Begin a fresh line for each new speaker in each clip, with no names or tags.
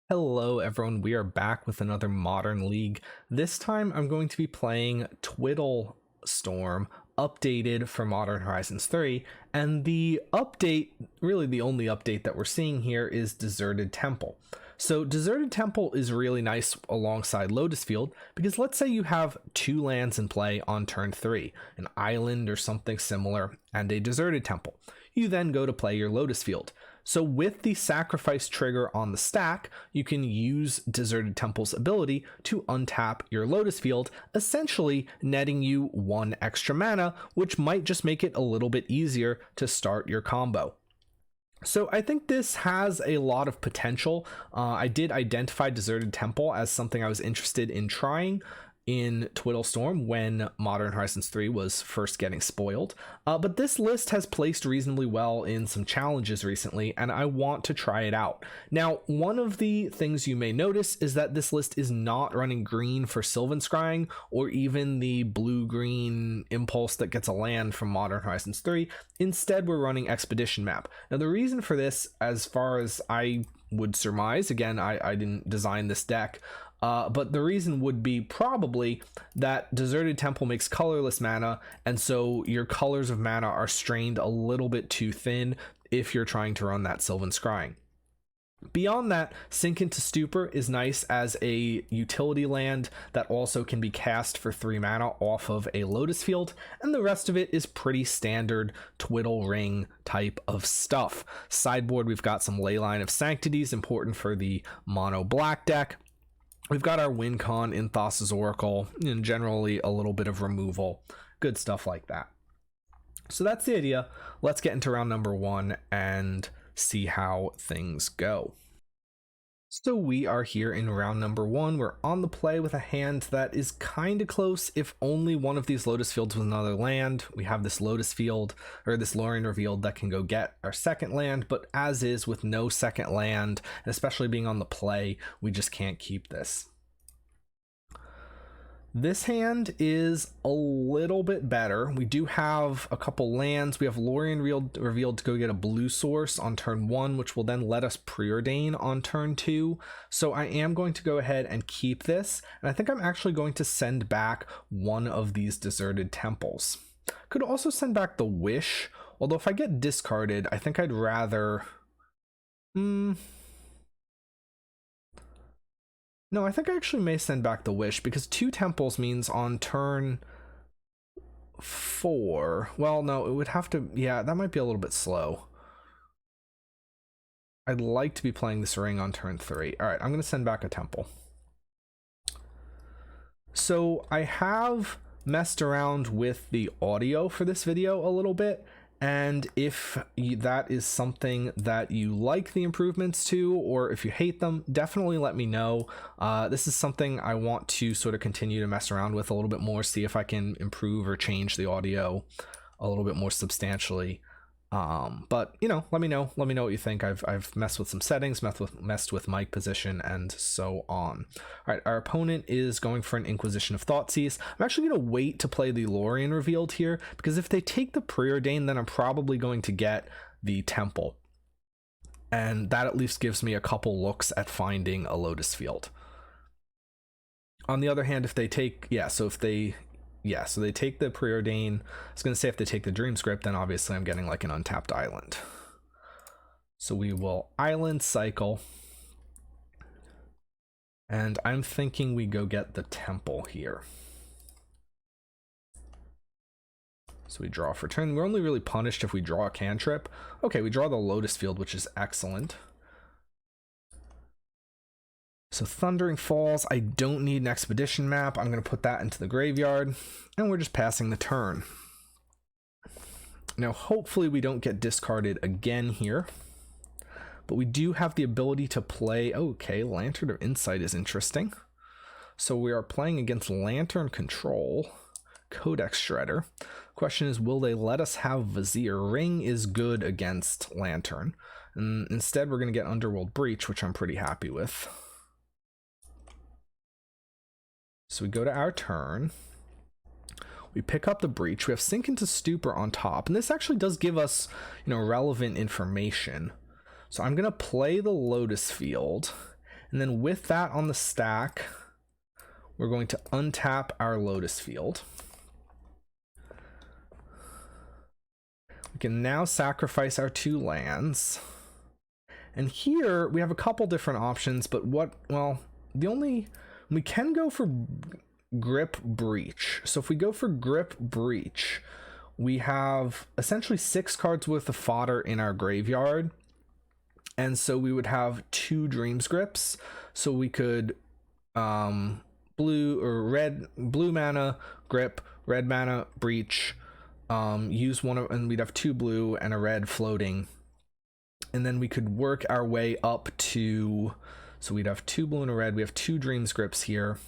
Hello everyone, we are back with another Modern League. This time I'm going to be playing Twiddle Storm, updated for Modern Horizons 3, and the update, really the only update that we're seeing here, is Deserted Temple. So Deserted Temple is really nice alongside Lotus Field, because let's say you have two lands in play on turn 3, an island or something similar, and a Deserted Temple. You then go to play your Lotus Field. So with the sacrifice trigger on the stack, you can use Deserted Temple's ability to untap your Lotus Field, essentially netting you one extra mana, which might just make it a little bit easier to start your combo. So I think this has a lot of potential. I did identify Deserted Temple as something I was interested in trying in Twiddle Storm when Modern Horizons 3 was first getting spoiled, but this list has placed reasonably well in some challenges recently, and I want to try it out. Now, one of the things you may notice is that this list is not running green for Sylvan Scrying, or even the blue-green impulse that gets a land from Modern Horizons 3. Instead, we're running Expedition Map. Now, the reason for this, as far as I would surmise, again, I didn't design this deck, but the reason would be probably that Deserted Temple makes colorless mana, and so your colors of mana are strained a little bit too thin if you're trying to run that Sylvan Scrying. Beyond that, Sink into Stupor is nice as a utility land that also can be cast for 3 mana off of a Lotus Field, and the rest of it is pretty standard Twiddle Ring type of stuff. Sideboard, we've got some Leyline of Sanctities, important for the mono black deck. We've got our win con in Thassa's Oracle, and generally a little bit of removal, good stuff like that. So that's the idea. Let's get into round number 1 and see how things go. So we are here in round number 1. We're on the play with a hand that is kind of close if only one of these Lotus Fields was another land. We have this Lotus Field, or this Lorien Revealed, that can go get our second land, but as is with no second land, and especially being on the play, we just can't keep this. This hand is a little bit better. We do have a couple lands. We have Lorien Revealed to go get a blue source on turn 1, which will then let us preordain on turn 2. So I am going to go ahead and keep this, and I think I'm actually going to send back one of these Deserted Temples. Could also send back the Wish, although if I get discarded, I think I'd rather... No, I think I actually may send back the Wish, because 2 temples means on turn 4. Well, no, it would have to... Yeah, that might be a little bit slow. I'd like to be playing this ring on turn 3. All right, I'm going to send back a temple. So I have messed around with the audio for this video a little bit, and if that is something that you like the improvements to, or if you hate them, definitely let me know. This is something I want to sort of continue to mess around with a little bit more, see if I can improve or change the audio a little bit more substantially. But you know, let me know what you think. I've messed with some settings, messed with mic position, and so on. All right, our opponent is going for an Inquisition of Thoughtseize. I'm actually going to wait to play the Lorien Revealed here, because if they take the Preordain, then I'm probably going to get the Temple, and that at least gives me a couple looks at finding a Lotus Field. On the other hand, if they take, so they take the Preordain. I was going to say if they take the Dream Script, then obviously I'm getting like an untapped island. So we will Island Cycle. And I'm thinking we go get the Temple here. So we draw for turn. We're only really punished if we draw a cantrip. Okay, we draw the Lotus Field, which is excellent. So Thundering Falls, I don't need an Expedition Map. I'm going to put that into the graveyard, and we're just passing the turn. Now, hopefully we don't get discarded again here, but we do have the ability to play... Okay, Lantern of Insight is interesting. So we are playing against Lantern Control, Codex Shredder. Question is, will they let us have Vizier? Ring is good against Lantern, and instead we're going to get Underworld Breach, which I'm pretty happy with. So we go to our turn, we pick up the Breach, we have Sink into Stupor on top, and this actually does give us, relevant information. So I'm going to play the Lotus Field, And then with that on the stack, we're going to untap our Lotus field. We can now sacrifice our 2 lands. And here we have a couple different options, but we can go for Grip Breach. So if we go for Grip Breach, we have essentially 6 cards worth of fodder in our graveyard. And so we would have 2 Dreams Grips. So we could blue mana, Grip, red mana, Breach, use one of, and we'd have 2 blue and a red floating. And then we could work our way up to, so we'd have 2 blue and a red. We have 2 Dreams Grips here.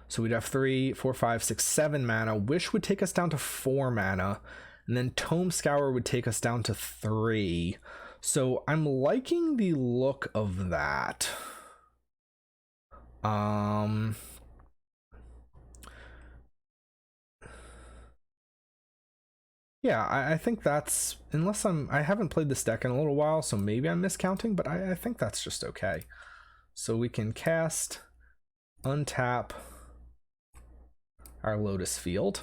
So we'd have 3, 4, 5, 6, 7 mana. Wish would take us down to 4 mana. And then Tome Scour would take us down to 3. So I'm liking the look of that. Yeah, I think that's, unless I haven't played this deck in a little while, so maybe I'm miscounting, but I think that's just okay. So we can cast, untap our Lotus field.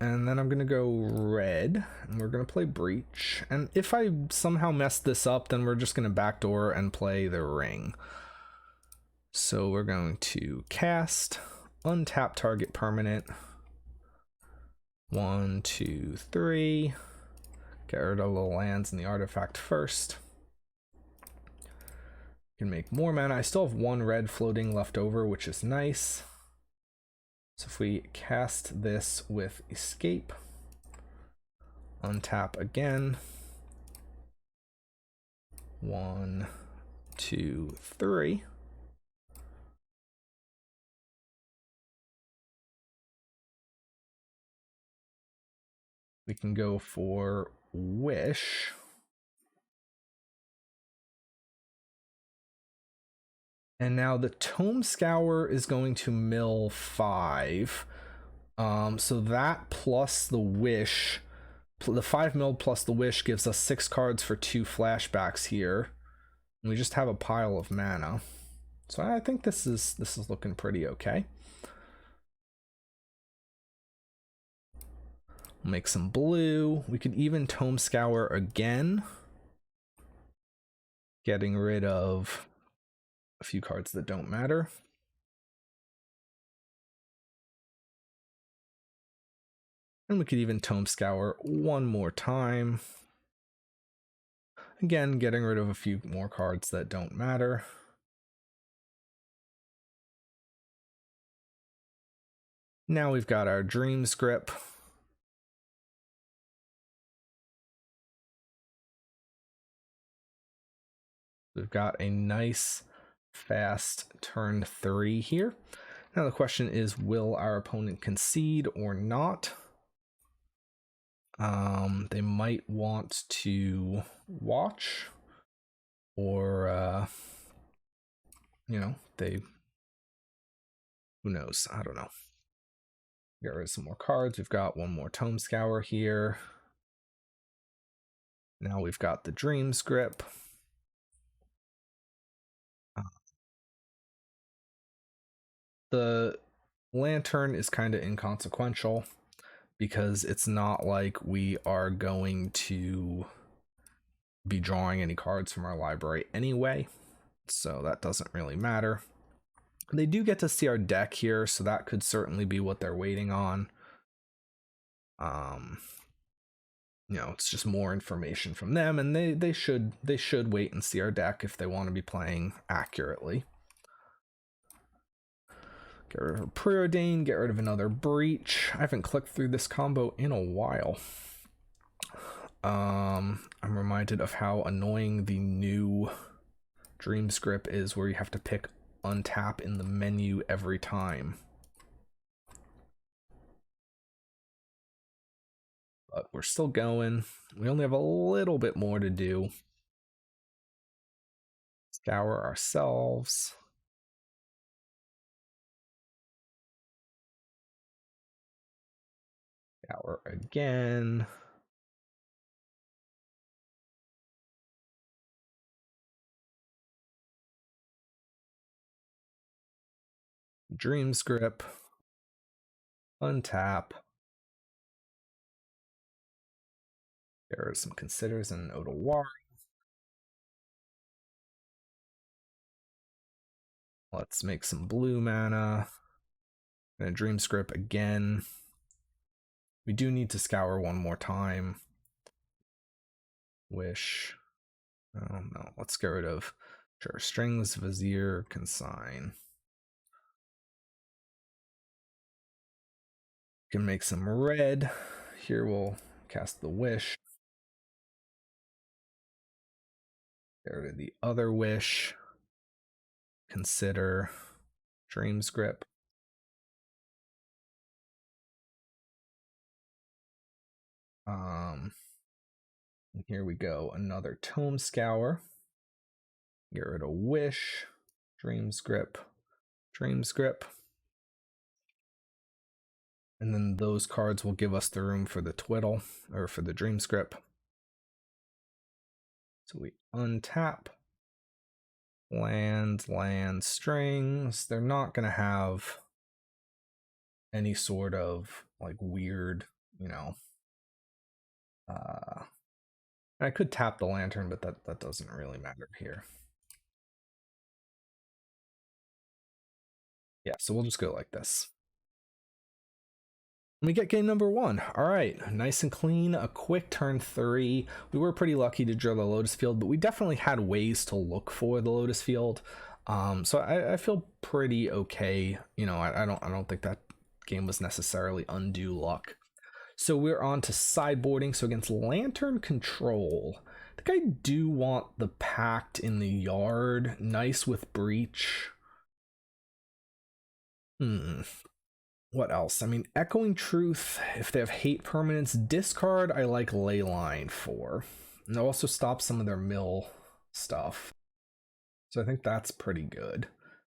And then I'm going to go red, and we're going to play Breach. And if I somehow mess this up, then we're just going to backdoor and play the Ring. So we're going to cast, untap target permanent. 1, 2, 3. Get rid of the lands and the artifact first. Can make more mana. I still have 1 red floating left over, which is nice. So if we cast this with escape, untap again. 1, 2, 3. We can go for Wish. And now the Tome Scour is going to mill 5. So that plus the Wish, the 5 milled plus the Wish gives us 6 cards for 2 flashbacks here. And we just have a pile of mana. So I think this is looking pretty okay. We'll make some blue. We could even Tome Scour again, getting rid of a few cards that don't matter. And we could even Tome Scour one more time. Again, getting rid of a few more cards that don't matter. Now we've got our Dreams Grip. We've got a nice fast turn 3 here. Now the question is, will our opponent concede or not? They might want to watch, or you know, who knows? I don't know. Get rid of some more cards. We've got 1 more Tome Scour here. Now we've got the Dreams Grip. The Lantern is kind of inconsequential because it's not like we are going to be drawing any cards from our library anyway, so that doesn't really matter. They do get to see our deck here, so that could certainly be what they're waiting on. You know, it's just more information from them, and they should wait and see our deck if they want to be playing accurately. Get rid of a Preordain, get rid of another Breach. I haven't clicked through this combo in a while. I'm reminded of how annoying the new Dreams Grip is, where you have to pick untap in the menu every time. But we're still going. We only have a little bit more to do. Scour ourselves. Scour again. Dream's Grip, untap. There are some Considers and Otawara. Let's make some blue mana. And a Dream Script again. We do need to scour one more time. Wish. Oh no, let's get rid of sure Strings, Vizier, Consign. Can make some red. Here we'll cast the Wish. Get rid of the other Wish. Consider. Dream's Grip. Here we go. Another Tome Scour. Get rid of Wish. Dream's Grip. Dream's Grip. And then those cards will give us the room for the Twiddle, or for the Dream Script. So we untap. Land, strings. They're not going to have any sort of like weird, you know. I could tap the Lantern, but that doesn't really matter here. Yeah, so we'll just go like this. We get game number 1. All right, nice and clean, a quick turn 3. We were pretty lucky to draw the Lotus Field, but we definitely had ways to look for the Lotus Field. So I feel pretty okay. You know, I don't think that game was necessarily undue luck. So we're on to sideboarding. So against Lantern Control, I think I do want the Pact in the yard. Nice with Breach. What else? I mean, Echoing Truth, if they have hate permanents, discard, I like Leyline for. And they'll also stop some of their mill stuff. So I think that's pretty good.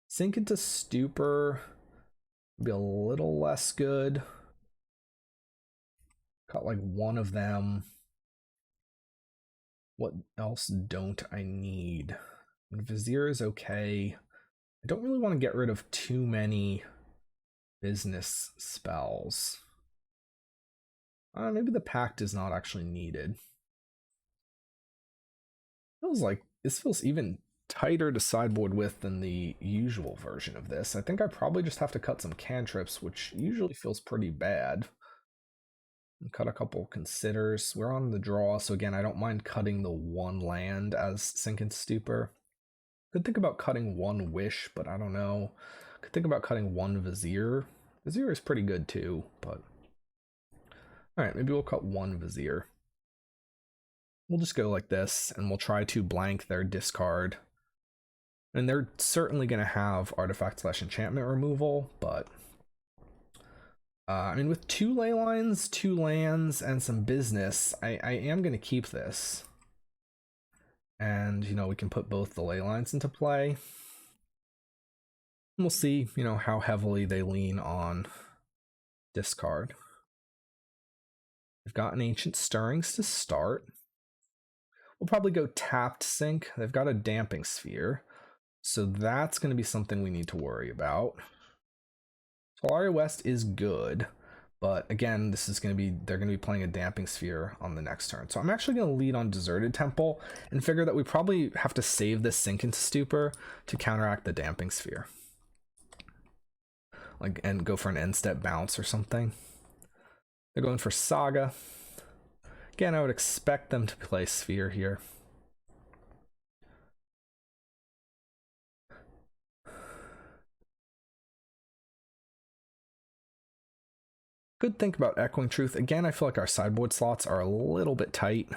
Sink into Stupor, be a little less good. Got like one of them. What else don't I need? Vizier is okay. I don't really want to get rid of too many business spells. Maybe the Pact is not actually needed. Feels like this feels even tighter to sideboard with than the usual version of this. I think I probably just have to cut some cantrips, which usually feels pretty bad. And cut a couple Considers. We're on the draw, so again, I don't mind cutting the one land as Sink into Stupor. Could think about cutting one Wish, but I don't know. Could think about cutting one Vizier. Vizier is pretty good too, but alright, maybe we'll cut one Vizier. We'll just go like this, and we'll try to blank their discard. And they're certainly going to have Artifact/Enchantment removal, but I mean, with 2 ley lines, 2 lands, and some business, I am going to keep this. And, you know, we can put both the ley lines into play. We'll see, you know, how heavily they lean on discard. They've got an Ancient Stirrings to start. We'll probably go tapped Sink. They've got a Damping Sphere, so that's going to be something we need to worry about. Tolaria West is good, but again, this is going to be, they're going to be playing a Damping Sphere on the next turn. So I'm actually going to lead on Deserted Temple and figure that we probably have to save this Sink into Stupor to counteract the Damping Sphere. Like, and go for an end step bounce or something. They're going for Saga. Again, I would expect them to play Sphere here. Could think about Echoing Truth. Again, I feel like our sideboard slots are a little bit tight.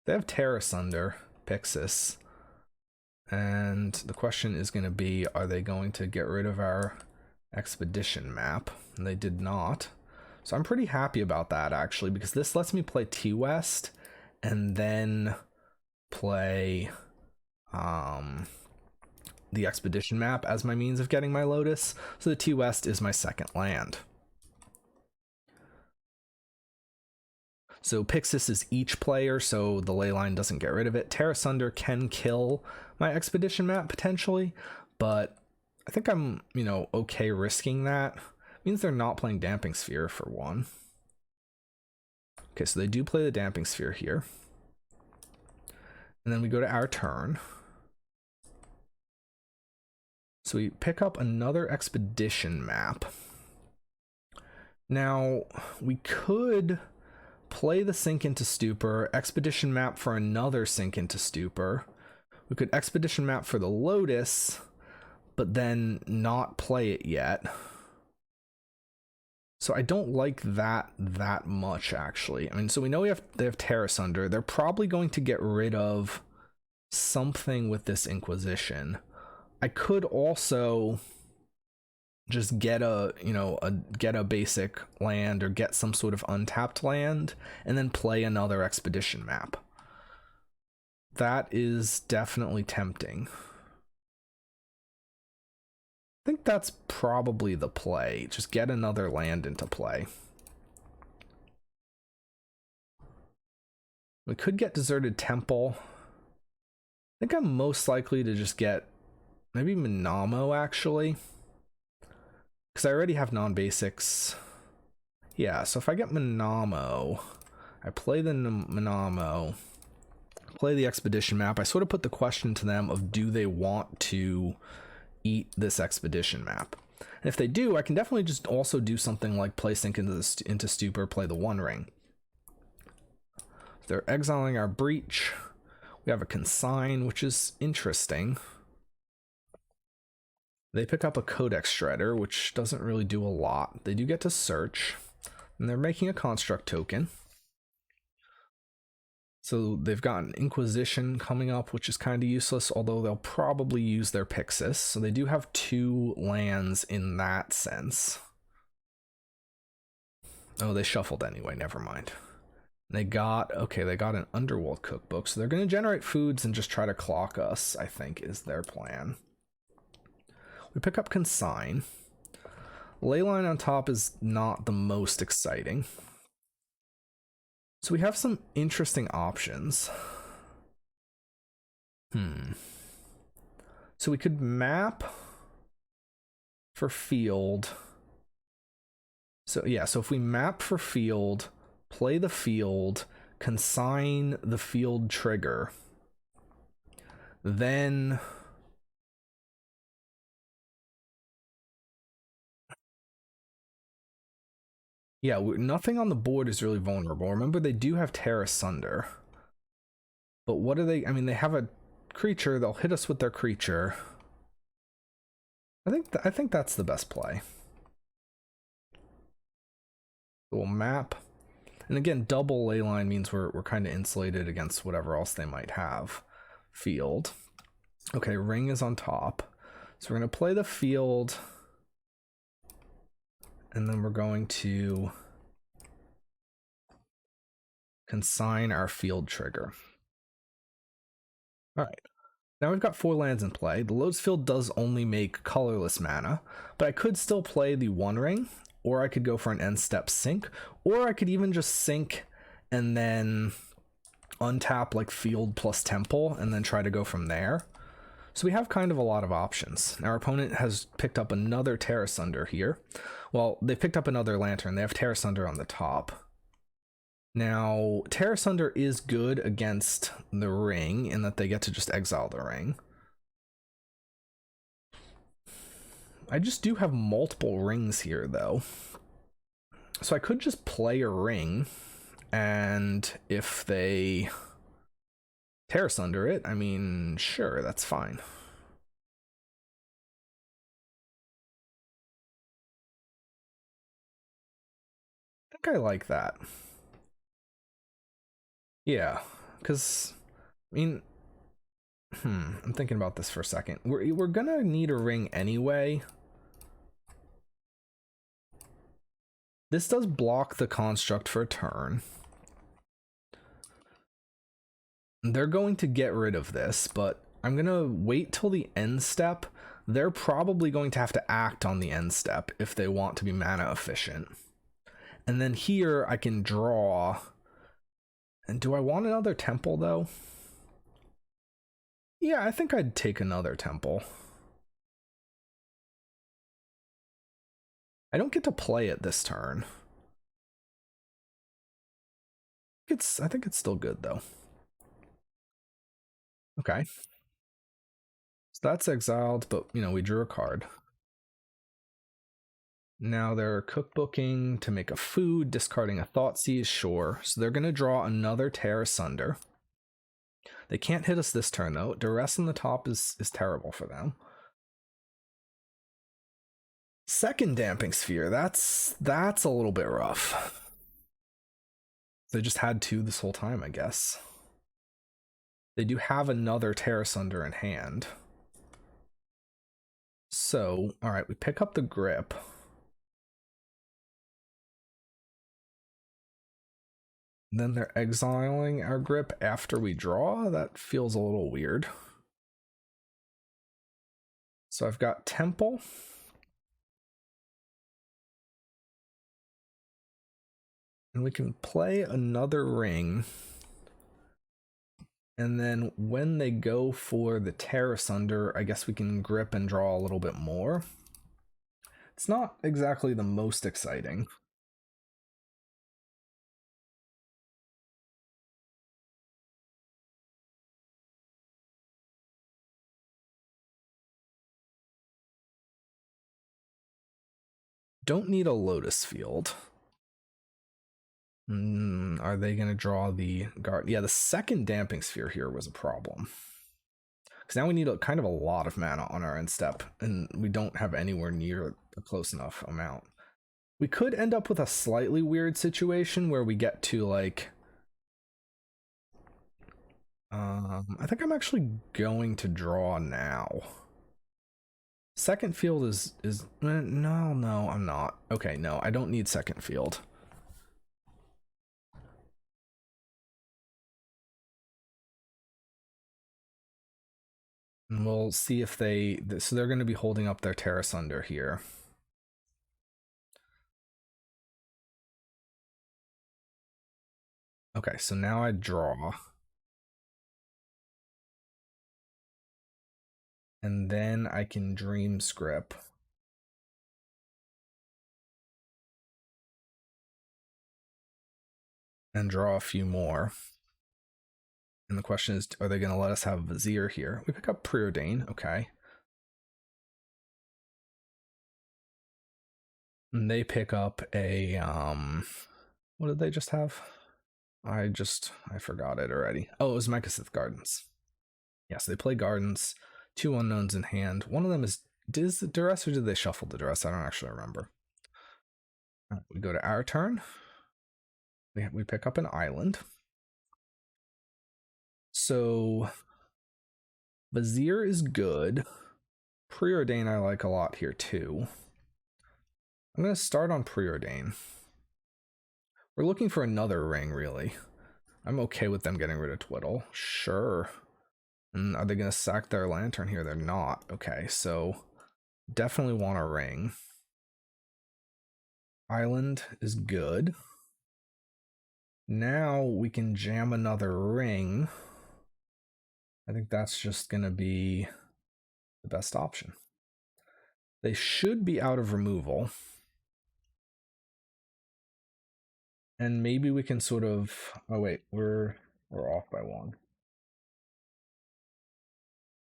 They have Terra Sunder, Pixis. And the question is going to be, are they going to get rid of our Expedition map? And they did not. So I'm pretty happy about that, actually, because this lets me play T-West and then play the Expedition map as my means of getting my Lotus. So the T-West is my second land. So Pixis is each player, so the Leyline doesn't get rid of it. Terra Sunder can kill my Expedition map, potentially, but I think I'm, you know, okay risking that. Means they're not playing Damping Sphere for one. Okay, so they do play the Damping Sphere here. And then we go to our turn. So we pick up another expedition map. Now, we could play the Sink into Stupor, expedition map for another Sink into Stupor. We could expedition map for the Lotus, but then not play it yet. So I don't like that much, actually. I mean, so we know they have Terra Sunder. They're probably going to get rid of something with this Inquisition. I could also just get a, you know, get a basic land or get some sort of untapped land and then play another expedition map. That is definitely tempting. I think that's probably the play. Just get another land into play. We could get Deserted Temple. I think I'm most likely to just get maybe Minamo, actually. Because I already have non-basics. Yeah, so if I get Minamo, I play the Minamo, play the expedition map. I sort of put the question to them of, do they want to eat this expedition map? And if they do, I can definitely just also do something like play Sink into Stupor, play the One Ring. They're exiling our Breach. We have a Consign, which is interesting. They pick up a Codex Shredder, which doesn't really do a lot. They do get to search, and they're making a Construct token. So they've got an Inquisition coming up, which is kind of useless, although they'll probably use their Pixis. So they do have 2 lands in that sense. Oh, they shuffled anyway, never mind. They got an Underworld Cookbook, so they're going to generate foods and just try to clock us, I think, is their plan. We pick up Consign. Leyline on top is not the most exciting. So we have some interesting options. So we could map for field. So yeah, so if we map for field, play the field, consign the field trigger, then yeah, nothing on the board is really vulnerable. Remember, they do have Terra Sunder. But what are they? I mean, they have a creature. They'll hit us with their creature. I think that's the best play. We'll map. And again, double leyline means we're kind of insulated against whatever else they might have. Field. Okay, ring is on top. So we're going to play the field. And then we're going to consign our field trigger. All right. Now we've got 4 lands in play. The Lotus Field does only make colorless mana, but I could still play the One Ring, or I could go for an end step sink, or I could even just sink and then untap like field plus temple and then try to go from there. So we have kind of a lot of options. Our opponent has picked up another Terra Sunder here. Well, they picked up another Lantern. They have Terra Sunder on the top. Now, Terra Sunder is good against the ring in that they get to just exile the ring. I just do have multiple rings here, though. So I could just play a ring, and if they Terra Sunder it, I mean, sure, that's fine. I think I like that. Yeah, because, I mean, I'm thinking about this for a second. We're gonna need a ring anyway. This does block the construct for a turn. They're going to get rid of this, but I'm gonna wait till the end step. They're probably going to have to act on the end step if they want to be mana efficient. And then here I can draw. And do I want another temple, though? Yeah, I think I'd take another temple. I don't get to play it this turn. I think it's still good though. Okay. So that's exiled, but you know, we drew a card. Now they're cookbooking to make a food, discarding a Thoughtseize, sure. So they're gonna draw another Tear Asunder. They can't hit us this turn though. Duress on the top is terrible for them. Second Damping Sphere, that's a little bit rough. They just had two this whole time, I guess. They do have another Tear Asunder in hand. So, alright, we pick up the grip. And then they're exiling our grip after we draw? That feels a little weird. So I've got Temple. And we can play another ring. And then when they go for the Tear Asunder, I guess we can grip and draw a little bit more. It's not exactly the most exciting. Don't need a Lotus Field. Are they going to draw the guard? Yeah, the second Damping Sphere here was a problem. Because now we need kind of a lot of mana on our end step, and we don't have anywhere near a close enough amount. We could end up with a slightly weird situation where we get to like... I think I'm actually going to draw now. Second field is no, I'm not. Okay, no, I don't need second field. And we'll see if so they're going to be holding up their Tear Asunder here. Okay, so now I draw. And then I can Dream Script. And draw a few more. And the question is, are they going to let us have Vizier here? We pick up Preordain, okay. And they pick up a, what did they just have? I forgot it already. Oh, it was Mechasith Gardens. Yes, they play Gardens. Two unknowns in hand. One of them is the Duress, or did they shuffle the Duress? I don't actually remember. We go to our turn. We pick up an island. So Vizier is good. Preordain I like a lot here too. I'm going to start on Preordain. We're looking for another ring, really. I'm okay with them getting rid of Twiddle. Sure. And are they going to sack their Lantern here? They're not. Okay, so definitely want a ring. Island is good. Now we can jam another ring. I think that's just going to be the best option. They should be out of removal. And maybe we can sort of... Oh, wait. We're off by one.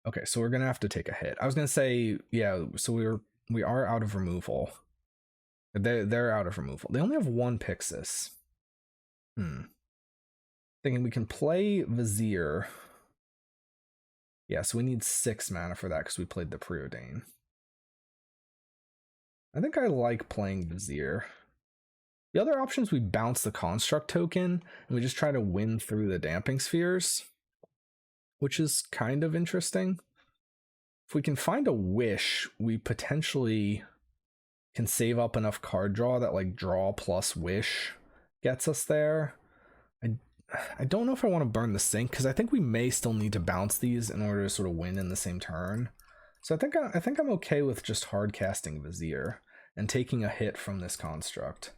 Okay, so we're going to have to take a hit. I was going to say, yeah, so we are out of removal. They're out of removal. They only have one Pixis. Thinking we can play Vizier. Yeah, so we need 6 mana for that because we played the Preordain. I think I like playing Vizier. The other option is we bounce the Construct token and we just try to win through the Damping Spheres, which is kind of interesting. If we can find a Wish, we potentially can save up enough card draw that like draw plus Wish gets us there. I don't know if I want to burn the sink because I think we may still need to bounce these in order to sort of win in the same turn. So I think I'm okay with just hard casting Vizier and taking a hit from this construct.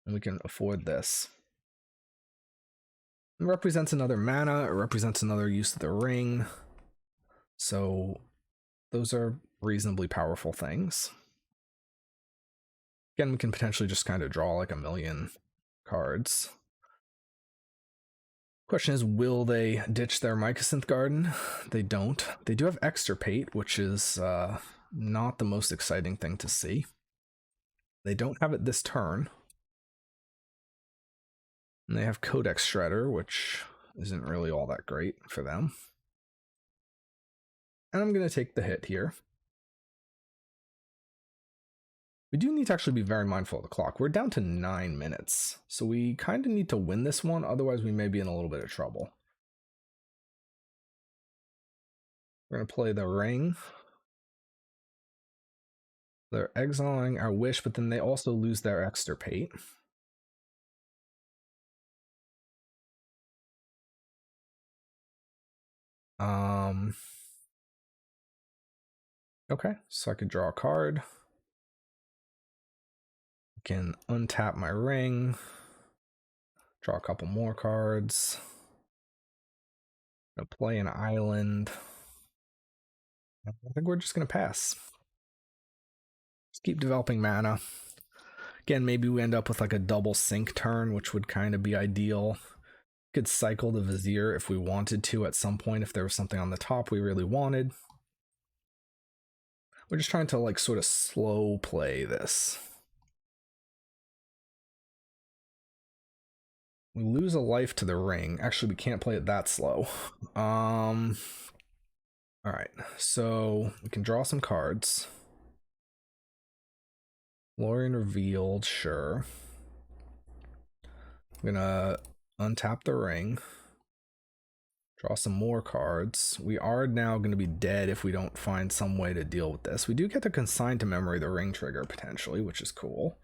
And we can afford this. It represents another mana, it represents another use of the ring. So those are reasonably powerful things. Again, we can potentially just kind of draw like a million cards. Question is, will they ditch their Mycosynth Garden? They don't. They do have Extirpate, which is not the most exciting thing to see. They don't have it this turn. And they have Codex Shredder, which isn't really all that great for them. And I'm going to take the hit here. We do need to actually be very mindful of the clock. We're down to 9 minutes, so we kind of need to win this one, otherwise we may be in a little bit of trouble. We're going to play the Ring. They're exiling our Wish, but then they also lose their Extirpate. Okay, so I could draw a card. I can untap my Ring. Draw a couple more cards. I'm gonna play an island. I think we're just gonna pass. Just keep developing mana. Again, maybe we end up with like a double sync turn, which would kind of be ideal. Could cycle the Vizier if we wanted to at some point, if there was something on the top we really wanted. We're just trying to like sort of slow play this. We lose a life to the Ring. Actually, we can't play it that slow. All right, so we can draw some cards. Lorien Revealed, sure. I'm gonna untap the Ring. Draw some more cards. We are now going to be dead if we don't find some way to deal with this. We do get to consign to memory the Ring trigger potentially, which is cool.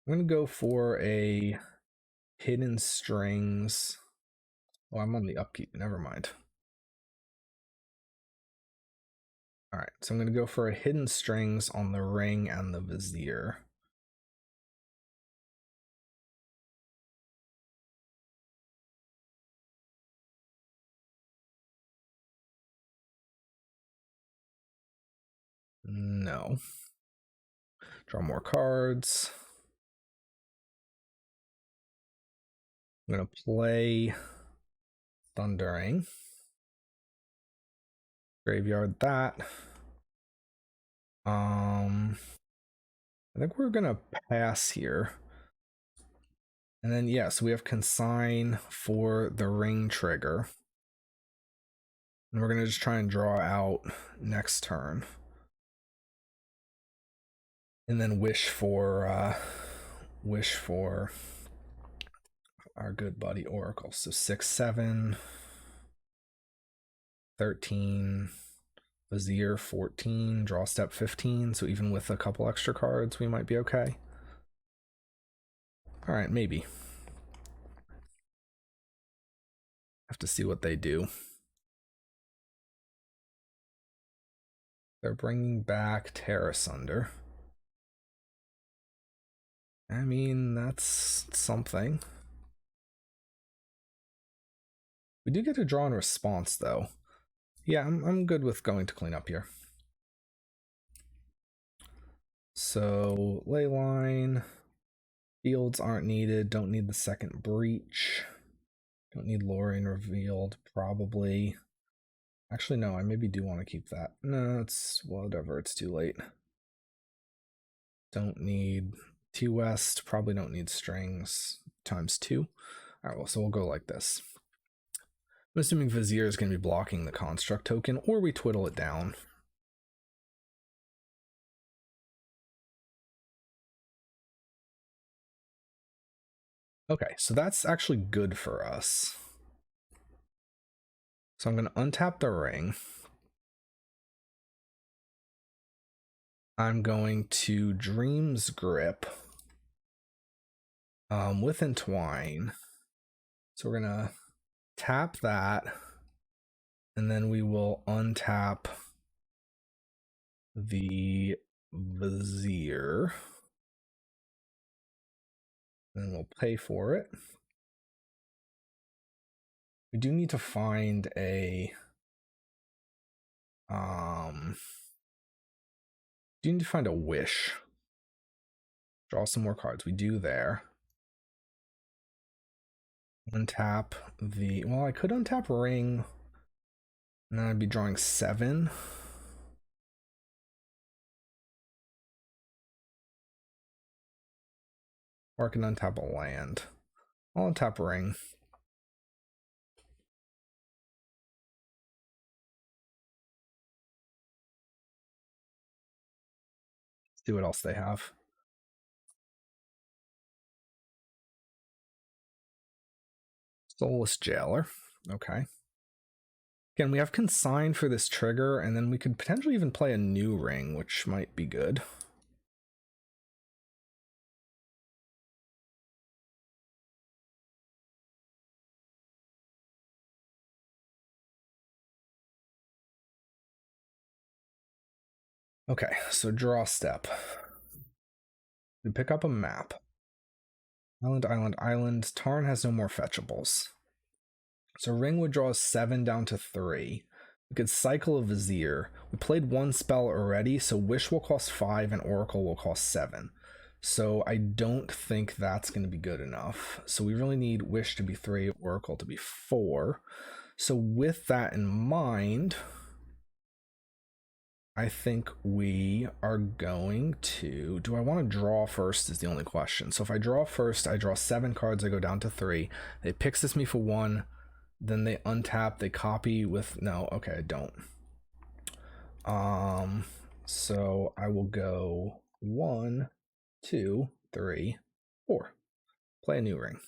I'm going to go for a Hidden Strings. Oh, I'm on the upkeep. Never mind. All right, so I'm going to go for a Hidden Strings on the Ring and the Vizier. No. Draw more cards. I'm going to play Thundering. Graveyard that. I think we're going to pass here. And then, yeah, so we have Consign for the Ring trigger. And we're going to just try and draw out next turn. And then wish for our good buddy Oracle. So 6, 7, 13, Vizier 14, draw step 15. So even with a couple extra cards, we might be okay. All right, maybe. Have to see what they do. They're bringing back Terra Sunder. I mean, that's something. We do get to draw in response, though. Yeah, I'm good with going to clean up here. So, Leyline. Fields aren't needed. Don't need the second Breach. Don't need Lorien Revealed, probably. Actually, no, I maybe do want to keep that. No, it's whatever, it's too late. Don't need T-West, probably don't need Strings ×2. All right, well, so we'll go like this. I'm assuming Vizier is going to be blocking the Construct token, or we twiddle it down. Okay, so that's actually good for us. So I'm going to untap the Ring. I'm going to Dream's Grip with Entwine. So we're going to tap that, and then we will untap the Vizier. And we'll pay for it. We do need to find a Do you need to find a wish? Draw some more cards. We do there. Untap the... Well, I could untap ring. And then I'd be drawing 7. Or I can untap a land. I'll untap ring. See what else they have. Soulless Jailer. Okay. Again, we have Consign for this trigger, and then we could potentially even play a new ring, which might be good. Okay, so draw step. We pick up a map. Island, island, island. Tarn has no more fetchables. So ring would draw 7 down to 3. We could cycle a Vizier. We played 1 spell already, so Wish will cost 5 and Oracle will cost 7. So I don't think that's going to be good enough. So we really need Wish to be 3, Oracle to be 4. So with that in mind, I think we are going to... Do I want to draw first is the only question. So if I draw first, I draw 7 cards, I go down to 3. It picks me for 1. Then they untap, they copy with... No, okay, I don't. So I will go 1, 2, 3, 4. Play a new ring.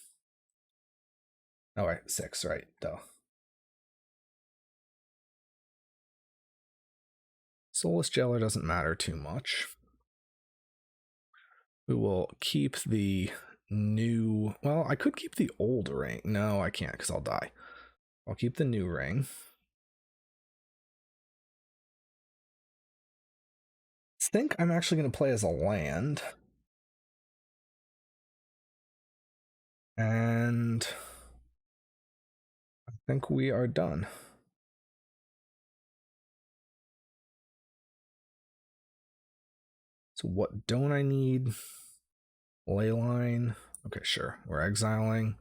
Oh, right, 6, right, duh. Soulless Jailer doesn't matter too much. We will keep the new... Well, I could keep the old ring. No, I can't because I'll die. I'll keep the new ring. I think I'm actually going to play as a land. And I think we are done. So what don't I need? Leyline. Okay, sure. We're exiling.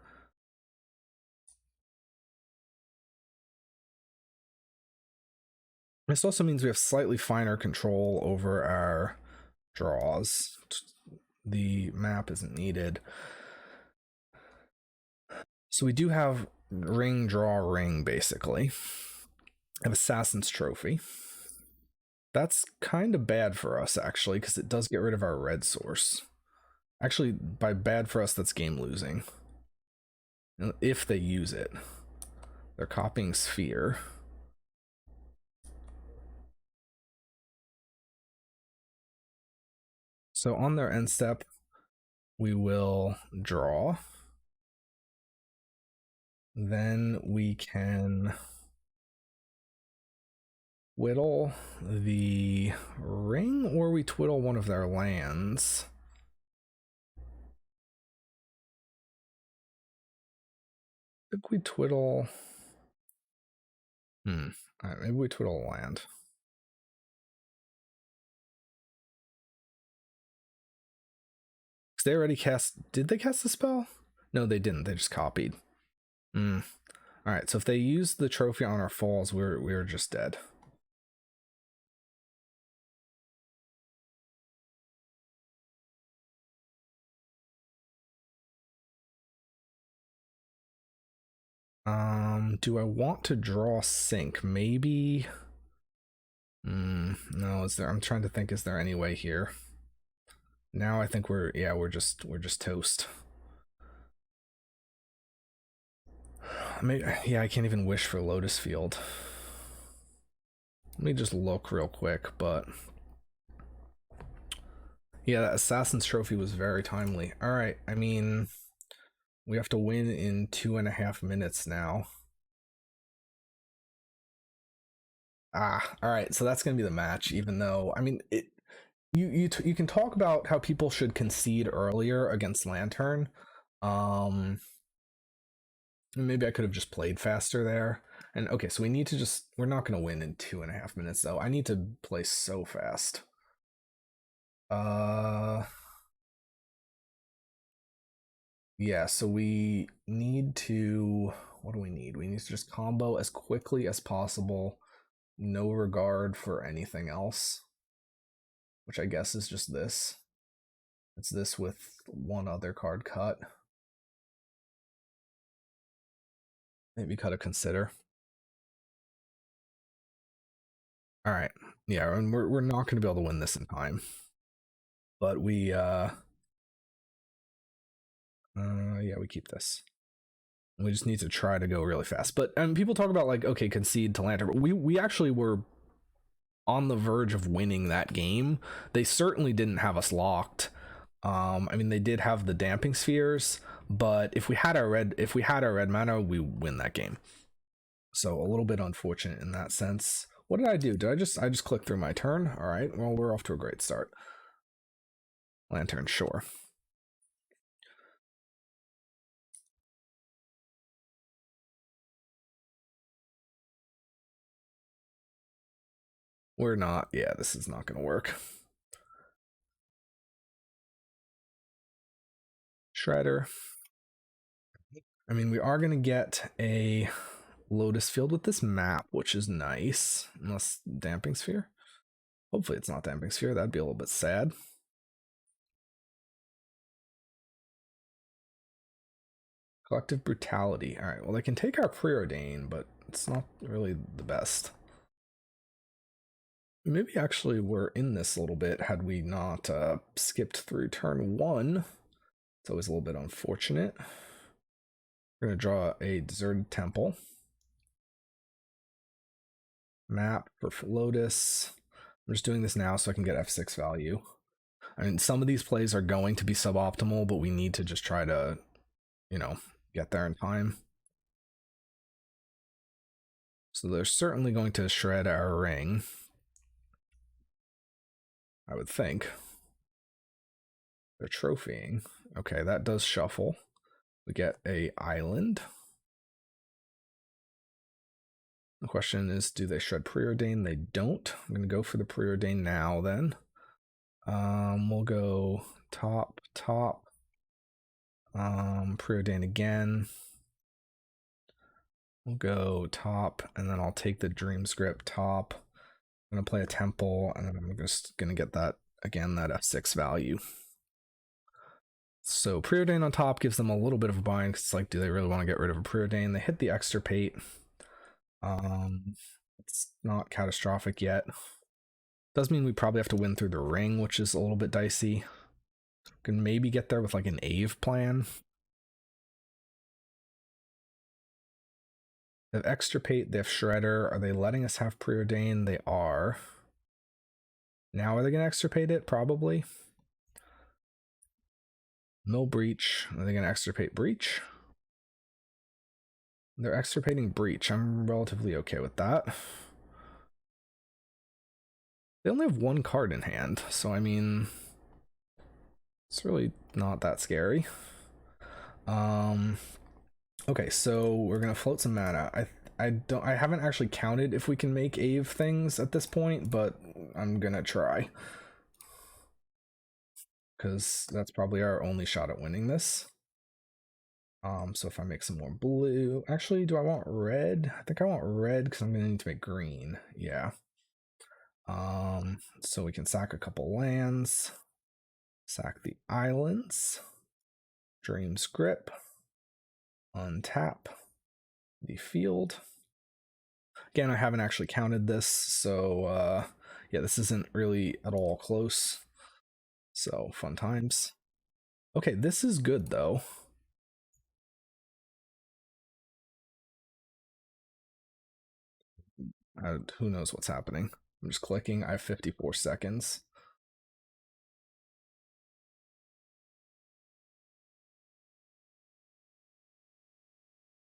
This also means we have slightly finer control over our draws. The map isn't needed. So we do have ring, draw, ring, basically. I have Assassin's Trophy. That's kind of bad for us, actually, because it does get rid of our red source. Actually, by bad for us, that's game losing. If they use it. They're copying Sphere. So on their end step, we will draw. Then we can twiddle the ring, or we twiddle one of their lands. I think we twiddle... Alright, maybe we twiddle a land. They already cast... Did they cast the spell? No, they didn't. They just copied. Alright, so if they use the trophy on our falls, we're just dead. Do I want to draw sync? Maybe. No, is there? I'm trying to think. Is there any way here? Now I think we're just toast. Maybe, yeah, I can't even wish for Lotus Field. Let me just look real quick, but yeah, that Assassin's Trophy was very timely. All right, I mean, we have to win in 2.5 minutes now. All right, so that's gonna be the match. Even though, I mean, you can talk about how people should concede earlier against Lantern. Maybe I could have just played faster there. And okay, so we need to we're not gonna win in 2.5 minutes though. I need to play so fast. Yeah, so we need to, what do we need? We need to just combo as quickly as possible, no regard for anything else, which I guess is just this. It's this with one other card cut. Maybe cut a Consider. All right, yeah, and we're not going to be able to win this in time, but we yeah, we keep this. We just need to try to go really fast. But people talk about like, okay, concede to Lantern. But we actually were on the verge of winning that game. They certainly didn't have us locked. I mean, they did have the damping spheres, but if we had our red mana, we win that game. So a little bit unfortunate in that sense. What did I do? Did I just click through my turn? All right. Well, we're off to a great start. Lantern, sure. We're not. Yeah, this is not going to work. Shredder. I mean, we are going to get a Lotus Field with this map, which is nice. Unless Damping Sphere. Hopefully it's not Damping Sphere. That'd be a little bit sad. Collective Brutality. All right, well, they can take our Preordain, but it's not really the best. Maybe actually we're in this a little bit had we not skipped through turn 1. It's always a little bit unfortunate. We're going to draw a Deserted Temple. Map for Lotus. I'm just doing this now so I can get F6 value. I mean, some of these plays are going to be suboptimal, but we need to just try to, you know, get there in time. So they're certainly going to shred our ring, I would think. They're trophying. Okay, that does shuffle. We get a island. The question is, do they shred Preordain? They don't. I'm going to go for the Preordain now then. We'll go top. Preordain again. We'll go top, and then I'll take the Dream Script top. I'm going to play a Temple, and then I'm just going to get that, again, that F6 value. So Preordain on top gives them a little bit of a bind, because it's like, do they really want to get rid of a Preordain? They hit the Extirpate. It's not catastrophic yet. Does mean we probably have to win through the ring, which is a little bit dicey. Can maybe get there with like an Ave plan. They have Extirpate, they have Shredder. Are they letting us have Preordain? They are. Now are they going to Extirpate it? Probably. No Breach. Are they going to Extirpate Breach? They're Extirpating Breach. I'm relatively okay with that. They only have one card in hand, so I mean, it's really not that scary. Okay, so we're gonna float some mana. I haven't actually counted if we can make Ave things at this point, but I'm gonna try, because that's probably our only shot at winning this. So if I make some more blue, actually, do I want red? I think I want red because I'm gonna need to make green. Yeah. So we can sack a couple lands, sack the islands, Dream's Grip, untap the field. Again, I haven't actually counted this, so yeah, this isn't really at all close. So fun times. Okay, this is good though. Who knows what's happening? I'm just clicking. I have 54 seconds.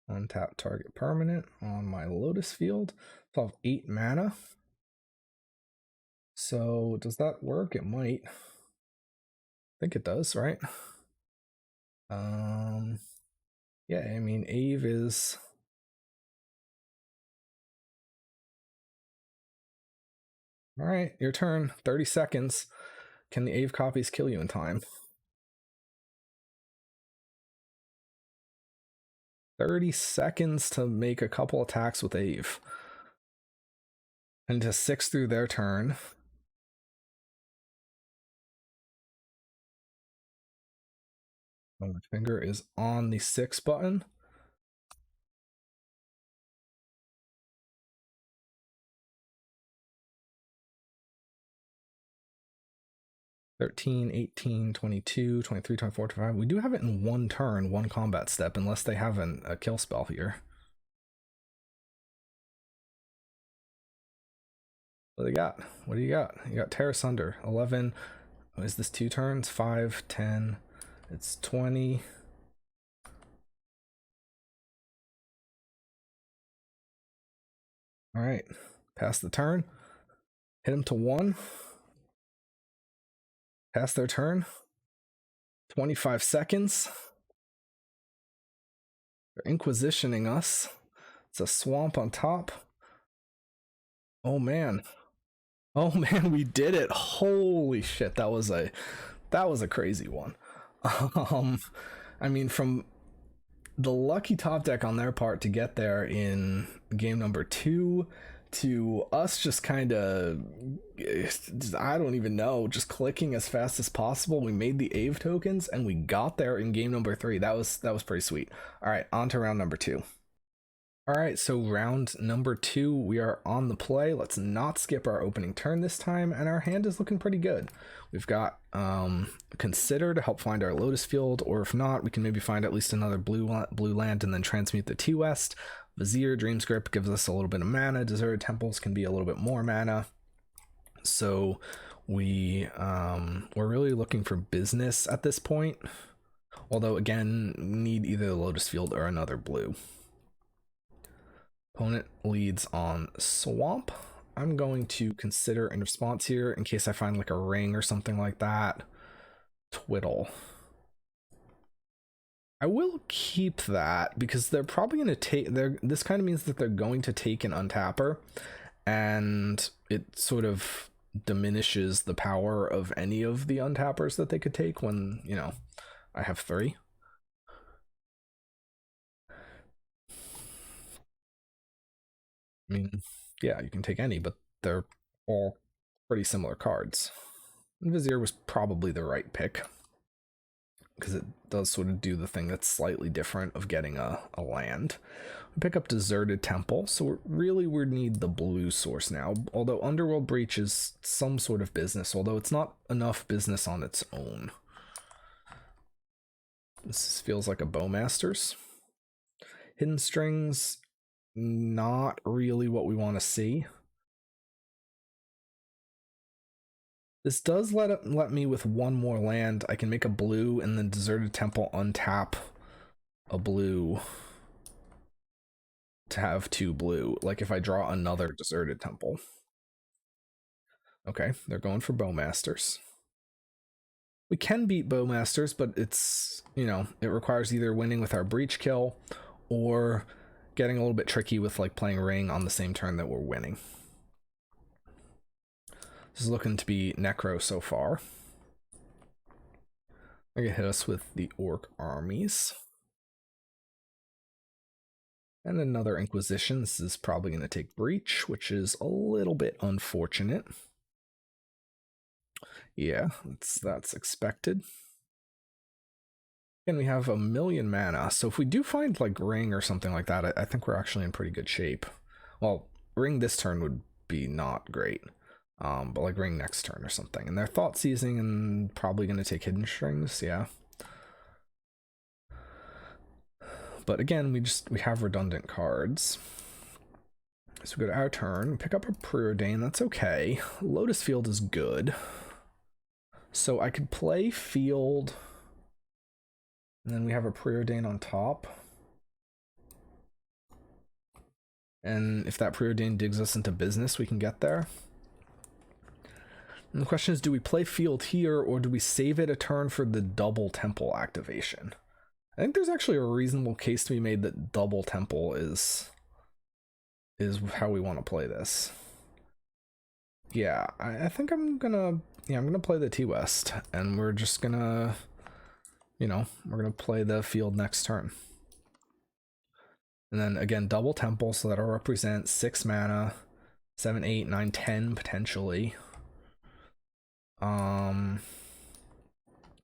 Untap target permanent on my Lotus field. So I have 8 mana. So does that work? It might. I think it does, right? Yeah, I mean, Ave is... All right, your turn. 30 seconds. Can the Ave copies kill you in time? 30 seconds to make a couple attacks with Ave. And to 6 through their turn. My finger is on the 6 button. $13, $18, $22, $23, $24, $25. We do have it in one turn, one combat step, unless they have a kill spell here. What do they got? What do you got? You got Terra Sunder. 11. Oh, is this 2 turns? 5, 10. It's 20. All right. Pass the turn. Hit him to 1. Pass their turn. 25 seconds. They're inquisitioning us. It's a swamp on top. Oh man. Oh man, we did it. Holy shit, that was a crazy one. I mean, from the lucky top deck on their part to get there in game number 2 to us just kind of, I don't even know, just clicking as fast as possible. We made the Ave tokens and we got there in game number 3. That was pretty sweet. All right, on to round number 2. All right, so round number 2, we are on the play. Let's not skip our opening turn this time, and our hand is looking pretty good. We've got Consider to help find our Lotus Field, or if not, we can maybe find at least another blue land and then transmute the T-West. Vizier, Dreamscript gives us a little bit of mana. Deserted Temples can be a little bit more mana. So we're really looking for business at this point. Although, again, need either the Lotus Field or another blue. Opponent leads on Swamp. I'm going to consider in response here in case I find like a ring or something like that. Twiddle. I will keep that because they're probably going to take, this kind of means that they're going to take an untapper, and it sort of diminishes the power of any of the untappers that they could take when, you know, I have 3. I mean, yeah, you can take any, but they're all pretty similar cards. And Vizier was probably the right pick because it does sort of do the thing that's slightly different of getting a land. We pick up Deserted Temple, so we need the blue source now, although Underworld Breach is some sort of business, although it's not enough business on its own. This feels like a Bowmasters. Hidden Strings, not really what we want to see. This does let me with 1 more land. I can make a blue and then Deserted Temple untap a blue to have 2 blue, like if I draw another Deserted Temple. Okay, they're going for Bowmasters. We can beat Bowmasters, but it's, you know, it requires either winning with our Breach kill or getting a little bit tricky with like playing Ring on the same turn that we're winning. This is looking to be Necro so far. They're gonna hit us with the Orc armies. And another Inquisition. This is probably going to take Breach, which is a little bit unfortunate. Yeah, that's expected. And we have 1,000,000 mana, so if we do find like Ring or something like that, I think we're actually in pretty good shape. Well, Ring this turn would be not great, but like Ring next turn or something. And they're Thought Seizing and probably going to take Hidden Strings, yeah. But again, we have redundant cards. So we go to our turn, pick up a Preordain, that's okay. Lotus Field is good. So I could play Field, and then we have a Preordain on top. And if that Preordain digs us into business, we can get there. And the question is, do we play Field here, or do we save it a turn for the double Temple activation? I think there's actually a reasonable case to be made that double Temple is how we want to play this. Yeah, I think I'm gonna Yeah, I'm gonna play the T-West, and we're just gonna, you know, we're gonna play the field next turn. And then again, double temple, so that'll represent 6 mana, 7, 8, 9, 10 potentially.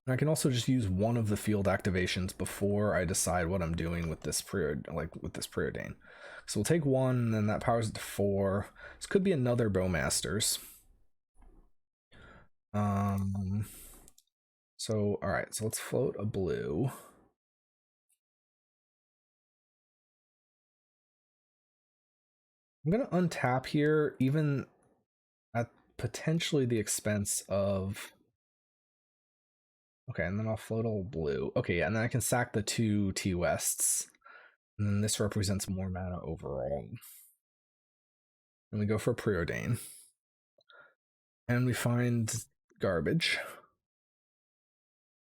I can also just use one of the field activations before I decide what I'm doing with this preordain. So we'll take one, and then that powers it to 4. This could be another Bowmasters. So all right, so let's float a blue. I'm gonna untap here, even at potentially the expense of. Okay, and then I'll float a blue. Okay, yeah, and then I can sack the 2 T-Wests. And then this represents more mana overall. And we go for preordain. And we find garbage.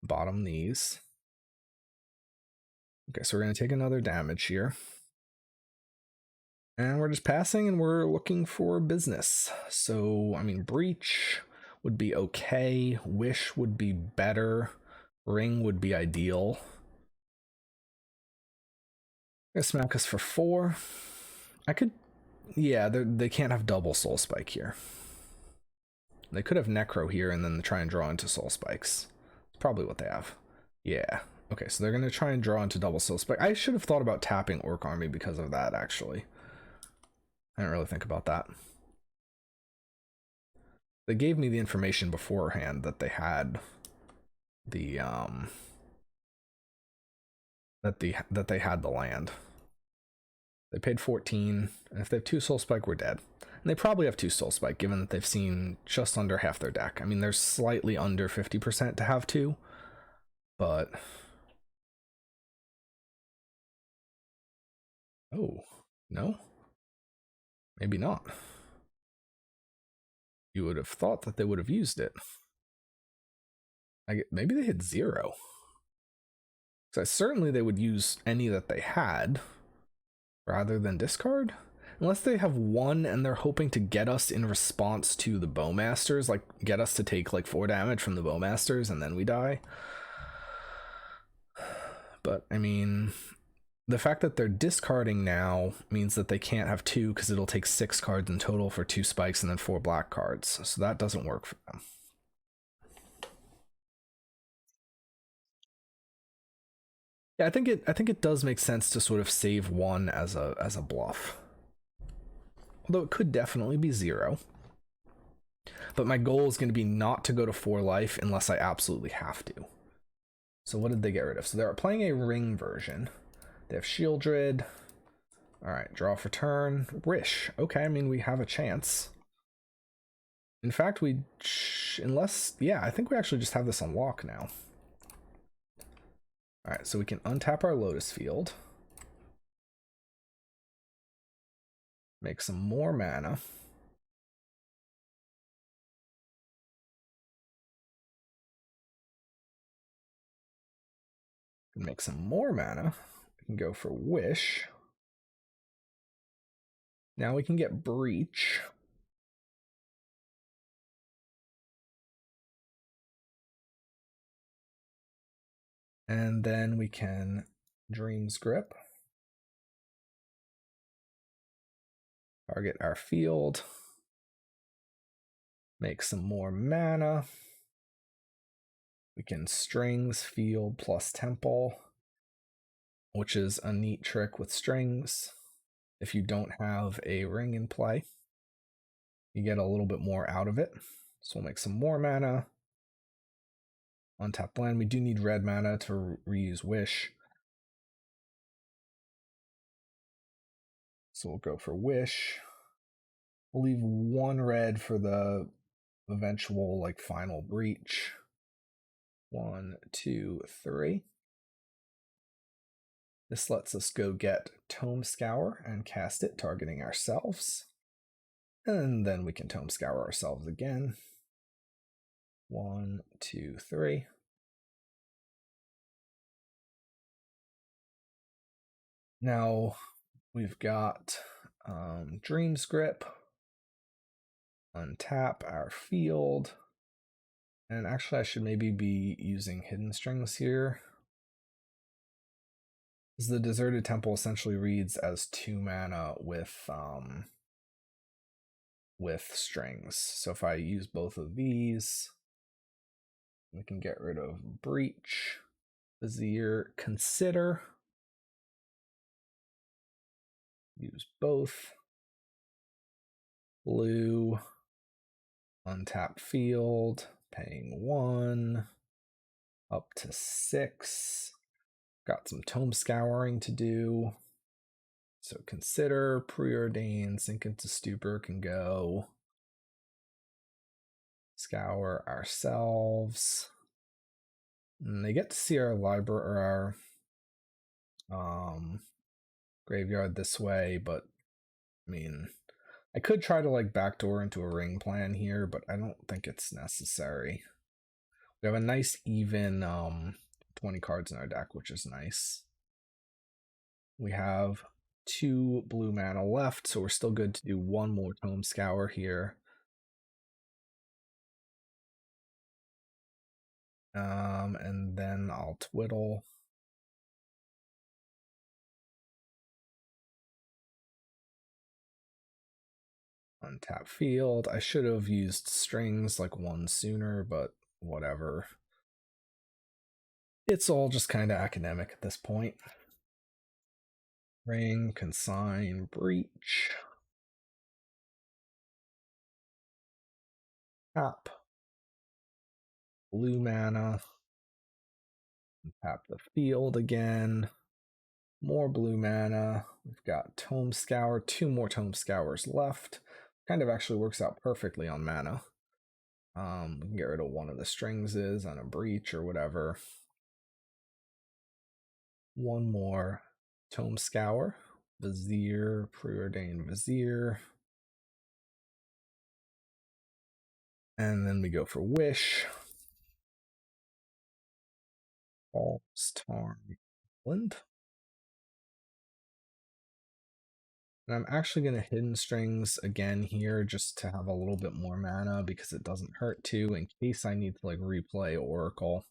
Bottom these. Okay, so we're going to take another damage here. And we're just passing, and we're looking for business. So, I mean, Breach would be okay. Wish would be better. Ring would be ideal. Gonna smack us for 4. I could, yeah, they can't have double Soul Spike here. They could have Necro here and then try and draw into Soul Spikes. It's probably what they have. Yeah. Okay, so they're gonna try and draw into double Soul Spike. I should have thought about tapping Orc Army because of that, actually. I didn't really think about that. They gave me the information beforehand that they had the that they had the land. They paid 14, and if they have 2 Soul Spike, we're dead. And they probably have 2 Soul Spike, given that they've seen just under half their deck. I mean, they're slightly under 50% to have 2, but... Oh, no? Maybe not. You would have thought that they would have used it. Maybe they had 0. Because certainly they would use any that they had, rather than discard. Unless they have 1 and they're hoping to get us in response to the Bowmasters, like get us to take like 4 damage from the Bowmasters and then we die. But I mean, the fact that they're discarding now means that they can't have 2 because it'll take 6 cards in total for 2 spikes and then 4 black cards. So that doesn't work for them. Yeah, I think it does make sense to sort of save 1 as a bluff. Although it could definitely be 0. But my goal is going to be not to go to 4 life unless I absolutely have to. So what did they get rid of? So they're playing a ring version. They have Shieldred. Alright, draw for turn. Wish. Okay, I mean, we have a chance. In fact, yeah, I think we actually just have this on lock now. Alright, so we can untap our Lotus Field. Make some more mana. Make some more mana. We can go for Wish. Now we can get Breach. And then we can Dream's Grip. Target our field. Make some more mana. We can Strings, Field, plus Temple, which is a neat trick with strings. If you don't have a ring in play, you get a little bit more out of it. So we'll make some more mana. Untap land. We do need red mana to reuse Wish. So we'll go for Wish. We'll leave 1 red for the eventual, like, final Breach. 1, 2, 3. This lets us go get Tome Scour and cast it, targeting ourselves. And then we can Tome Scour ourselves again. 1, 2, 3. Now we've got Dream's Grip. Untap our field. And actually I should maybe be using hidden strings here. The Deserted Temple essentially reads as 2 mana with strings. So if I use both of these, we can get rid of Breach, Vizier, Consider, use both, blue, untap field, paying 1, up to 6. Got some Tome Scouring to do. So Consider, Preordain, Sink into Stupor can go. Scour ourselves. And they get to see our library or our graveyard this way, but I mean, I could try to like backdoor into a ring plan here, but I don't think it's necessary. We have a nice even 20 cards in our deck, which is nice. We have 2 blue mana left, so we're still good to do 1 more Tome Scour here. And then I'll twiddle. Untap field. I should have used strings like 1 sooner, but whatever. It's all just kind of academic at this point. Ring, Consign, Breach. Tap. Blue mana. Tap the field again. More blue mana. We've got Tome Scour. 2 more Tome Scours left. Kind of actually works out perfectly on mana. We can get rid of one of the strings on a Breach or whatever. 1 more Tome Scour. Vizier, Preordained Vizier. And then we go for Wish. Boros Energy. And I'm actually going to hidden strings again here just to have a little bit more mana because it doesn't hurt to in case I need to like replay Oracle.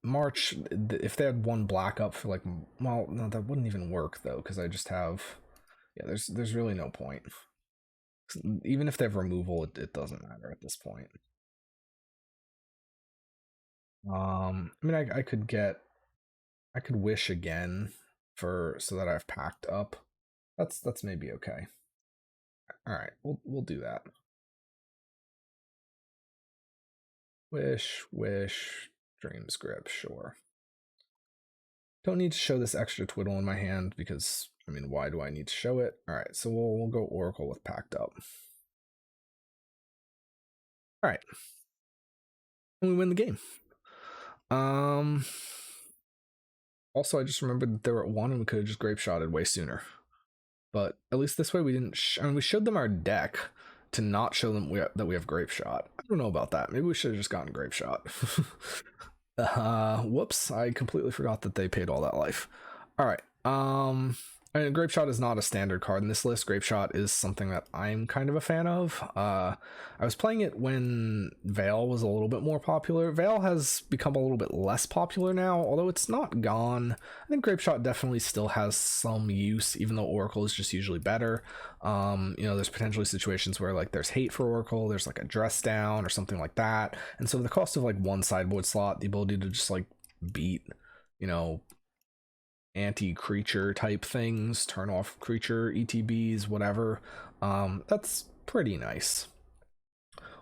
March, if they had 1 black up for like, well, no, that wouldn't even work though because I just have, yeah, there's really no point. Even if they have removal, it doesn't matter at this point. I mean, I could wish again so that I've packed up. That's maybe okay. All right, we'll do that. Wish, Dream's Grip, sure. Don't need to show this extra twiddle in my hand because, I mean, why do I need to show it? All right, so we'll go Oracle with packed up. All right, and we win the game. Also, I just remembered that they were at 1 and we could have just grape shotted way sooner. But at least this way we didn't. I mean, we showed them our deck to not show them that we have grape shot. I don't know about that. Maybe we should have just gotten grape shot. Whoops! I completely forgot that they paid all that life. All right. I mean, Grape Shot is not a standard card in this list. Grape Shot is something that I'm kind of a fan of. I was playing it when Veil was a little bit more popular. Veil has become a little bit less popular now, although it's not gone. I think Grape Shot definitely still has some use, even though Oracle is just usually better. You know, there's potentially situations where like there's hate for Oracle, there's like a dress down or something like that. And so the cost of like 1 sideboard slot, the ability to just like beat, you know, anti-creature type things, turn off creature ETBs, whatever, that's pretty nice.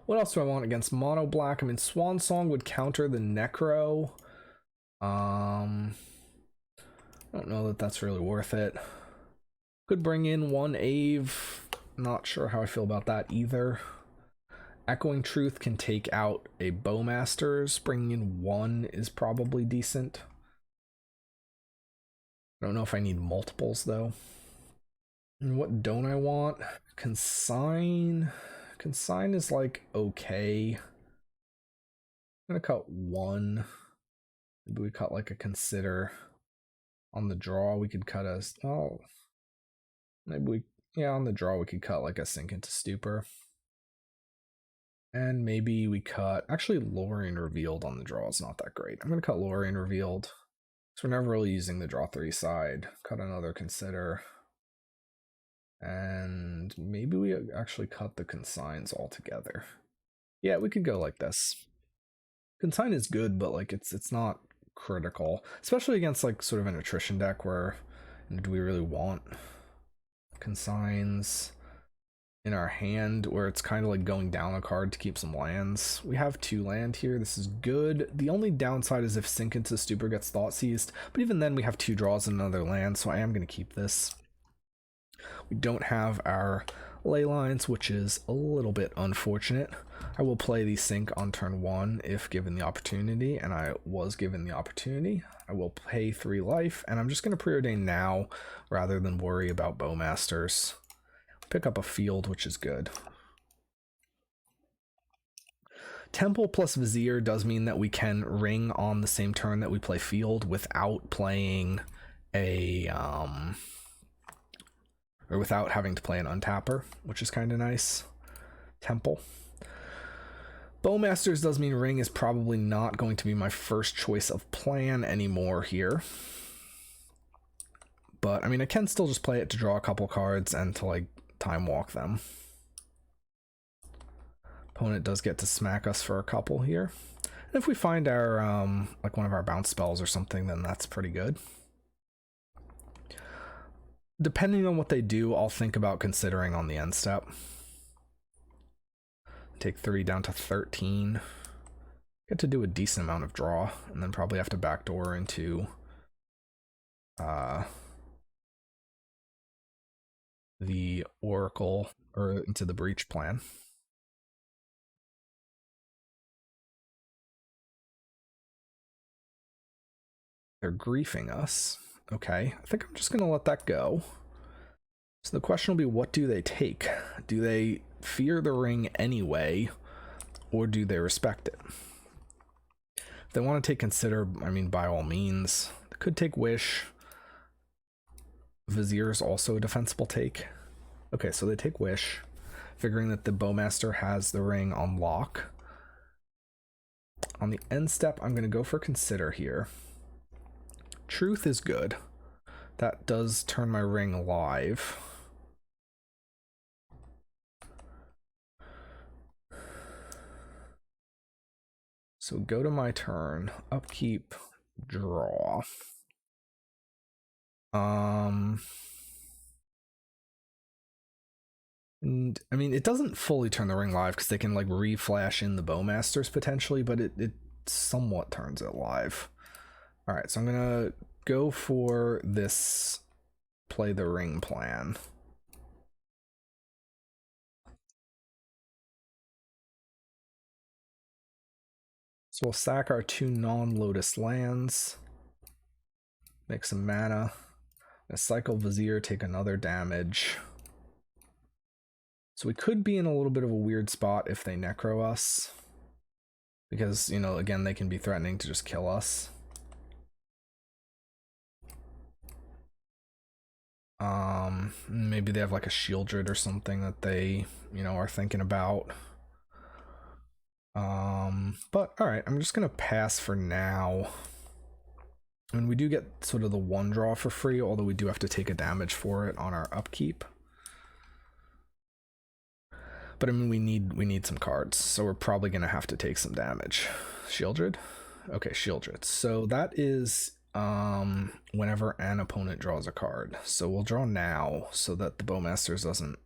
What else do I want against mono black? I mean, Swan Song would counter the Necro. I don't know that that's really worth it. Could bring in 1 Ave. Not sure how I feel about that either. Echoing Truth can take out a Bowmasters. Bringing in 1 is probably decent. I don't know if I need multiples though. And what don't I want? Consign. Consign is like okay. I'm gonna cut 1. Maybe we cut like a Consider. On the draw we could cut a, oh, maybe we, yeah, on the draw we could cut like a Sink into Stupor. And maybe we cut... Actually, Lorien Revealed on the draw is not that great. I'm going to cut Lorien Revealed. So we're never really using the draw 3 side. Cut another Consider. And maybe we actually cut the Consigns altogether. Yeah, we could go like this. Consign is good, but like it's not critical. Especially against like sort of an attrition deck where do we really want Consigns in our hand where it's kind of like going down a card to keep some lands. We have 2 land here. This is good. The only downside is if Sink into Stupor gets Thought Seized, but even then we have 2 draws and another land, so I am going to keep this. We don't have our ley lines, which is a little bit unfortunate. I will play the Sink on turn 1 if given the opportunity, and I was given the opportunity. I will pay 3 life, and I'm just going to preordain now rather than worry about Bowmasters. Pick up a field, which is good. Temple plus Vizier does mean that we can ring on the same turn that we play field without playing a or without having to play an untapper, which is kind of nice. Temple. Bowmasters does mean ring is probably not going to be my first choice of plan anymore here. But I mean, I can still just play it to draw a couple cards and to like time walk them. Opponent does get to smack us for a couple here. And if we find our like one of our bounce spells or something, then that's pretty good. Depending on what they do, I'll think about considering on the end step. Take 3 down to 13. Get to do a decent amount of draw, and then probably have to backdoor into the Oracle, or into the Breach plan. They're griefing us. Okay, I think I'm just going to let that go. So the question will be, what do they take? Do they fear the ring anyway, or do they respect it? If they want to take Consider, I mean, by all means. They could take Wish. Vizier is also a defensible take. Okay, so they take Wish, figuring that the Bowmaster has the ring on lock. On the end step, I'm going to go for Consider here. Truth is good. That does turn my ring live. So go to my turn, upkeep, draw. And I mean, it doesn't fully turn the ring live because they can like re-flash in the Bowmasters potentially, but it somewhat turns it live. All right, so I'm gonna go for this play the ring plan. So we'll sack our 2 non-Lotus lands, make some mana, cycle Vizier, take another damage. So we could be in a little bit of a weird spot if they Necro us, because, you know, again, they can be threatening to just kill us. Maybe they have like a Shieldred or something that they, you know, are thinking about. But all right, I'm just gonna pass for now. And we do get sort of the 1 draw for free, although we do have to take a damage for it on our upkeep. But I mean, we need some cards, so we're probably gonna have to take some damage. Shieldred? Okay, Shieldred. So that is whenever an opponent draws a card. So we'll draw now so that the Bowmasters doesn't,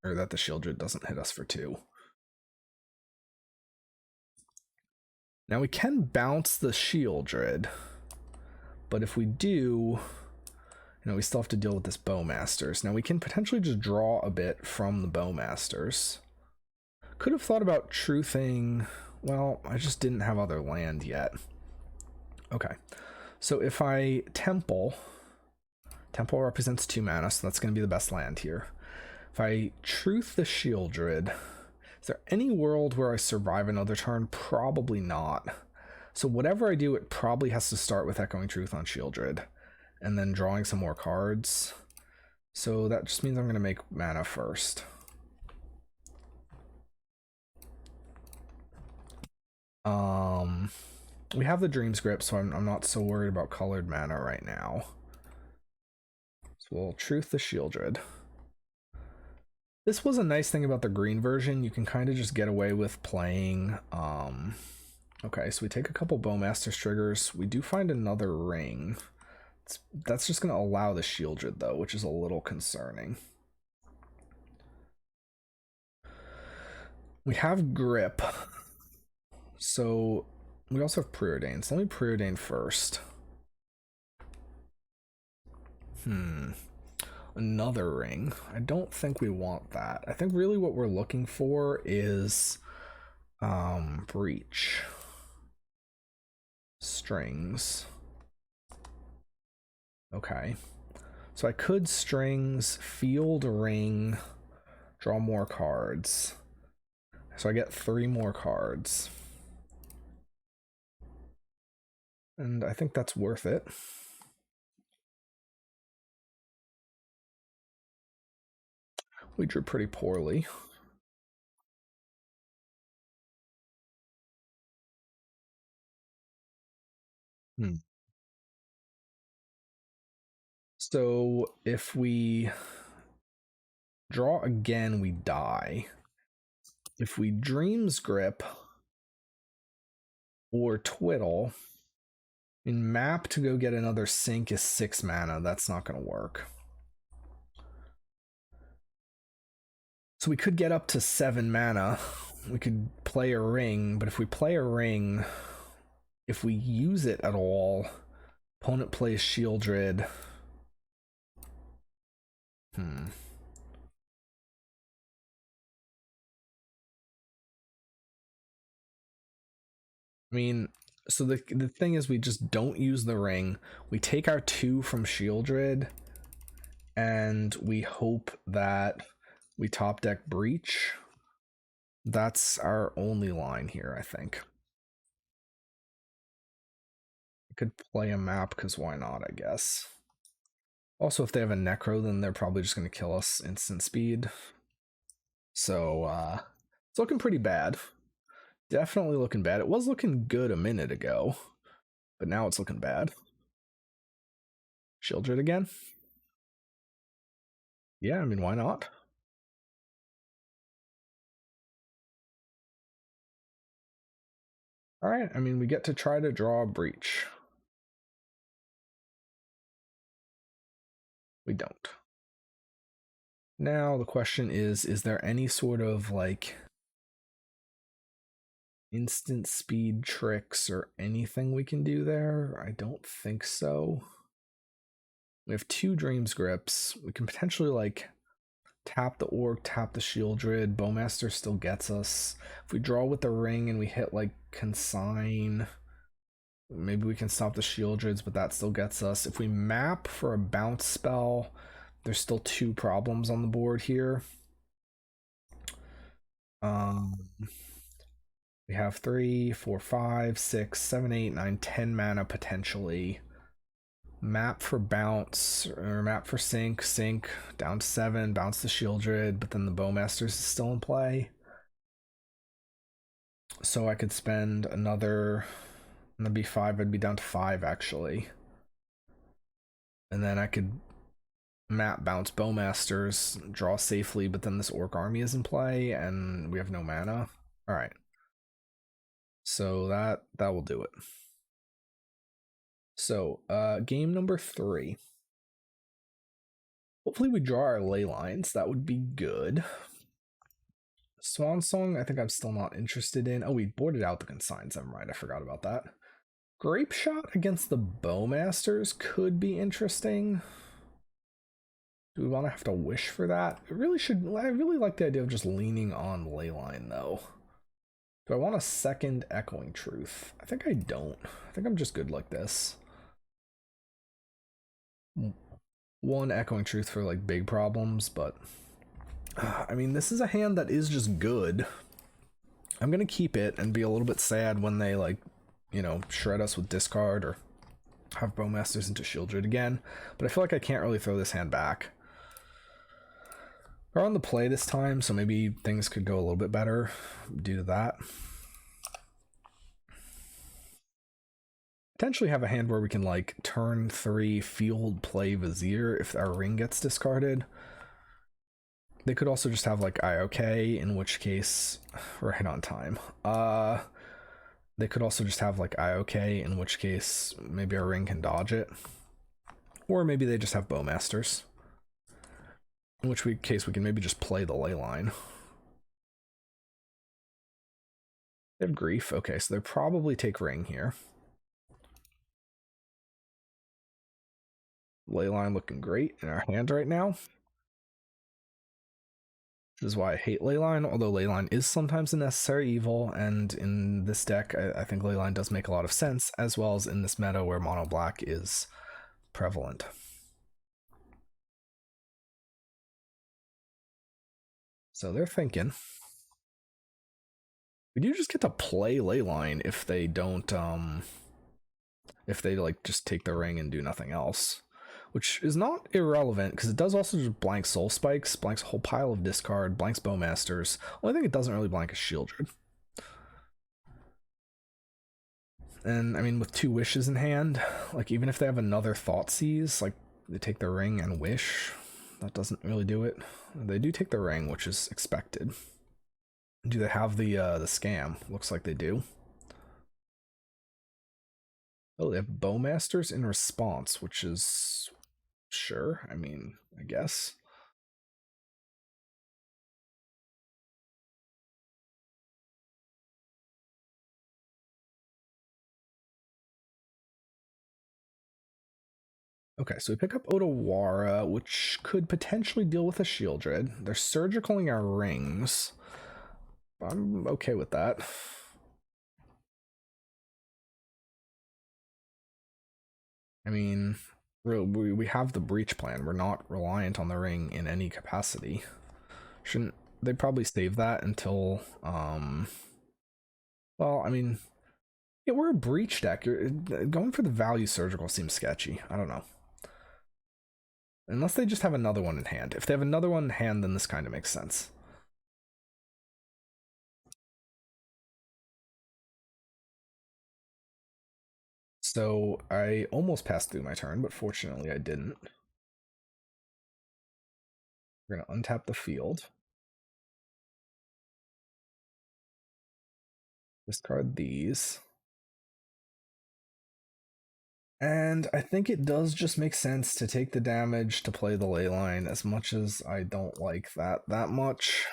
or that the Shieldred doesn't hit us for 2. Now we can bounce the Shieldred, but if we do, you know, we still have to deal with this Bowmasters. Now we can potentially just draw a bit from the Bowmasters. Could have thought about truthing. Well, I just didn't have other land yet. Okay, so if I Temple represents 2 mana, so that's going to be the best land here. If I truth the Shieldred, is there any world where I survive another turn? Probably not. So whatever I do, it probably has to start with Echoing Truth on Shieldred, and then drawing some more cards. So that just means I'm going to make mana first. We have the Dream Script, so I'm not so worried about colored mana right now. So we'll Truth the Shieldred. This was a nice thing about the green version. You can kind of just get away with playing. Okay, so we take a couple Bowmaster's triggers. We do find another ring. That's just going to allow the Shieldred, though, which is a little concerning. We have Grip. So we also have Preordain. So let me Preordain first. Another ring. I don't think we want that. I think really what we're looking for is Breach. Strings. Okay. So I could Strings, Field Ring, draw more cards. So I get 3 more cards. And I think that's worth it. We drew pretty poorly. So if we draw again, we die. If we Dreams Grip or Twiddle, in map to go get another sink is 6 mana. That's not going to work. So we could get up to 7 mana. We could play a ring, but if we play a ring, if we use it at all, opponent plays Shieldred. I mean, so the thing is, we just don't use the ring. We take our 2 from Shieldred, and we hope that we top deck Breach. That's our only line here, I think. I could play a map, because why not, I guess. Also, if they have a Necro, then they're probably just going to kill us instant speed. So, it's looking pretty bad. Definitely looking bad. It was looking good a minute ago, but now it's looking bad. Shieldred again? Yeah, I mean, why not? Alright, I mean, we get to try to draw a Breach. We don't. Now, the question is there any sort of, like, instant speed tricks or anything we can do there? I don't think so. We have 2 Dreams Grips. We can potentially, like, tap the Orc, tap the Shieldred. Bowmaster still gets us. If we draw with the ring and we hit, like, Consign, maybe we can stop the Shieldreds, but that still gets us. If we map for a bounce spell, there's still 2 problems on the board here. We have 3, 4, 5, 6, 7, 8, 9, 10 mana potentially. Map for bounce, or map for sink, down to 7, bounce the Shieldred, but then the Bowmasters is still in play. So I could spend another, and that'd be 5, I'd be down to 5 actually. And then I could map bounce Bowmasters, draw safely, but then this Orc army is in play, and we have no mana. Alright. So that will do it. So, game number 3. Hopefully we draw our ley lines. That would be good. Swan Song, I think I'm still not interested in. Oh, we boarded out the consigns. Never mind, I forgot about that. Grape Shot against the Bowmasters could be interesting. Do we want to have to wish for that? It really should. I really like the idea of just leaning on Leyline, though. Do I want a second Echoing Truth? I think I don't. I think I'm just good like this. 1 Echoing Truth for, like, big problems, but I mean, this is a hand that is just good. I'm gonna keep it and be a little bit sad when they, like, you know, shred us with discard or have Bowmasters into Shieldred again, but I feel like I can't really throw this hand back. We're on the play this time, so maybe things could go a little bit better due to that. potentially have a hand where we can like turn 3 field play Vizier if our ring gets discarded. They could also just have like IOK, in which case right on time. They could also just have like IOK, in which case maybe our ring can dodge it. Or maybe they just have Bowmasters, in which case we can maybe just play the Leyline. They have Grief. Okay, so they probably take Ring here. Leyline looking great in our hand right now. This is why I hate Leyline, although Leyline is sometimes a necessary evil, and in this deck, I think Leyline does make a lot of sense, as well as in this meta where mono black is prevalent. So they're thinking. We do just get to play Leyline if they don't, if they like just take the ring and do nothing else, which is not irrelevant because it does also just blank Soul Spikes, blanks a whole pile of discard, blanks Bowmasters. Only thing it doesn't really blank is Shieldred. And I mean, with 2 wishes in hand, like even if they have another Thoughtseize, like they take the ring and wish, that doesn't really do it. They do take the ring, which is expected. Do they have the scam? Looks like they do. Oh, they have Bowmasters in response, which is sure. I mean, I guess. Okay, so we pick up Otawara, which could potentially deal with a Shieldred. They're surgicaling our rings. I'm okay with that. I mean, we have the Breach plan. We're not reliant on the ring in any capacity. Shouldn't they probably save that until, well, I mean, yeah, we're a Breach deck. Going for the value surgical seems sketchy. I don't know. Unless they just have another one in hand. If they have another one in hand, then this kind of makes sense. So I almost passed through my turn, but fortunately I didn't. We're going to untap the field. Discard these. And I think it does just make sense to take the damage to play the Leyline, as much as I don't like that much.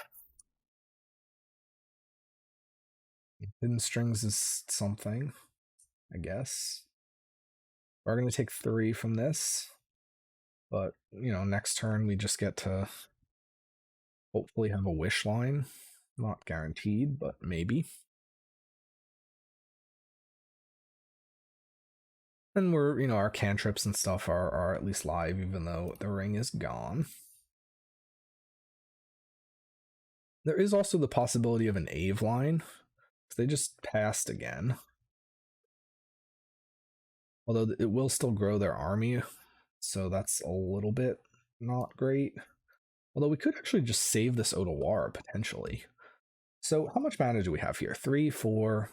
Hidden Strings is something, I guess. We're going to take 3 from this. But, you know, next turn we just get to hopefully have a wish line. Not guaranteed, but maybe. And we're, you know, our cantrips and stuff are at least live, even though the ring is gone. There is also the possibility of an Ave line. They just passed again. Although it will still grow their army, so that's a little bit not great. Although we could actually just save this Otawara, potentially. So how much mana do we have here? 3, 4...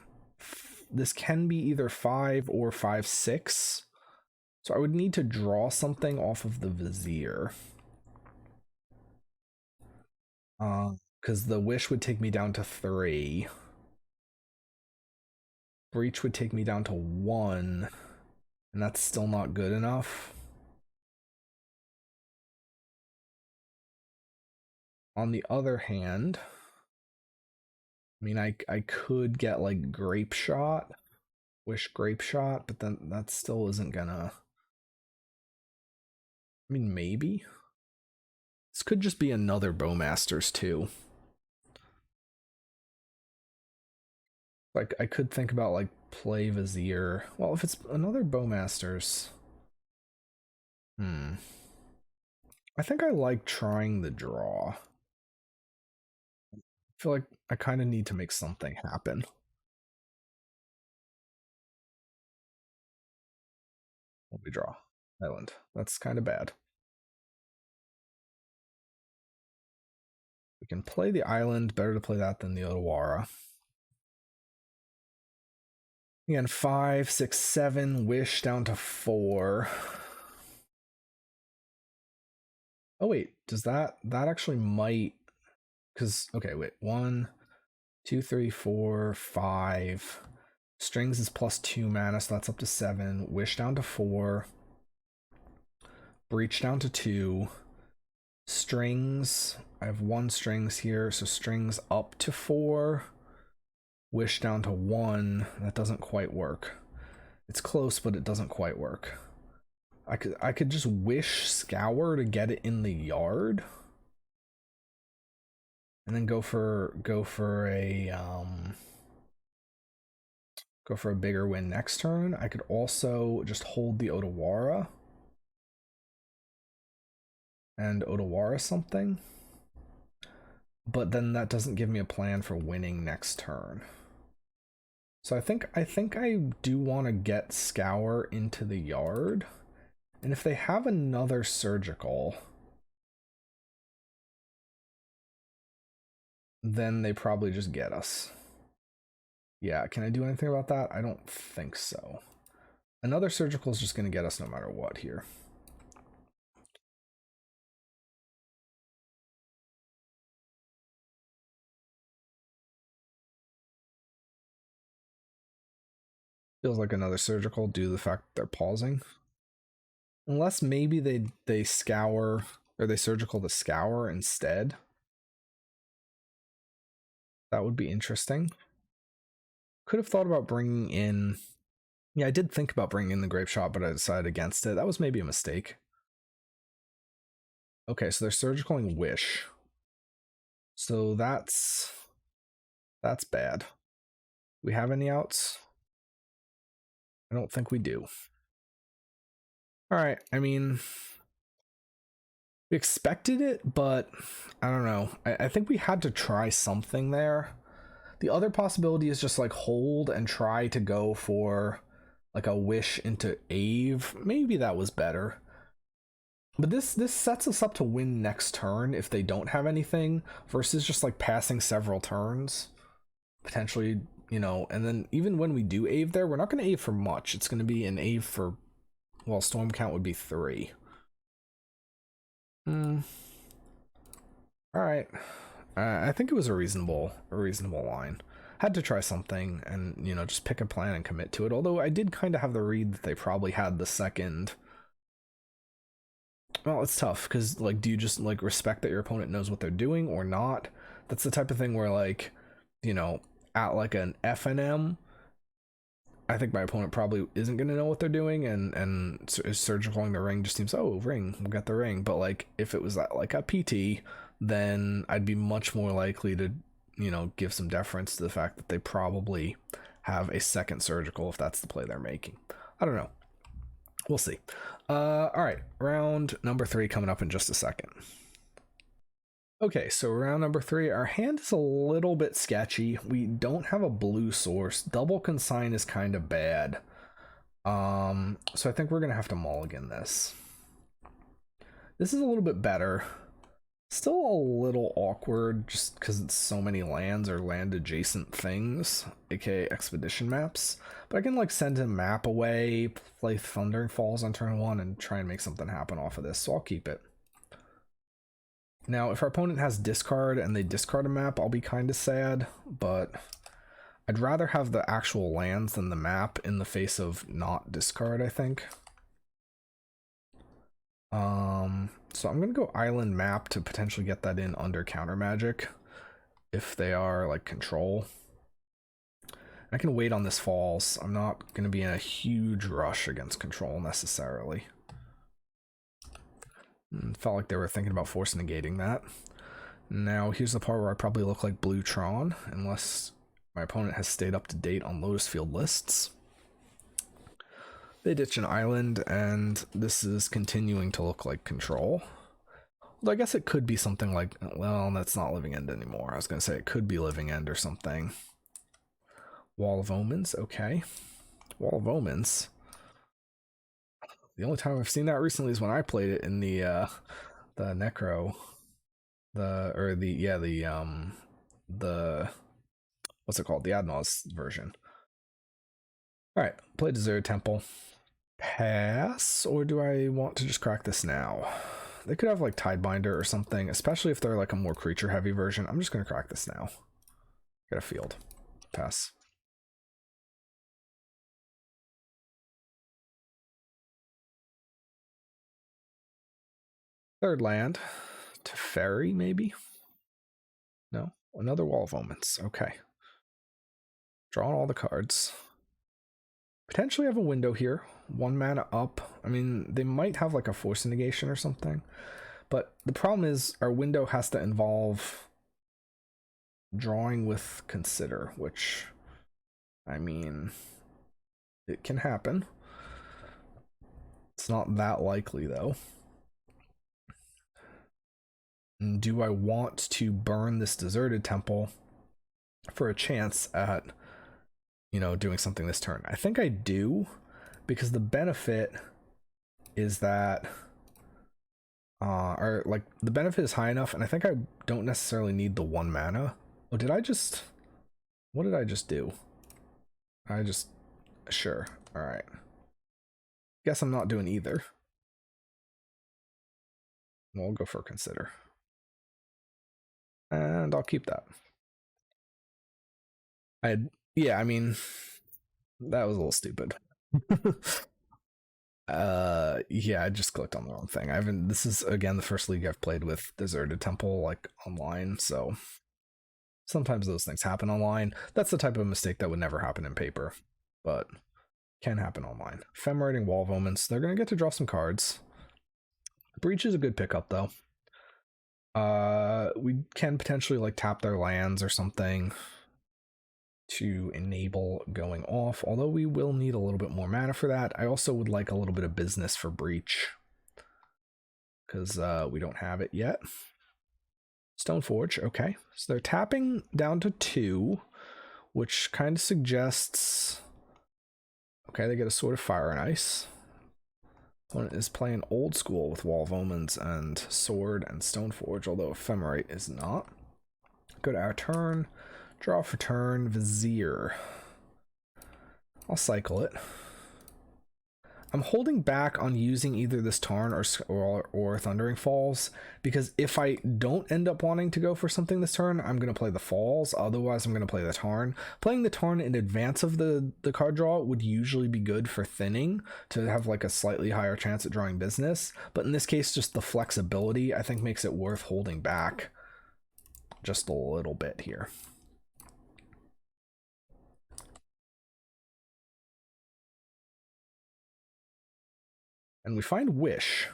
This can be either 5 or 5, 6. So I would need to draw something off of the Vizier. Because the Wish would take me down to 3. Breach would take me down to 1. And that's still not good enough. On the other hand, I mean, I could get like Grape Shot, Wish Grape Shot, but then that still isn't gonna. I mean, maybe. This could just be another Bowmasters too. Like, I could think about like play Vizier. Well, if it's another Bowmasters. I think I like trying the draw. I feel like I kind of need to make something happen. What we draw? Island. That's kind of bad. We can play the island. Better to play that than the Otawara. Again, 5, 6, 7, wish down to 4. Oh wait, does that actually might, because okay, wait, 1, 2, 3, 4, 5. Strings is +2 mana, so that's up to 7. Wish down to 4. Breach down to 2. Strings, I have 1 strings here, so strings up to 4. Wish down to 1. That doesn't quite work. It's close, but it doesn't quite work. I could just wish Scour to get it in the yard, and then go for a bigger win next turn. I could also just hold the Otawara and Otawara something, but then that doesn't give me a plan for winning next turn. So I think I do want to get Scour into the yard, and if they have another surgical, then they probably just get us. Yeah, can I do anything about that? I don't think so. Another surgical is just going to get us no matter what here. Feels like another surgical due to the fact that they're pausing. Unless maybe they scour, or they surgical the scour instead. That would be interesting. Could have thought about bringing in... Yeah, I did think about bringing in the Grape Shot, but I decided against it. That was maybe a mistake. Okay, so they're surgicaling Wish. So that's bad. Do we have any outs? I don't think we do. Alright, I mean... We expected it, but I don't know. I think we had to try something there. The other possibility is just like hold and try to go for like a wish into Ave. Maybe that was better. But this sets us up to win next turn if they don't have anything, versus just like passing several turns. Potentially, you know, and then even when we do Ave there, we're not going to Ave for much. It's going to be an Ave for, well, storm count would be 3. All right. I think it was a reasonable line. Had to try something and, you know, just pick a plan and commit to it. Although I did kind of have the read that they probably had the second. Well, it's tough because, like, do you just like respect that your opponent knows what they're doing or not? That's the type of thing where, like, you know, at like an FNM, I think my opponent probably isn't going to know what they're doing, and surgicaling the ring just seems, oh, ring, we'll get the ring. But like if it was like a PT, then I'd be much more likely to, you know, give some deference to the fact that they probably have a second surgical if that's the play they're making. I don't know. We'll see. All right, round number 3 coming up in just a second. Okay, so round number 3, our hand is a little bit sketchy. We don't have a blue source. Double consign is kind of bad. So I think we're gonna have to mulligan this. This is a little bit better. Still a little awkward just because it's so many lands or land adjacent things, aka expedition maps. But I can like send a map away, play Thundering Falls on turn 1, and try and make something happen off of this, so I'll keep it. Now, if our opponent has discard and they discard a map, I'll be kind of sad, but I'd rather have the actual lands than the map in the face of not discard, I think. So I'm gonna go island map to potentially get that in under counter magic if they are like control. I can wait on this falls. I'm not gonna be in a huge rush against control necessarily. Felt like they were thinking about force negating that. Now here's the part where I probably look like Blue Tron, unless my opponent has stayed up to date on Lotus Field lists. They ditch an island, and this is continuing to look like control. Although I guess it could be something like, well, that's not Living End anymore. I was going to say it could be Living End or something. Wall of Omens, okay. Wall of Omens. The only time I've seen that recently is when I played it in the Necro. The what's it called? The Adnos version. Alright, play Deserted Temple. Pass, or do I want to just crack this now? They could have like Tidebinder or something, especially if they're like a more creature heavy version. I'm just gonna crack this now. Get a field. Pass. Third land. Teferi, maybe? No? Another Wall of Omens. Okay. Drawing all the cards. Potentially have a window here. 1 mana up. I mean, they might have like a Force Negation or something. But the problem is our window has to involve drawing with Consider, which, I mean, it can happen. It's not that likely, though. And do I want to burn this Deserted Temple for a chance at, you know, doing something this turn? I think I do, because the benefit is that or like the benefit is high enough, and I think I don't necessarily need the 1 mana. Oh, did I just, what did I just do? I just, sure, all right. Guess I'm not doing either. We'll go for Consider, and I'll keep that. Yeah, I mean, that was a little stupid. Yeah, I just clicked on the wrong thing. This is again the first league I've played with Deserted Temple like online, so sometimes those things happen online. That's the type of mistake that would never happen in paper, but can happen online. Ephemeраting Wall of Omens. They're gonna get to draw some cards. Breach is a good pickup though. We can potentially like tap their lands or something to enable going off, although we will need a little bit more mana for that. I also would like a little bit of business for Breach, because we don't have it yet. Stoneforge, okay. So they're tapping down to 2, which kind of suggests, okay, they get a Sword of Fire and Ice. One is playing old school with Wall of Omens and Sword and Stoneforge, although Ephemerate is not. Go to our turn. Draw for turn, Vizier. I'll cycle it. I'm holding back on using either this Tarn or Thundering Falls, because if I don't end up wanting to go for something this turn, I'm going to play the Falls. Otherwise, I'm going to play the Tarn. Playing the Tarn in advance of the card draw would usually be good for thinning, to have like a slightly higher chance at drawing business. But in this case, just the flexibility, I think, makes it worth holding back just a little bit here. And we find Wish.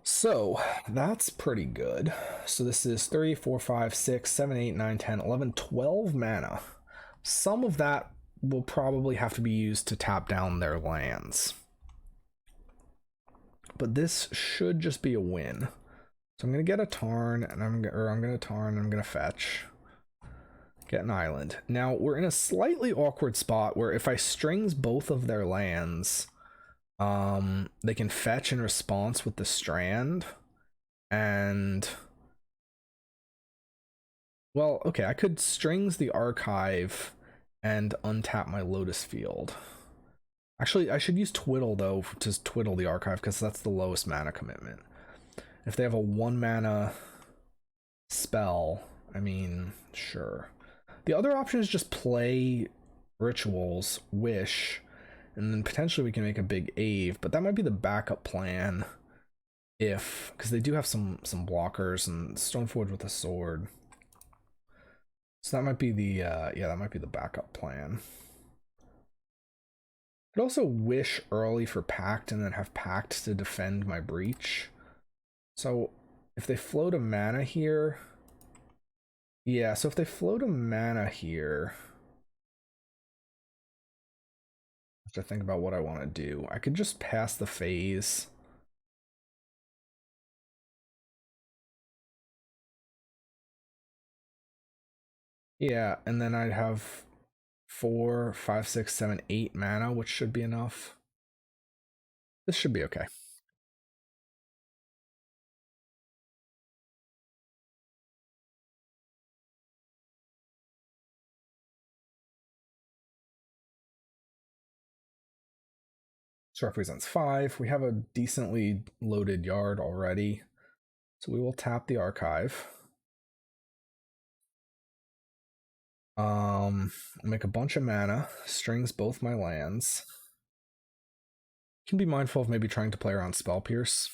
So that's pretty good. So this is 3, 4, 5, 6, 7, 8, 9, 10, 11, 12 mana. Some of that will probably have to be used to tap down their lands. But this should just be a win. So I'm gonna get a Tarn, and I'm gonna Tarn, and I'm gonna fetch. Get an island. Now we're in a slightly awkward spot where if I strings both of their lands, they can fetch in response with the Strand, and well, okay, I could strings the Archive and untap my Lotus Field. Actually, I should use Twiddle though to twiddle the Archive, because that's the lowest mana commitment. If they have a 1 mana spell, I mean, sure. The other option is just play Rituals, Wish, and then potentially we can make a big Ave, but that might be the backup plan, if, because they do have some blockers and Stoneforge with a sword. So that might be the yeah, that might be the backup plan. Could also Wish early for Pact and then have Pact to defend my Breach. So if they float a mana here, yeah, so if they float a mana here, to think about what I want to do. I could just pass the phase. Yeah, and then I'd have 4, 5, 6, 7, 8 mana, which should be enough. This should be okay. This represents 5. We have a decently loaded yard already. So we will tap the archive. Make a bunch of mana, strings both my lands. Can be mindful of maybe trying to play around Spell Pierce.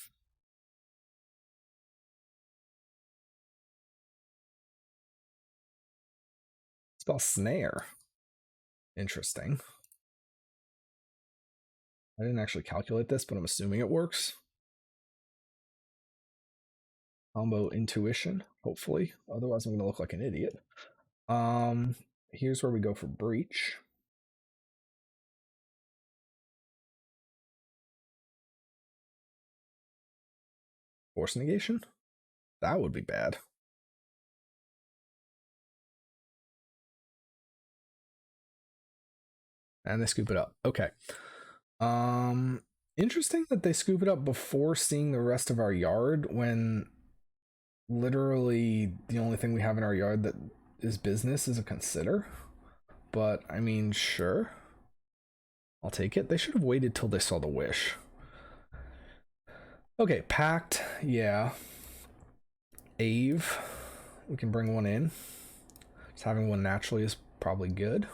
Spell Snare. Interesting. I didn't actually calculate this, but I'm assuming it works. Combo Intuition, hopefully. Otherwise, I'm going to look like an idiot. Here's where we go for Breach. Force Negation? That would be bad. And they scoop it up. Okay. Interesting that they scoop it up before seeing the rest of our yard when literally the only thing we have in our yard that is business is a Consider. But, I mean, sure. I'll take it. They should have waited till they saw the Wish. Okay, Pact, yeah. Ave, we can bring one in. Just having one naturally is probably good.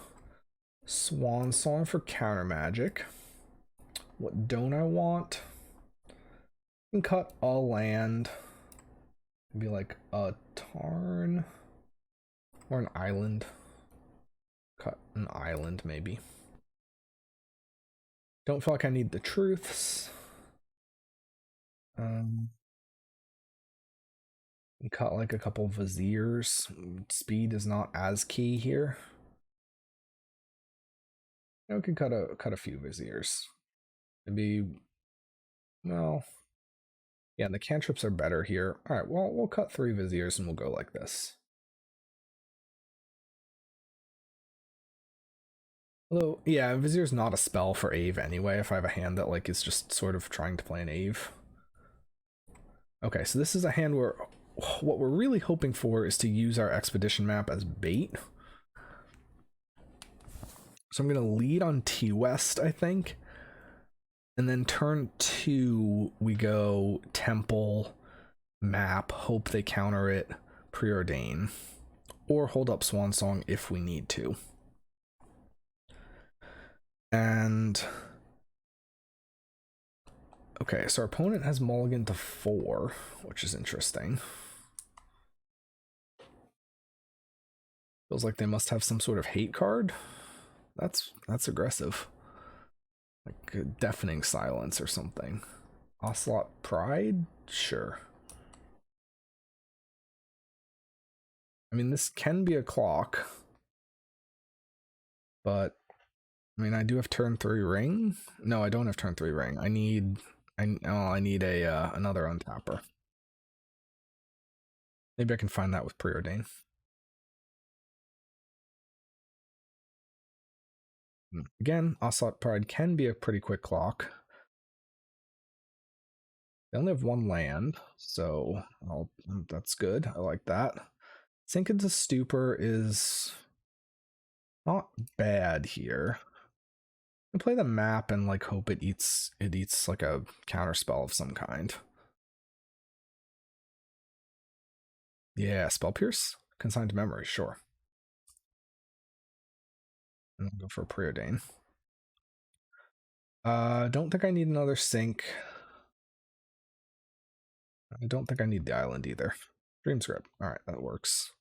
Swan Song for counter magic. What don't I want? I can cut a land. Maybe like a Tarn. Or an island. Cut an island, maybe. Don't feel like I need the truths. Cut like a couple Viziers. Speed is not as key here. We can cut a few Viziers. Maybe, well, yeah, the cantrips are better here. All right, well, we'll cut 3 Viziers and we'll go like this. Although, yeah, Vizier's not a spell for Ave anyway, if I have a hand that like is just sort of trying to play an Ave. Okay, so this is a hand where what we're really hoping for is to use our expedition map as bait. So I'm going to lead on T-West, I think. And then turn 2, we go Temple, map, hope they counter it, preordain. Or hold up Swan Song if we need to. And okay, so our opponent has mulligan to 4, which is interesting. Feels like they must have some sort of hate card. That's aggressive. Like a deafening silence or something. Ocelot Pride? Sure. I mean, this can be a clock. But I mean, I do have turn 3 ring. No, I don't have turn 3 ring. I need a another untapper. Maybe I can find that with preordain. Again, Ocelot Pride can be a pretty quick clock. They only have 1 land, so that's good. I like that. Sink into Stupor is not bad here. I play the map and like hope it eats like a counter spell of some kind. Yeah, Spell Pierce? Consigned to Memory, sure. And I'll go for a preordain. Don't think I need another sink. I don't think I need the island either. Dream Script. Alright, that works.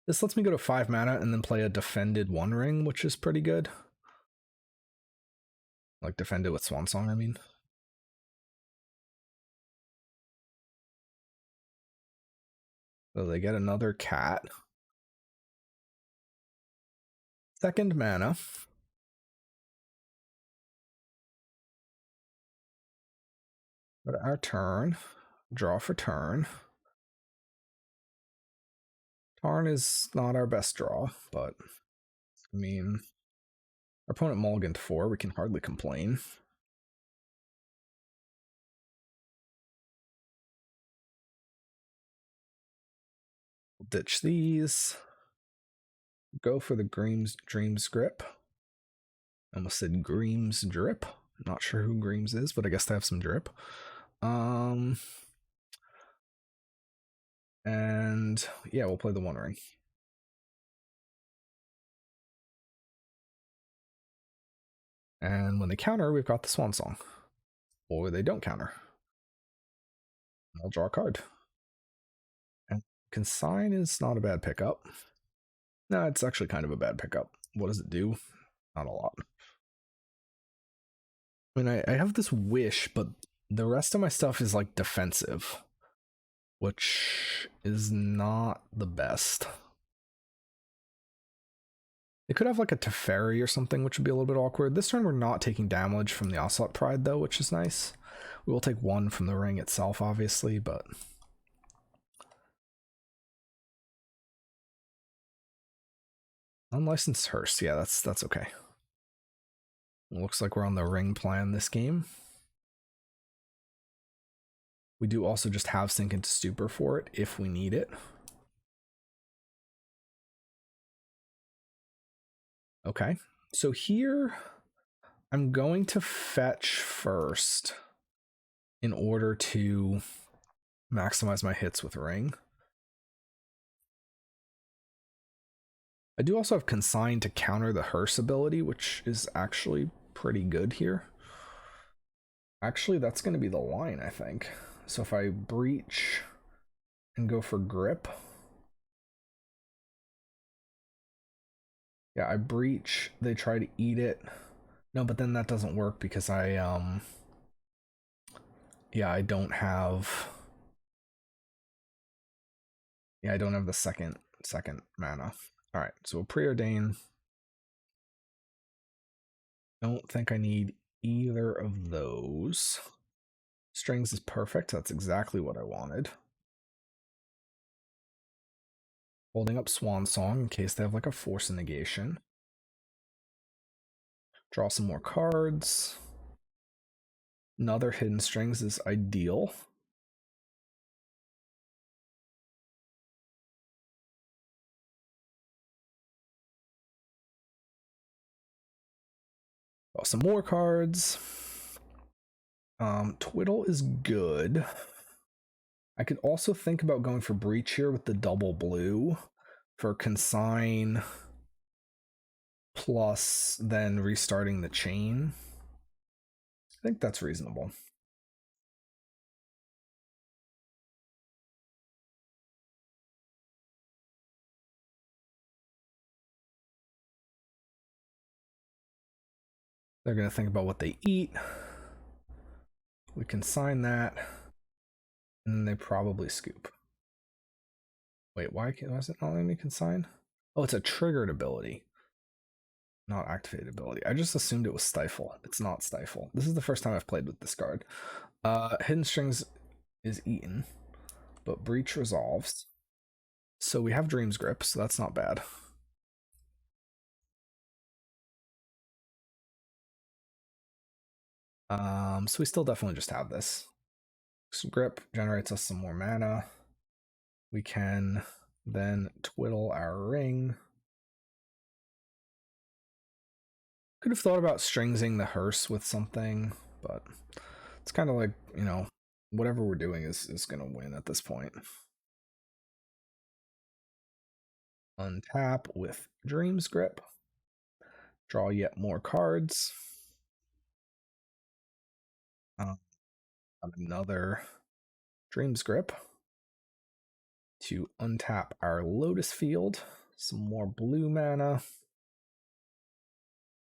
This lets me go to 5 mana and then play a defended 1 ring, which is pretty good. Like defend it with Swan Song, I mean. So they get another cat. Second mana. Go to our turn. Draw for turn. Tarn is not our best draw, but I mean, our opponent mulliganed 4, we can hardly complain. We'll ditch these. Go for the Dream Script. I almost said Greaves Drip. Not sure who Greaves is, but I guess they have some drip. And yeah, we'll play the One Ring. And when they counter, we've got the Swan Song. Or they don't counter. I'll draw a card. And Consign is not a bad pickup. No, it's actually kind of a bad pickup. What does it do? Not a lot. I mean, I have this Wish, but the rest of my stuff is like defensive, which is not the best. They could have like a Teferi or something, which would be a little bit awkward. This turn we're not taking damage from the Ocelot Pride though, which is nice. We will take one from the ring itself, obviously, but unlicensed hearse, yeah, that's okay. It looks like we're on the ring plan this game. We do also just have Sink into Stupor for it if we need it. Okay, so here I'm going to fetch first in order to maximize my hits with ring. I do also have Consign to counter the hearse ability, which is actually pretty good here. Actually, that's going to be the line, I think. So if I breach and go for grip. Yeah, I breach, they try to eat it. No, but then that doesn't work because I don't have the second mana. All right, so we'll preordain. Don't think I need either of those. Strings is perfect. That's exactly what I wanted. Holding up Swan Song in case they have like a Force of Negation. Draw some more cards. Another Hidden Strings is ideal. Draw some more cards. Twiddle is good. I could also think about going for Breach here with the double blue for Consign plus then restarting the chain. I think that's reasonable. They're going to think about what they eat. We can sign that. And then they probably scoop. Wait, why is it not letting me consign? Oh, it's a triggered ability. Not activated ability. I just assumed it was Stifle. It's not Stifle. This is the first time I've played with this card. Hidden Strings is eaten, but Breach resolves. So we have Dream's Grip, so that's not bad. So we still definitely just have this. So grip generates us some more mana. We can then twiddle our ring. Could have thought about stringsing the hearse with something, but it's kind of like, you know, whatever we're doing is going to win at this point. Untap with Dream's Grip. Draw yet more cards. Another Dream's Grip to untap our Lotus Field. Some more blue mana.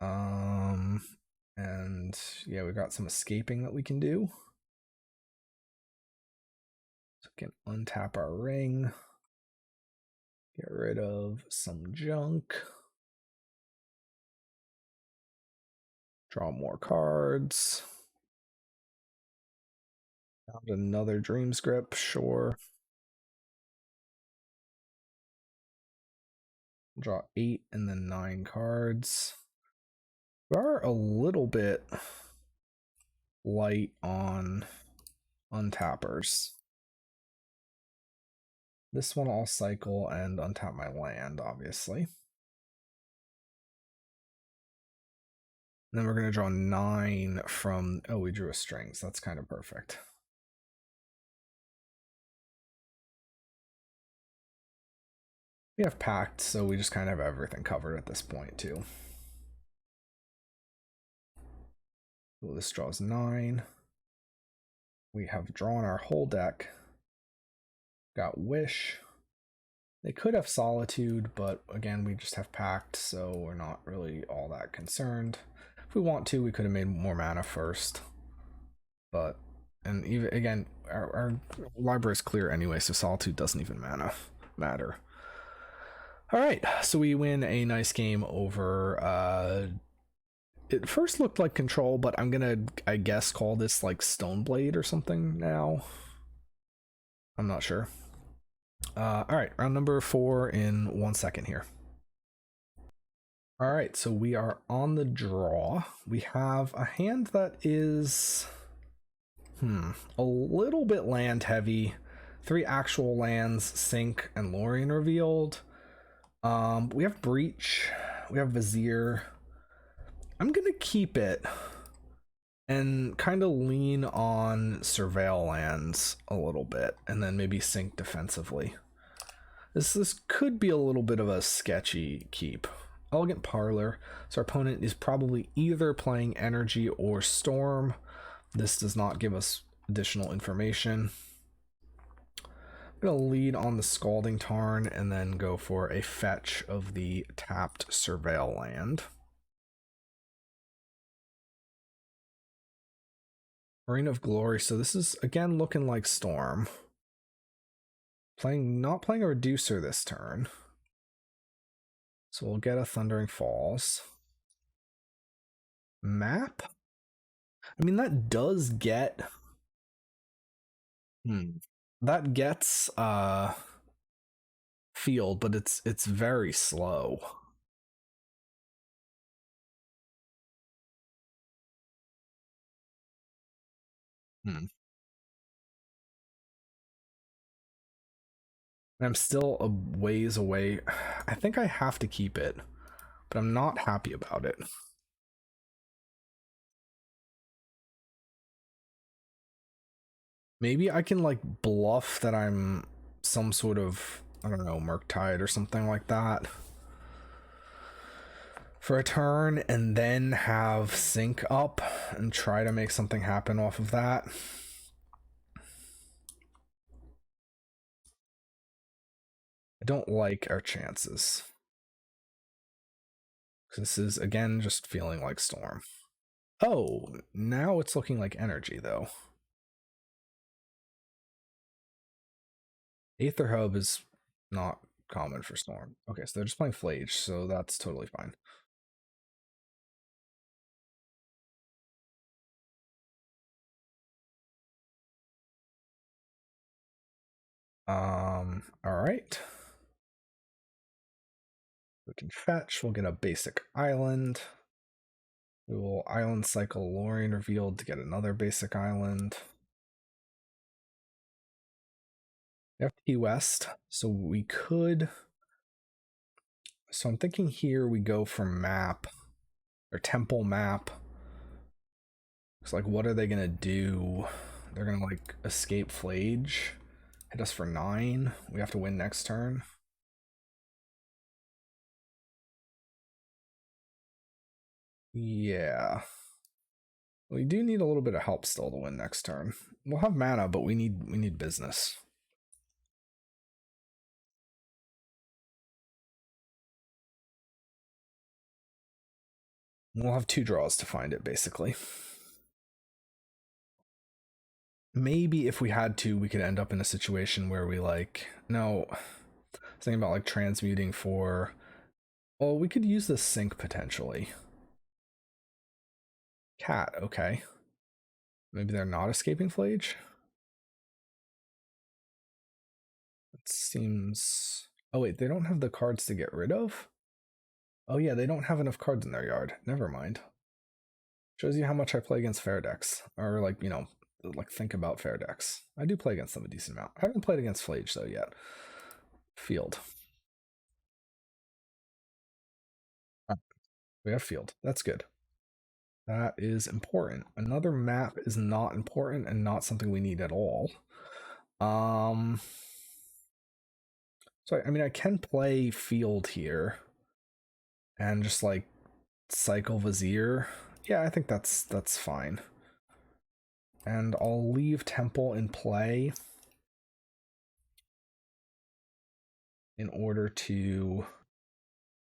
And yeah, we've got some escaping that we can do. So we can untap our ring. Get rid of some junk. Draw more cards. Found another Dream's Grip, sure. Draw 8 and then 9 cards. We are a little bit light on untappers. This one I'll cycle and untap my land, obviously. And then we're going to draw 9 from... Oh, we drew a strings. That's kind of perfect. We have Pact, so we just kind of have everything covered at this point, too. Well, this draws 9. We have drawn our whole deck. Got Wish. They could have Solitude, but again, we just have Pact, so we're not really all that concerned. If we want to, we could have made more mana first. But, and even again, our library is clear anyway, so Solitude doesn't even matter. All right, so we win a nice game over. It first looked like Control, but I'm gonna, I guess, call this like Stoneblade or something now. I'm not sure. All right, round number 4 in 1 second here. All right, so we are on the draw. We have a hand that is a little bit land heavy. 3 actual lands, Sink and Lorien revealed. We have Breach, we have Vizier. I'm gonna keep it and kind of lean on Surveil lands a little bit, and then maybe Sink defensively. This could be a little bit of a sketchy keep. Elegant Parlor. So our opponent is probably either playing Energy or Storm. This does not give us additional information. I'm going to lead on the Scalding Tarn and then go for a fetch of the tapped Surveil land. Marine of Glory. So this is again looking like Storm. Not playing a Reducer this turn. So we'll get a Thundering Falls. Map? I mean, that does get... That gets field, but it's very slow. I'm still a ways away. I think I have to keep it, but I'm not happy about it. Maybe I can like bluff that I'm some sort of, I don't know, Murktide or something like that for a turn, and then have Sink up and try to make something happen off of that. I don't like our chances. This is, again, just feeling like Storm. Oh, now it's looking like Energy, though. Aether Hub is not common for Storm. Okay, so they're just playing Flage, so that's totally fine. All right. We can fetch. We'll get a basic island. We will island cycle Lorien revealed to get another basic island. We have T West, so we could. So I'm thinking here we go for map or temple map. It's like, what are they gonna do? They're gonna like escape Flage, hit us for 9. We have to win next turn. Yeah. We do need a little bit of help still to win next turn. We'll have mana, but we need business. We'll have 2 draws to find it, basically. Maybe if we had to, we could end up in a situation where we like, no, I was thinking about like transmuting for, well, we could use the Sink potentially. Cat, okay. Maybe they're not escaping Flage? It seems... Oh wait, they don't have the cards to get rid of? Oh yeah, they don't have enough cards in their yard. Never mind. Shows you how much I play against fair decks. Or like, you know, like think about fair decks. I do play against them a decent amount. I haven't played against Flage though yet. Field. We have field. That's good. That is important. Another map is not important and not something we need at all. So I mean, I can play field here and just like cycle Vizier. Yeah, I think that's fine. And I'll leave Temple in play in order to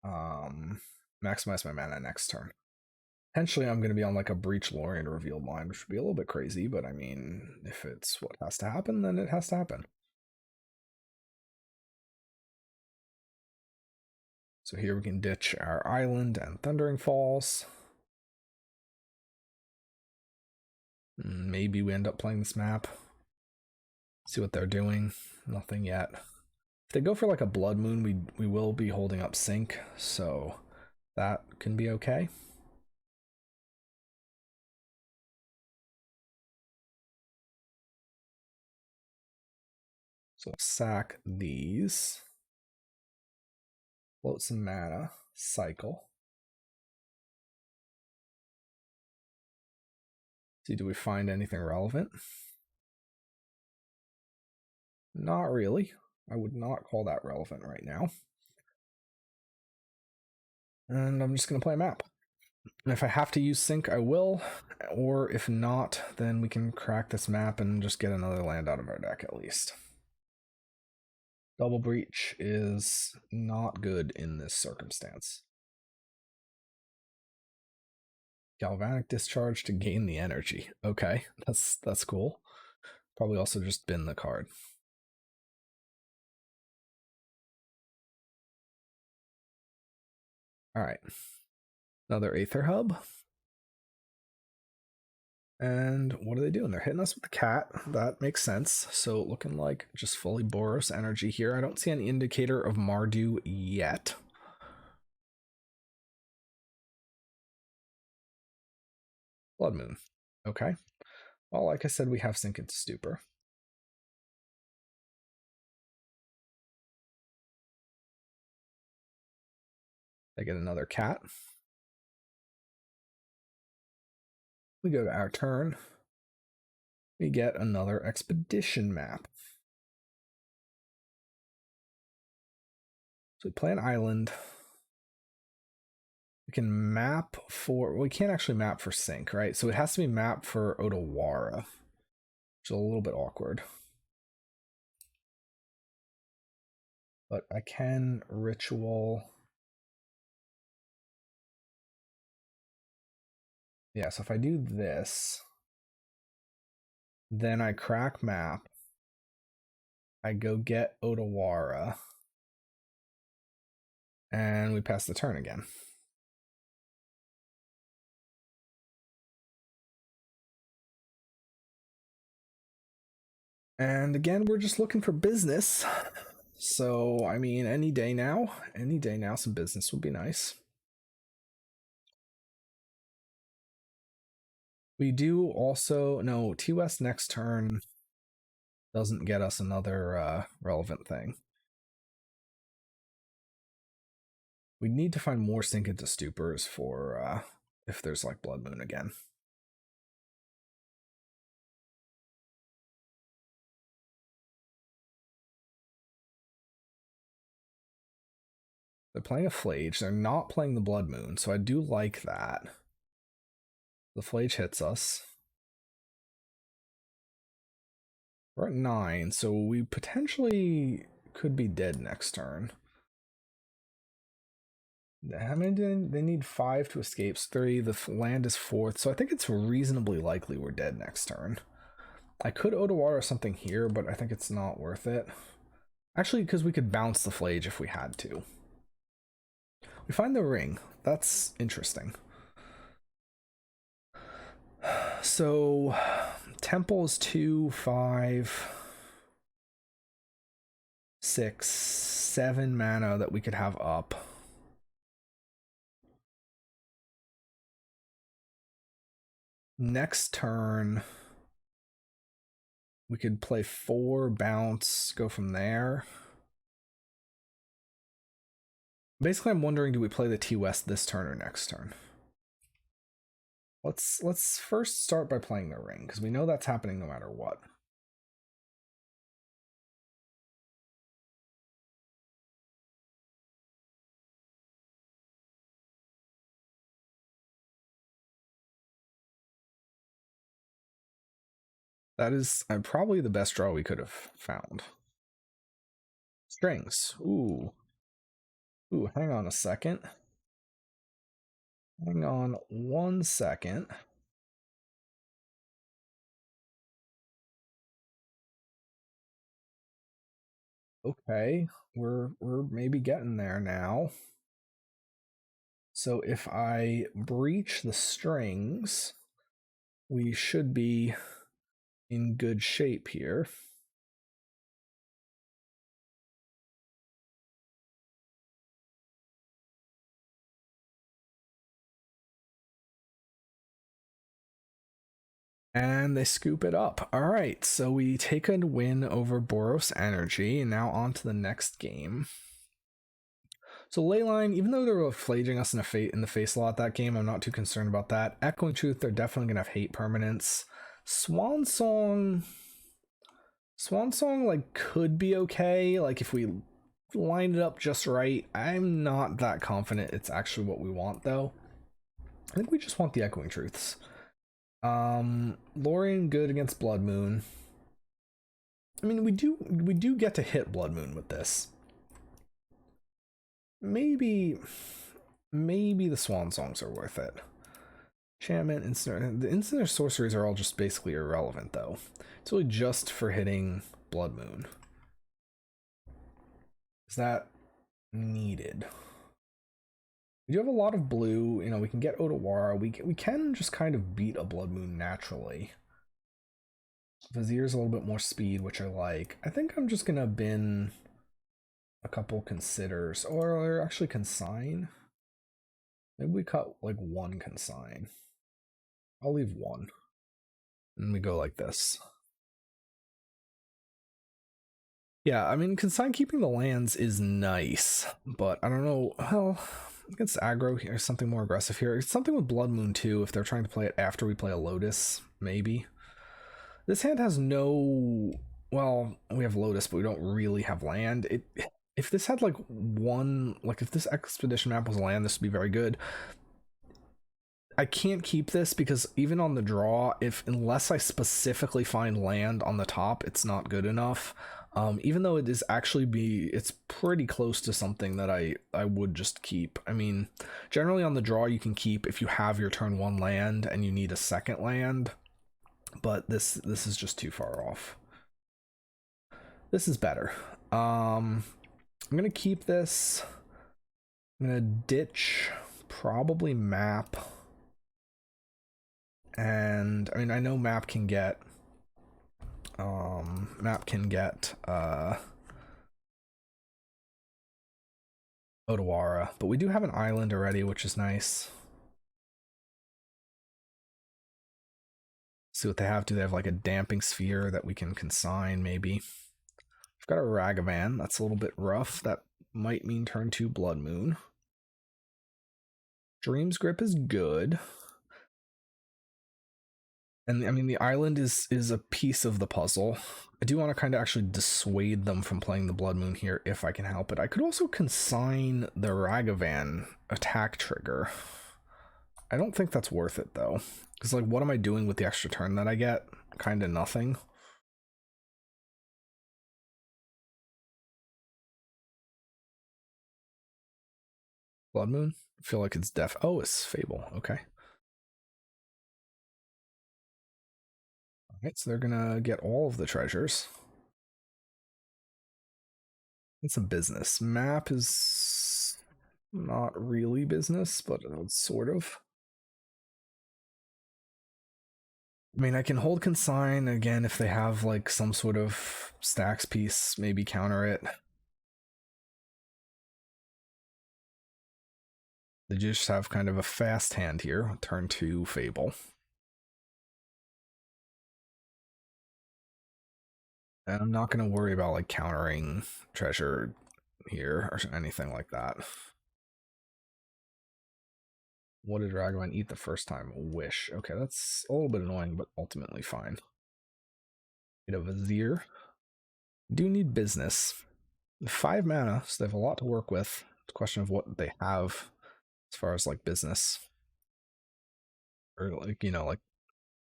maximize my mana next turn. Potentially I'm going to be on like a Breach Lorien revealed line, which would be a little bit crazy, but I mean, if it's what has to happen, then it has to happen. So here we can ditch our island and Thundering Falls. Maybe we end up playing this map. See what they're doing. Nothing yet. If they go for like a Blood Moon, we will be holding up Sync, so that can be okay. So we'll sack these. Float some mana. Cycle. See, do we find anything relevant? Not really. I would not call that relevant right now. And I'm just going to play a map. And if I have to use Sync, I will. Or if not, then we can crack this map and just get another land out of our deck at least. Double Breach is not good in this circumstance. Galvanic Discharge to gain the energy. Okay, that's cool. Probably also just bin the card. All right. Another Aether Hub. And what are they doing? They're hitting us with the cat. That makes sense. So looking like just fully Boros Energy here. I don't see any indicator of Mardu yet. Blood Moon. Okay. Well, like I said, we have Sink into Stupor. They get another cat. We go to our turn. We get another expedition map. So we play an island. We can map for, well, we can't actually map for Sync, right? So it has to be mapped for Otawara, which is a little bit awkward. But I can ritual. Yeah, so if I do this, then I crack map. I go get Otawara. And we pass the turn again. And again, we're just looking for business. So, I mean, any day now, some business would be nice. We do also, no, T-West next turn doesn't get us another relevant thing. We need to find more Sink into Stupors for if there's like Blood Moon again. They're playing a Flage. They're not playing the Blood Moon, so I do like that. The Flage hits us. We're at 9, so we potentially could be dead next turn. How many do they need? 5 to escape. 3. The land is 4th, so I think it's reasonably likely we're dead next turn. I could Otawara something here, but I think it's not worth it. Actually, because we could bounce the Flage if we had to. We find the ring. That's interesting. So, Temple is 2, 5, 6, 7 mana that we could have up. Next turn, we could play 4, bounce, go from there. Basically, I'm wondering, do we play the T-West this turn or next turn? Let's first start by playing the ring, because we know that's happening no matter what. That is probably the best draw we could have found. Strings. Ooh. Ooh, hang on a second. Hang on 1 second. Okay, we're maybe getting there now. So if I breach the strings, we should be in good shape here. And they scoop it up. All right, so we take a win over Boros Energy, and now on to the next game. So Leyline, even though they were flaging us in the face a lot that game, I'm not too concerned about that. Echoing Truth, they're definitely gonna have hate permanence. Swan Song like could be okay, like if we line it up just right. I'm not that confident it's actually what we want though. I think we just want the Echoing Truths. Lorien good against Blood Moon. I mean, we do get to hit Blood Moon with this. Maybe the Swan Songs are worth it. Enchantment, instant. The instant sorceries are all just basically irrelevant though. It's really just for hitting Blood Moon. Is that needed? We do have a lot of blue. You know, we can get Otawara. We can just kind of beat a Blood Moon naturally. Vizier's a little bit more speed, which I like. I think I'm just gonna bin a couple considers, or actually consign. Maybe we cut like one consign. I'll leave one. And we go like this. Yeah, I mean, consign keeping the lands is nice, but I don't know. Well, against aggro here, something more aggressive here. It's something with Blood Moon too, if they're trying to play it after we play a Lotus, maybe. This hand has no... Well, we have Lotus, but we don't really have land. If this had like one... Like if this Expedition map was land, this would be very good. I can't keep this because even on the draw, unless I specifically find land on the top, it's not good enough. Even though it's pretty close to something that I would just keep. I mean, generally on the draw you can keep if you have your turn 1 land and you need a second land, but this is just too far off. This is better. I'm gonna keep this. I'm gonna ditch probably map. And I mean, I know map can get Otawara, but we do have an island already, which is nice. See what they have. Do they have like a damping sphere that we can consign? Maybe. We've got a Ragavan. That's a little bit rough. That might mean turn 2 Blood Moon. Dream's Grip is good. And I mean, the island is a piece of the puzzle. I do want to kind of actually dissuade them from playing the Blood Moon here if I can help it. I could also consign the Ragavan attack trigger. I don't think that's worth it though. Because like, what am I doing with the extra turn that I get? Kind of nothing. Blood Moon? I feel like it's def. Oh, it's Fable. Okay. Alright, so they're gonna get all of the treasures. It's a business. Map is not really business, but sort of. I mean, I can hold consign again if they have like some sort of stacks piece, maybe counter it. They just have kind of a fast hand here. Turn 2 Fable. And I'm not going to worry about like countering treasure here or anything like that. What did Ragavan eat the first time? Wish. Okay, that's a little bit annoying, but ultimately fine. Get a Vizier. Do need business. 5 mana, so they have a lot to work with. It's a question of what they have as far as like business. Or like, you know, like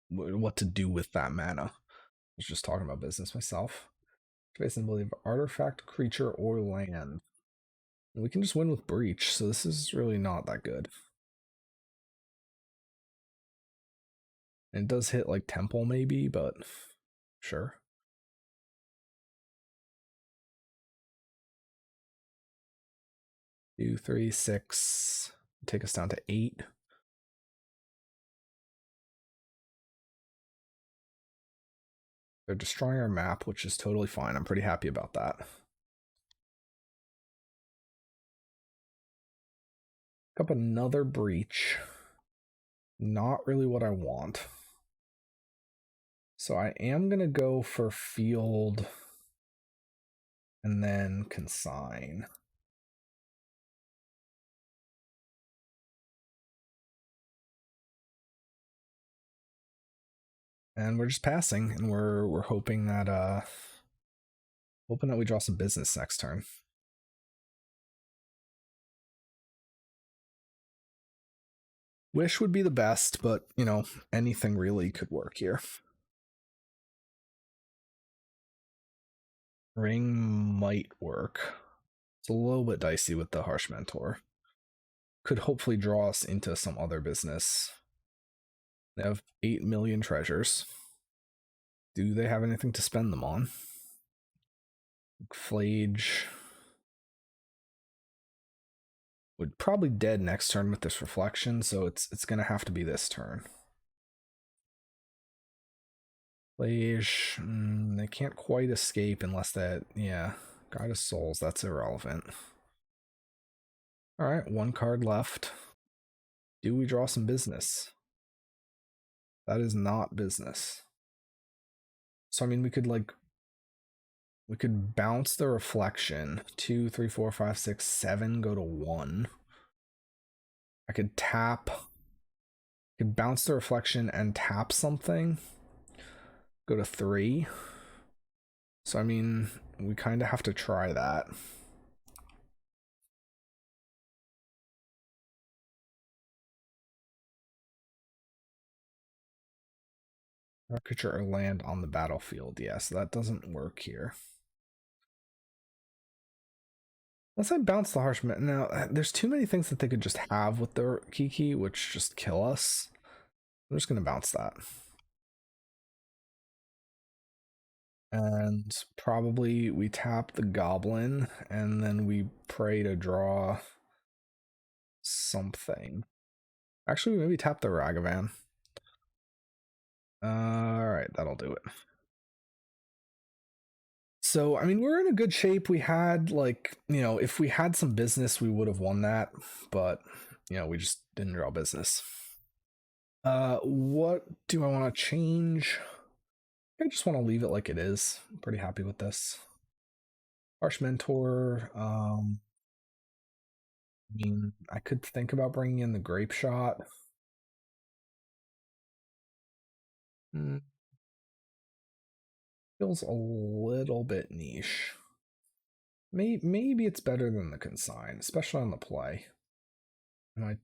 what to do with that mana. I was just talking about business myself. Space and believe artifact, creature, or land. We can just win with Breach, so this is really not that good. And it does hit like Temple maybe, but sure. 2, 3, 6. Take us down to 8. They're destroying our map, which is totally fine. I'm pretty happy about that. Pick up another Breach. Not really what I want. So I am going to go for Field and then Consign. And we're just passing, and we're hoping that we draw some business next turn. Wish would be the best, but you know, anything really could work here. Ring might work. It's a little bit dicey with the Harsh Mentor. Could hopefully draw us into some other business. They have 8 million treasures. Do they have anything to spend them on? Flage would probably dead next turn with this reflection, so it's gonna have to be this turn. Flage, they can't quite escape unless that, yeah, Guide of Souls, that's irrelevant. Alright, 1 card left. Do we draw some business? That is not business. So I mean, we could bounce the reflection. 2, 3, 4, 5, 6, 7, go to 1. I could tap. Could bounce the reflection and tap something. Go to 3. So I mean, we kind of have to try that. Our creature or land on the battlefield. Yeah, so that doesn't work here. Unless I bounce the Harsh Mentor. Now, there's too many things that they could just have with their Kiki, which just kill us. I'm just going to bounce that. And probably we tap the Goblin, and then we pray to draw something. Actually, maybe tap the Ragavan. Alright, that'll do it. So, I mean, we're in a good shape. We had, like, you know, if we had some business, we would have won that. But, you know, we just didn't draw business. What do I want to change? I just want to leave it like it is. I'm pretty happy with this. Harsh Mentor. I mean, I could think about bringing in the Grape Shot. Feels a little bit niche. Maybe it's better than the Consign, especially on the play. No,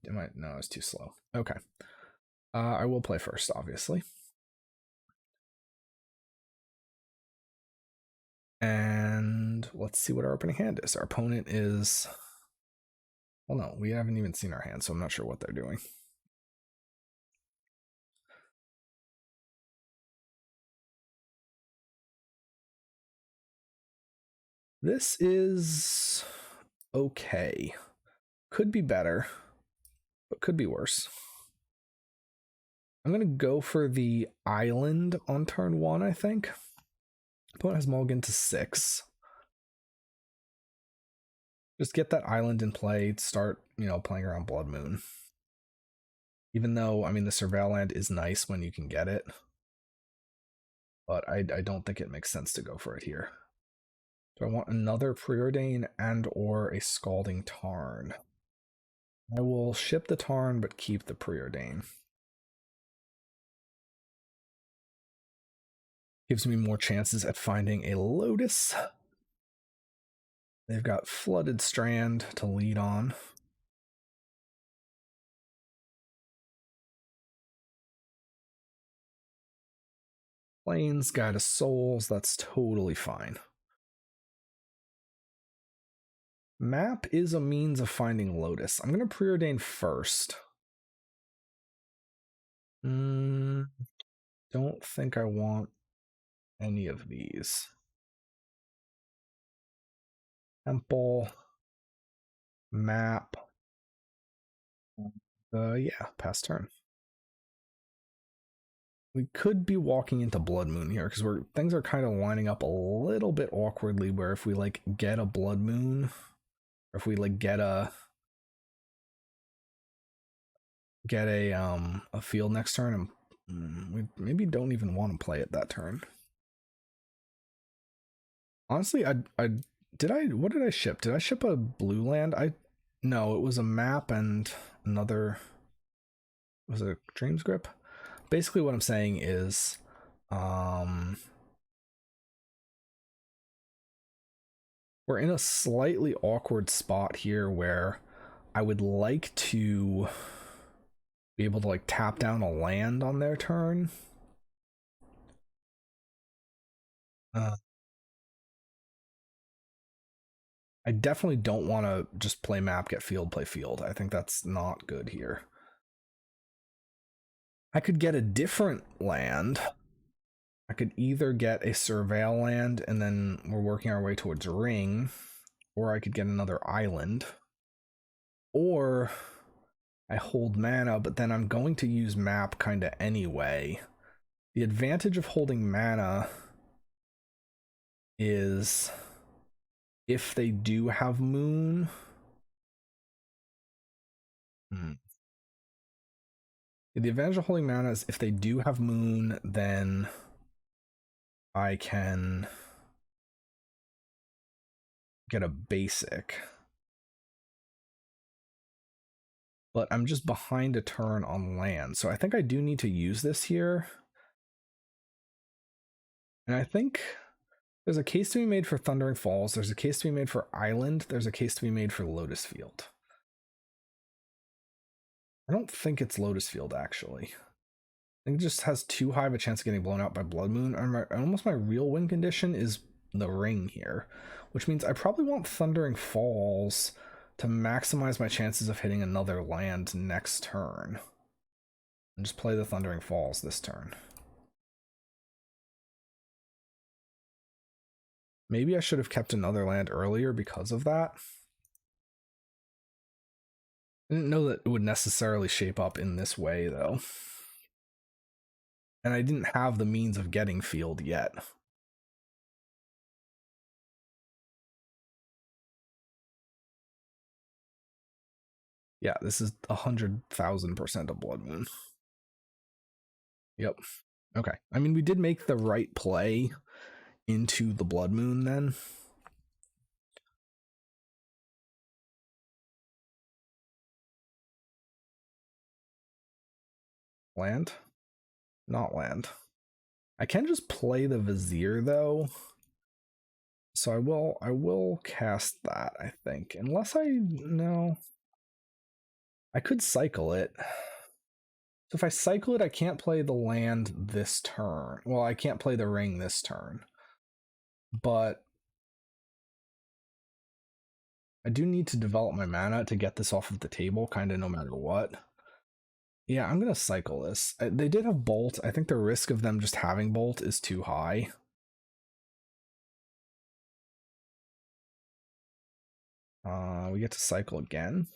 it's too slow. Okay. I will play first, obviously. And let's see what our opening hand is. Our opponent is... Well, no, we haven't even seen our hand, so I'm not sure what they're doing. This is okay. Could be better, but could be worse. I'm going to go for the island on turn 1, I think. Opponent has mulligan to 6. Just get that island in play, start, you know, playing around Blood Moon. Even though, I mean, the Surveil land is nice when you can get it. But I don't think it makes sense to go for it here. Do I want another Preordain and or a Scalding Tarn? I will ship the Tarn, but keep the Preordain. Gives me more chances at finding a Lotus. They've got Flooded Strand to lead on. Plains, Guide of Souls, that's totally fine. Map is a means of finding Lotus. I'm going to Preordain first. Don't think I want any of these. Temple. Map. Yeah, pass turn. We could be walking into Blood Moon here because things are kind of lining up a little bit awkwardly, where if we like get a Blood Moon, or if we like get a field next turn, and we maybe don't even want to play it that turn. Honestly, what did I ship? Did I ship a blue land? No, it was a map and another, was it a Dream's Grip? Basically what I'm saying is we're in a slightly awkward spot here where I would like to be able to like tap down a land on their turn. I definitely don't want to just play map, get field, play field. I think that's not good here. I could get a different land. I could either get a Surveil land and then we're working our way towards a ring, or I could get another island, or I hold mana, but then I'm going to use map kind of anyway. The advantage of holding mana is if they do have moon. The advantage of holding mana is if they do have moon, then I can get a basic. But I'm just behind a turn on land, so I think I do need to use this here. And I think there's a case to be made for Thundering Falls, there's a case to be made for Island, there's a case to be made for Lotus Field. I don't think it's Lotus Field, actually. I think it just has too high of a chance of getting blown out by Blood Moon. Almost my real win condition is the ring here, which means I probably want Thundering Falls to maximize my chances of hitting another land next turn. And just play the Thundering Falls this turn. Maybe I should have kept another land earlier because of that. I didn't know that it would necessarily shape up in this way, though. And I didn't have the means of getting field yet. Yeah, this is 100,000% a Blood Moon. Yep. Okay. I mean, we did make the right play into the Blood Moon then. Land? Not land. I can just play the Vizier though. So I will cast that, I think. Unless no. I could cycle it. So if I cycle it, I can't play the land this turn. Well, I can't play the ring this turn. But I do need to develop my mana to get this off of the table, kind of no matter what. Yeah, I'm going to cycle this. They did have Bolt. I think the risk of them just having Bolt is too high. We get to cycle again.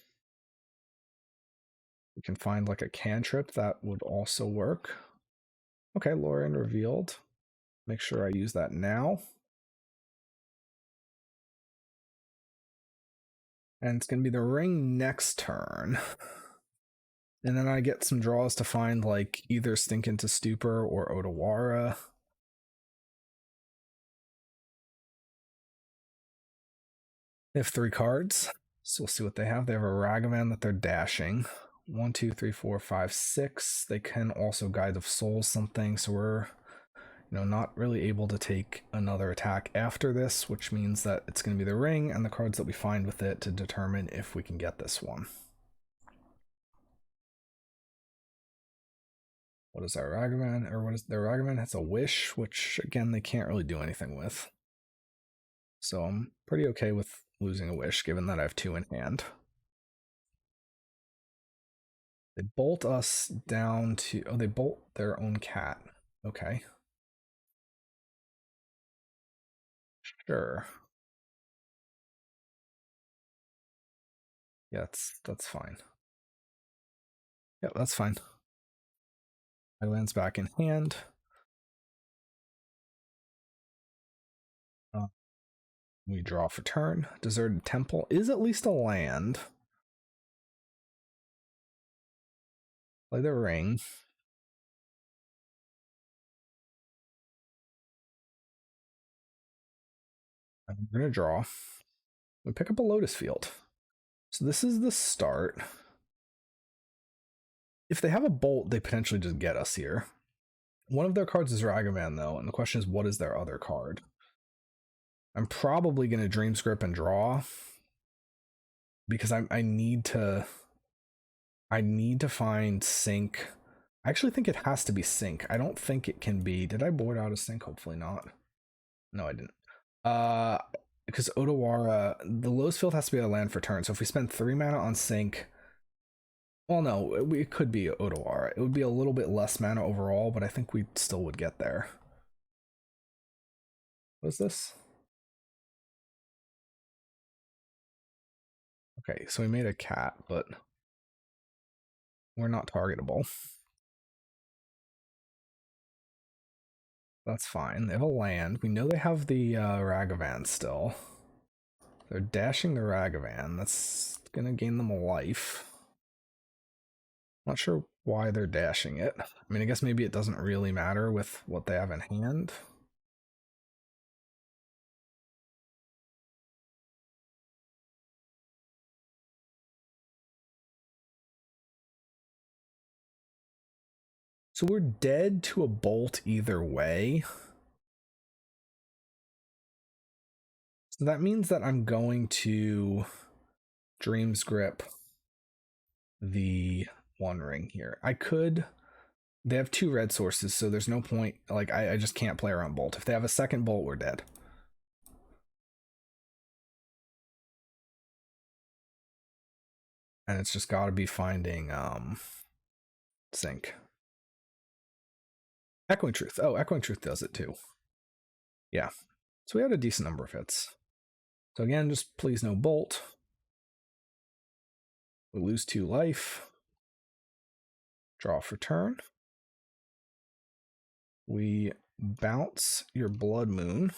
We can find like a cantrip that would also work. Okay, Lorien revealed. Make sure I use that now. And it's going to be the ring next turn. And then I get some draws to find like either Stink into Stupor or Otawara. They have 3 cards. So we'll see what they have. They have a Ragavan that they're dashing. 1, 2, 3, 4, 5, 6. They can also Guide of Souls something, so we're not really able to take another attack after this, which means that it's going to be the ring and the cards that we find with it to determine if we can get this one. What is our Ragavan? Or what is their Ragavan? Has a Wish, which again they can't really do anything with. So I'm pretty okay with losing a Wish, given that I have 2 in hand. They bolt us down to... Oh, they bolt their own cat. Okay. Sure. Yeah, that's fine. Yeah, that's fine. My land's back in hand. We draw for turn. Deserted Temple is at least a land. Play the ring. I'm going to draw. We pick up a Lotus Field. So this is the start. If they have a Bolt, they potentially just get us here. One of their cards is Ragavan, though, and the question is, what is their other card? I'm probably going to Dream Script and draw, because I need to find Sync. I actually think it has to be Sync. I don't think it can be... Did I board out a Sync? Hopefully not. No, I didn't. Because Odawara, the Lotus Field has to be a land for turn, so if we spend 3 mana on Sync... Well, no, it could be Odawara. It would be a little bit less mana overall, but I think we still would get there. What is this? Okay, so we made a cat, but we're not targetable. That's fine. They have a land. We know they have the Ragavan still. They're dashing the Ragavan. That's gonna gain them a life. Not sure why they're dashing it. I mean, I guess maybe it doesn't really matter with what they have in hand. So we're dead to a Bolt either way. So that means that I'm going to Dream's Grip the One Ring here. I could... They have 2 red sources, so there's no point. Like, I just can't play around Bolt. If they have a second Bolt, we're dead. And it's just got to be finding Sync. Echoing Truth. Oh, Echoing Truth does it too. Yeah. So we had a decent number of hits. So again, just please no Bolt. We lose 2 life. Draw for turn. We bounce your Blood Moon.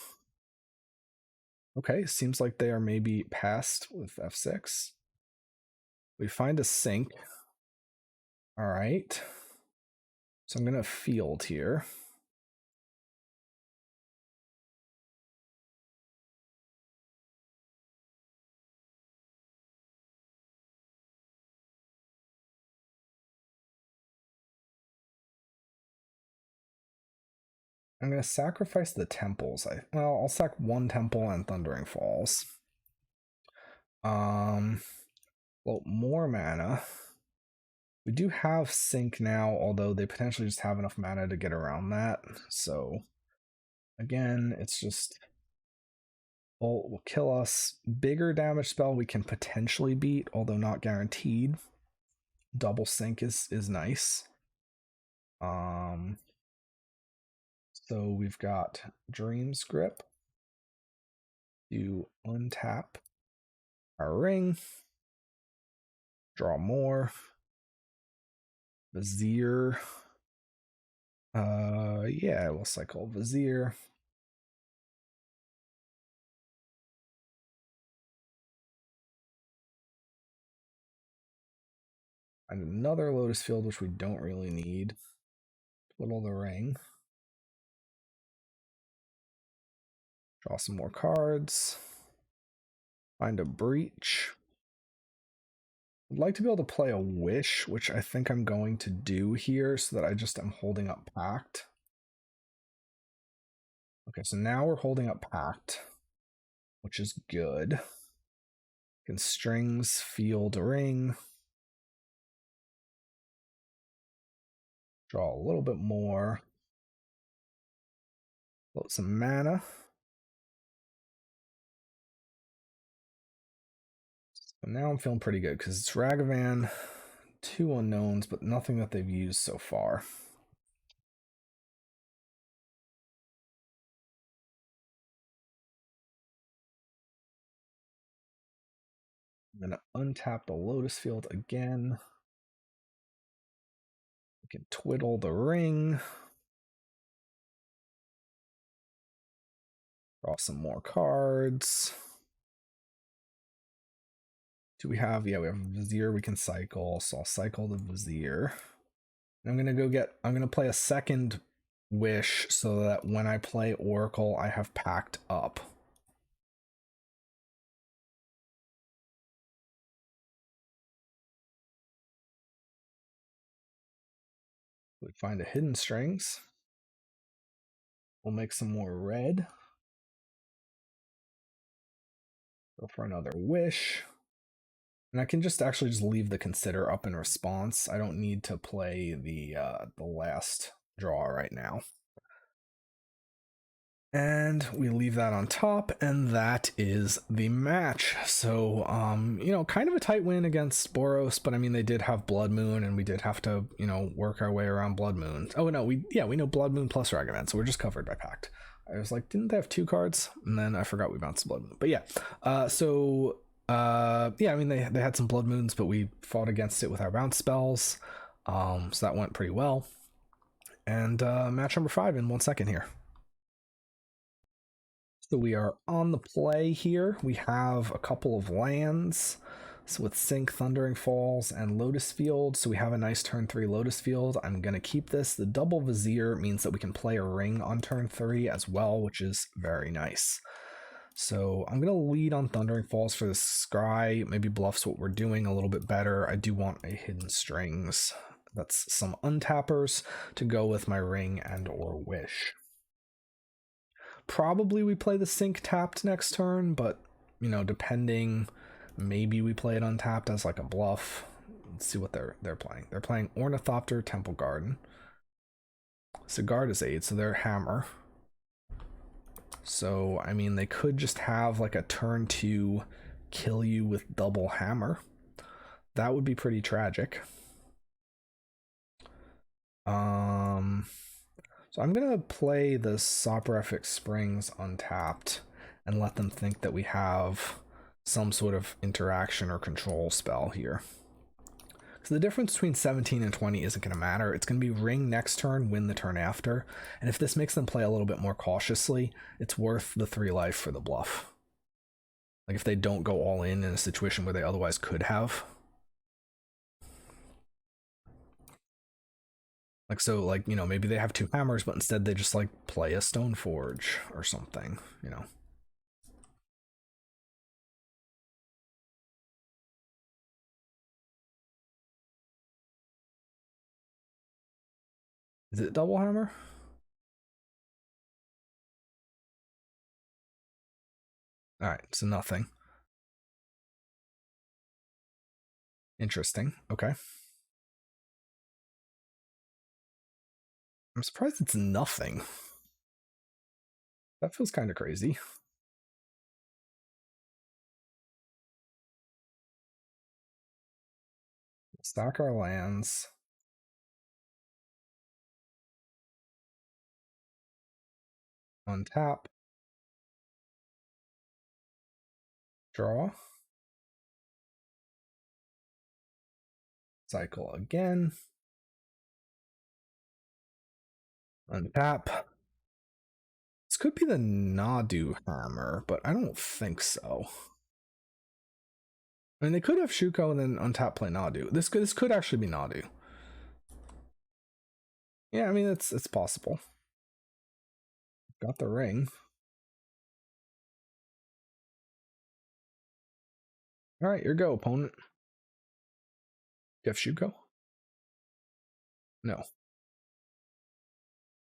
Okay, seems like they are maybe passed with F6. We find a Sync. All right. So I'm going to field here. I'm going to sacrifice the temples. I'll sack 1 temple and Thundering Falls. Well, more mana. We do have Sync now, although they potentially just have enough mana to get around that. So, again, it's just... Bolt will kill us. Bigger damage spell we can potentially beat, although not guaranteed. Double Sync is nice. So we've got Dream's Grip to untap our ring, draw more, Vizier. Yeah, we'll cycle Vizier. And another Lotus Field, which we don't really need. Twiddle the ring. Draw some more cards. Find a Breach. I'd like to be able to play a Wish, which I think I'm going to do here so that I just am holding up Pact. Okay, so now we're holding up Pact, which is good. Can strings, field, ring. Draw a little bit more. Load some mana. So now I'm feeling pretty good because it's Ragavan, 2 unknowns, but nothing that they've used so far. I'm going to untap the Lotus Field again. We can twiddle the ring. Draw some more cards. Do we have, yeah, we have Vizier we can cycle, so I'll cycle the Vizier. I'm gonna play a second Wish so that when I play Oracle, I have Pact up. We find a Hidden Strings. We'll make some more red. Go for another Wish. And I can just actually just leave the Consider up in response. I don't need to play the last draw right now. And we leave that on top, and that is the match. So, you know, kind of a tight win against Boros, but I mean, they did have Blood Moon, and we did have to, you know, work our way around Blood Moon. Oh, no, we know Blood Moon plus Ragavan, so we're just covered by Pact. I was like, didn't they have 2 cards? And then I forgot we bounced Blood Moon. But yeah, yeah, I mean, they had some Blood Moons, but we fought against it with our bounce spells. So that went pretty well. And match number 5 in 1 second here. So we are on the play here. We have a couple of lands. So with Sync, Thundering Falls, and Lotus Field. So we have a nice turn 3 Lotus Field. I'm going to keep this. The double Vizier means that we can play a ring on turn 3 as well, which is very nice. So I'm going to lead on Thundering Falls for the Scry. Maybe bluffs what we're doing a little bit better. I do want a Hidden Strings. That's some untappers to go with my ring and or Wish. Probably we play the Sync tapped next turn, but, you know, depending, maybe we play it untapped as like a bluff. Let's see what they're playing. They're playing Ornithopter, Temple Garden. Sigard is 8, so they're Hammer. So, I mean, they could just have like a turn 2 kill you with double Hammer. That would be pretty tragic. So I'm going to play the Soporific Springs untapped and let them think that we have some sort of interaction or control spell here. So the difference between 17 and 20 isn't going to matter. It's going to be ring next turn, win the turn after. And if this makes them play a little bit more cautiously, it's worth the 3 life for the bluff. Like if they don't go all in a situation where they otherwise could have. Like, so, like, you know, maybe they have 2 hammers, but instead they just, like, play a Stoneforge or something, you know. Is it double hammer? Alright, so nothing. Interesting. Okay. I'm surprised it's nothing. That feels kind of crazy. Stack our lands. Untap. Draw. Cycle again. Untap. This could be the Nadu Hammer, but I don't think so. I mean, they could have Shuko and then untap play Nadu. This could actually be Nadu. Yeah, I mean, it's possible. Got the ring. All right, your go, opponent. you have Shuko? No.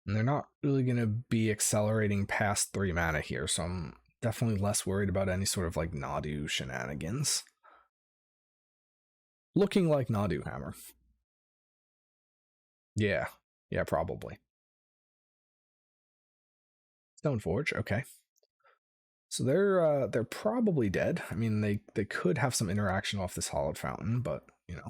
And they're not really going to be accelerating past 3 mana here, so I'm definitely less worried about any sort of like Nadu shenanigans. Looking like Nadu Hammer. Yeah, probably. Stoneforge, okay. So they're probably dead. I mean, they could have some interaction off this Hallowed Fountain, but you know.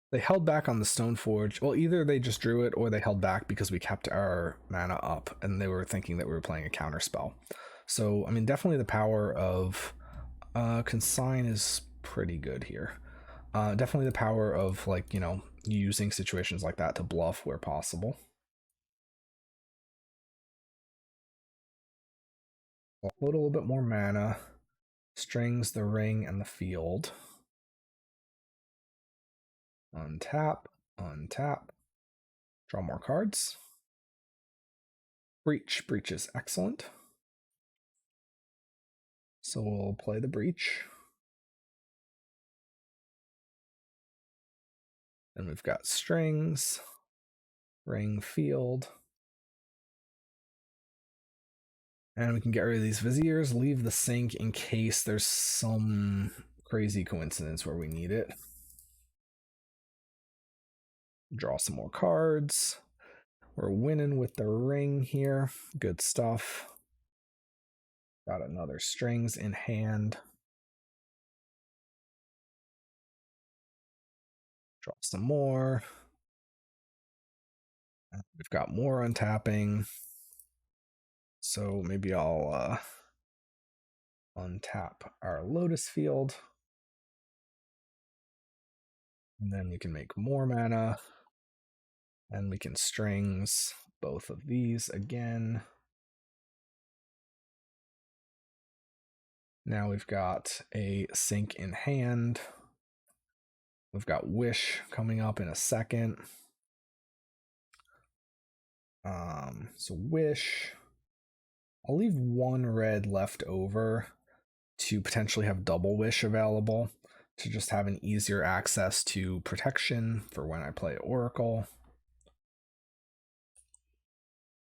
They held back on the Stoneforge. Well, either they just drew it or they held back because we kept our mana up and they were thinking that we were playing a counter spell. So, I mean, definitely the power of Consign is pretty good here. Definitely the power of, like, you know, using situations like that to bluff where possible. A little bit more mana. Strings, the ring, and the field. Untap, untap. Draw more cards. Breach. Breach is excellent. So we'll play the Breach. And we've got strings, ring, field. And we can get rid of these Viziers, leave the sink in case there's some crazy coincidence where we need it. Draw some more cards. We're winning with the ring here. Good stuff. Got another strings in hand. Draw some more. We've got more untapping. So maybe I'll untap our Lotus field. And then we can make more mana. And we can strings both of these again. Now we've got a sink in hand. We've got Wish coming up in a second. So Wish. I'll leave 1 red left over to potentially have double Wish available to just have an easier access to protection for when I play Oracle.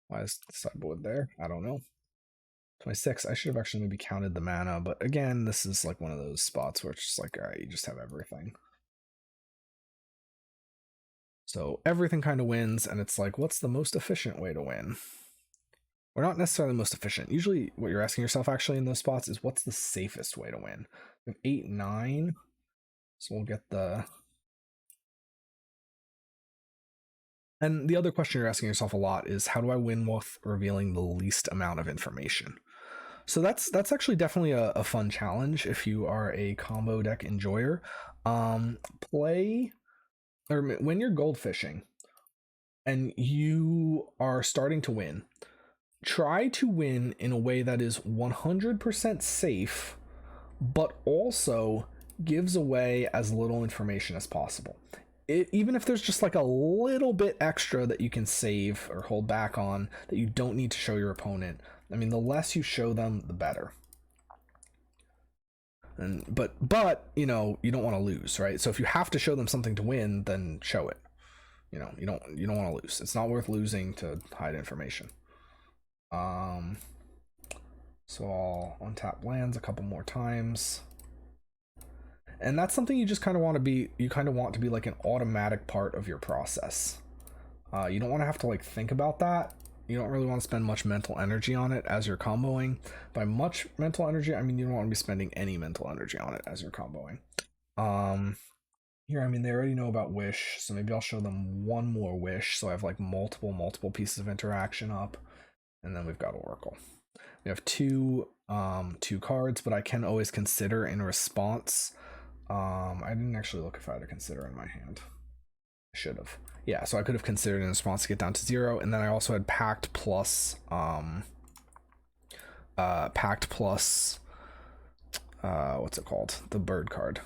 Why is the sideboard there? I don't know. 26. I should have actually maybe counted the mana, but again, this is like one of those spots where it's just like, all right, you just have everything. So everything kind of wins, and it's like, what's the most efficient way to win? We're not necessarily the most efficient. Usually what you're asking yourself actually in those spots is what's the safest way to win? We have 8, 9. So we'll get the... And the other question you're asking yourself a lot is, how do I win with revealing the least amount of information? So that's actually definitely a fun challenge if you are a combo deck enjoyer. Play, or when you're goldfishing and you are starting to win, try to win in a way that is 100% safe, but also gives away as little information as possible. Even if there's just like a little bit extra that you can save or hold back on that you don't need to show your opponent, I mean, the less you show them, the better. And but you know, you don't want to lose, right? So if you have to show them something to win, then show it. You know, you don't want to lose. It's not worth losing to hide information. So I'll untap lands a couple more times. And that's something you just kind of want to be, you kind of want to be like an automatic part of your process. You don't want to have to like think about that. You don't really want to spend much mental energy on it as you're comboing. By much mental energy, I mean you don't want to be spending any mental energy on it as you're comboing. Here, I mean, they already know about Wish, so maybe I'll show them 1 more Wish, so I have like multiple pieces of interaction up. And then we've got Oracle. We have 2 cards, but I can always consider in response. I didn't actually look if I had to consider in my hand. I should have. Yeah, so I could have considered in response to get down to 0, and then I also had Pact plus what's it called? The bird card.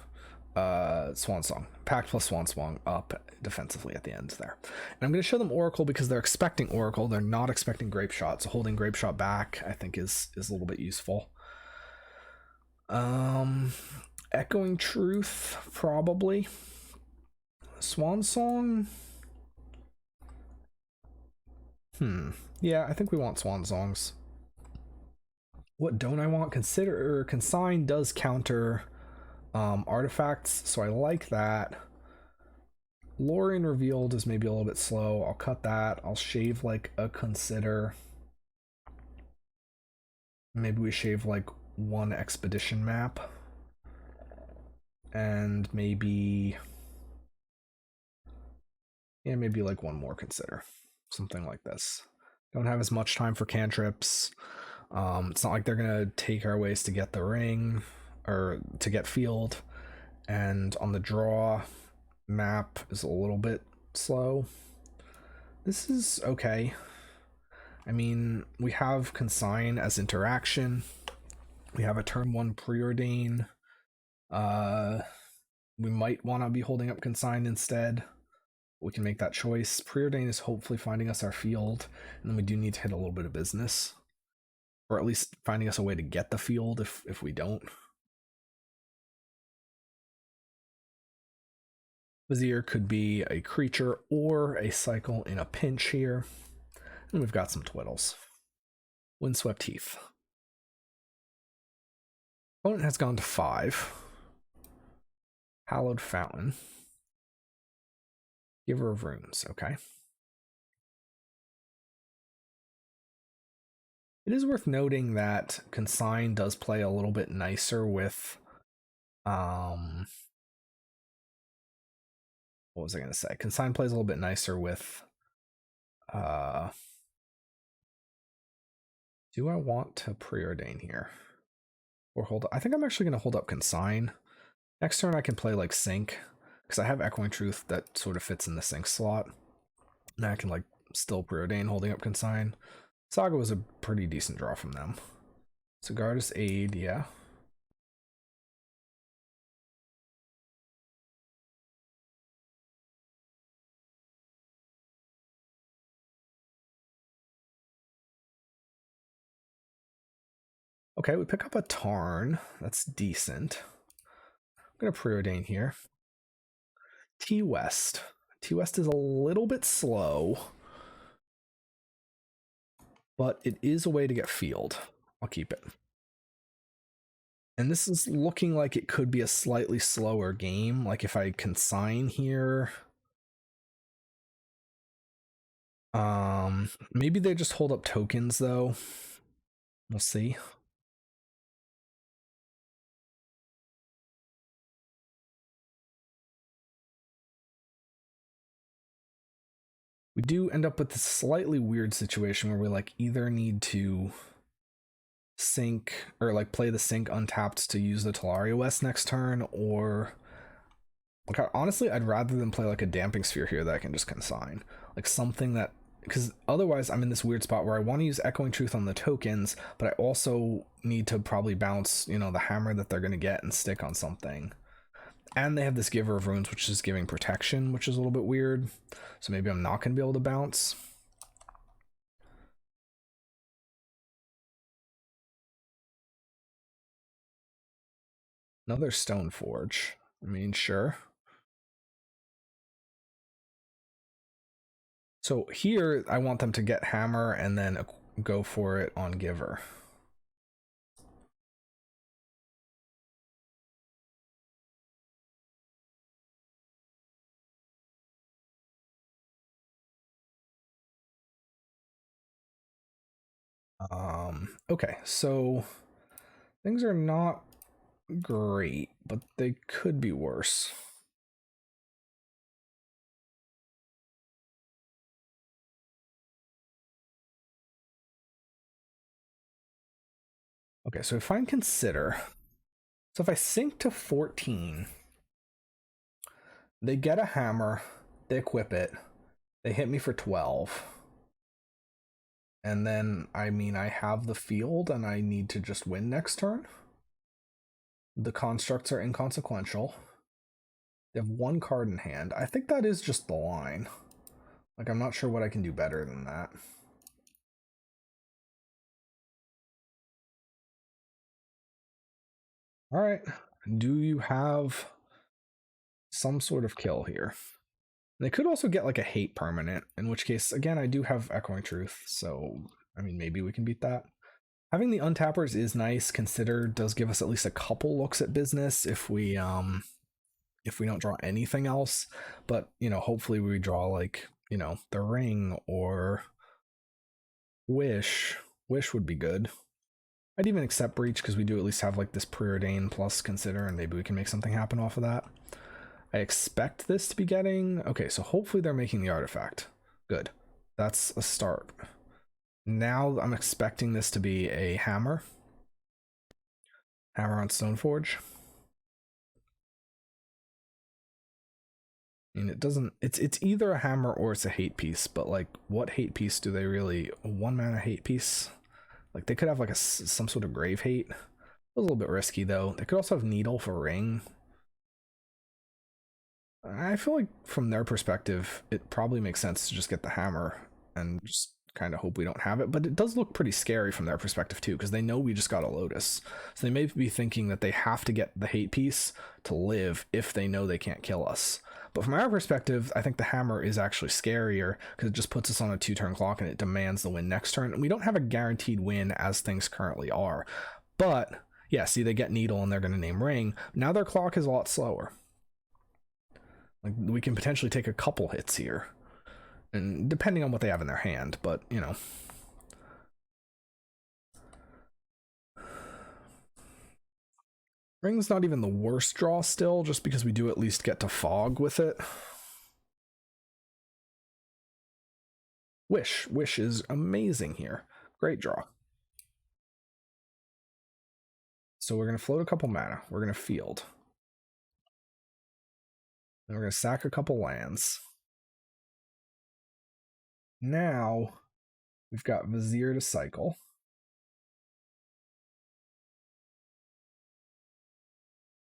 Swan Song. Pact plus Swan Song up defensively at the end there. And I'm going to show them Oracle because they're expecting Oracle. They're not expecting Grape Shot, so holding Grape Shot back I think is a little bit useful. Echoing Truth, probably. Swan Song? Yeah, I think we want Swan Songs. What don't I want? Consider Consign does counter artifacts, so I like that. Lorien Revealed is maybe a little bit slow. I'll cut that. I'll shave like a Consider. Maybe we shave like one Expedition map. And maybe... yeah, maybe like one more Consider. Something like this. Don't have as much time for cantrips. It's not like they're gonna take our ways to get the ring or to get field. And on the draw, map is a little bit slow. This is okay. I mean, we have Consign as interaction. We have a turn 1 Preordain. We might want to be holding up Consign instead. We can make that choice. Preordain is hopefully finding us our field, and then we do need to hit a little bit of business. Or at least finding us a way to get the field if we don't. Vizier could be a creature or a cycle in a pinch here. And we've got some Twiddles. Windswept Heath. Opponent has gone to 5. Hallowed Fountain. Giver of Runes, okay. It is worth noting that Consign does play a little bit nicer with what was I gonna say? Consign plays a little bit nicer with do I want to preordain here? Or hold up? I think I'm actually gonna hold up Consign. Next turn I can play like Sync, because I have Echoing Truth that sort of fits in the Sync slot. And I can like still preordain holding up Consign. Saga was a pretty decent draw from them. Sigardus Aid, yeah. Okay, we pick up a Tarn. That's decent. I'm gonna preordain here. T-West. T-West is a little bit slow, but it is a way to get field. I'll keep it. And this is looking like it could be a slightly slower game. Like if I consign here, maybe they just hold up tokens though. We'll see. We do end up with this slightly weird situation where we like either need to sync or like play the sync untapped to use the Talaria West next turn, or like honestly I'd rather than play like a Damping Sphere here that I can just consign, like something that, because otherwise I'm in this weird spot where I want to use Echoing Truth on the tokens, but I also need to probably bounce, you know, the hammer that they're going to get and stick on something. And they have this Giver of Runes, which is giving protection, which is a little bit weird. So maybe I'm not going to be able to bounce. Another Stoneforge. I mean, sure. So here, I want them to get Hammer and then go for it on Giver. Okay, so things are not great, but they could be worse. Okay, so if I consider, so if I sink to 14, they get a hammer, they equip it, they hit me for 12. And then, I mean, I have the field and I need to just win next turn. The constructs are inconsequential. They have one card in hand. I think that is just the line. Like, I'm not sure what I can do better than that. All right. Do you have some sort of kill here? They could also get like a hate permanent, in which case, again, I do have Echoing Truth, so I mean, maybe we can beat that. Having the untappers is nice. Consider does give us at least a couple looks at business if we don't draw anything else. But you know, hopefully we draw like, you know, the ring or wish. Wish would be good. I'd even accept breach because we do at least have like this preordain plus consider, and maybe we can make something happen off of that. I expect this to be getting okay, so hopefully they're making the artifact. Good. That's a start. Now I'm expecting this to be a hammer. Hammer on Stoneforge. And it doesn't, it's either a hammer or it's a hate piece, but like what hate piece do they really, 1-mana hate piece? Like they could have like some sort of grave hate. A little bit risky though. They could also have needle for ring. I feel like from their perspective, it probably makes sense to just get the hammer and just kind of hope we don't have it, but it does look pretty scary from their perspective too, because they know we just got a Lotus. So they may be thinking that they have to get the hate piece to live if they know they can't kill us. But from our perspective, I think the hammer is actually scarier because it just puts us on a 2-turn clock and it demands the win next turn. And we don't have a guaranteed win as things currently are. But yeah, see, they get needle and they're going to name ring. Now their clock is a lot slower. Like we can potentially take a couple hits here, and depending on what they have in their hand, but you know. Ring's not even the worst draw still, just because we do at least get to fog with it. Wish is amazing here. Great draw. So we're going to float a couple mana. We're going to field. And we're going to sack a couple lands. Now we've got Vizier to cycle.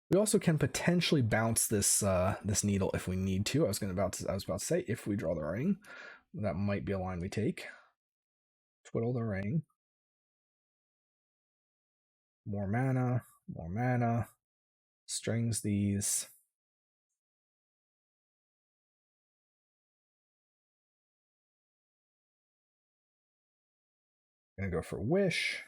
We also can potentially bounce this this needle if we need to. I was about to say if we draw the ring, that might be a line we take. Twiddle the ring. More mana, more mana. Strings these. Gonna go for wish.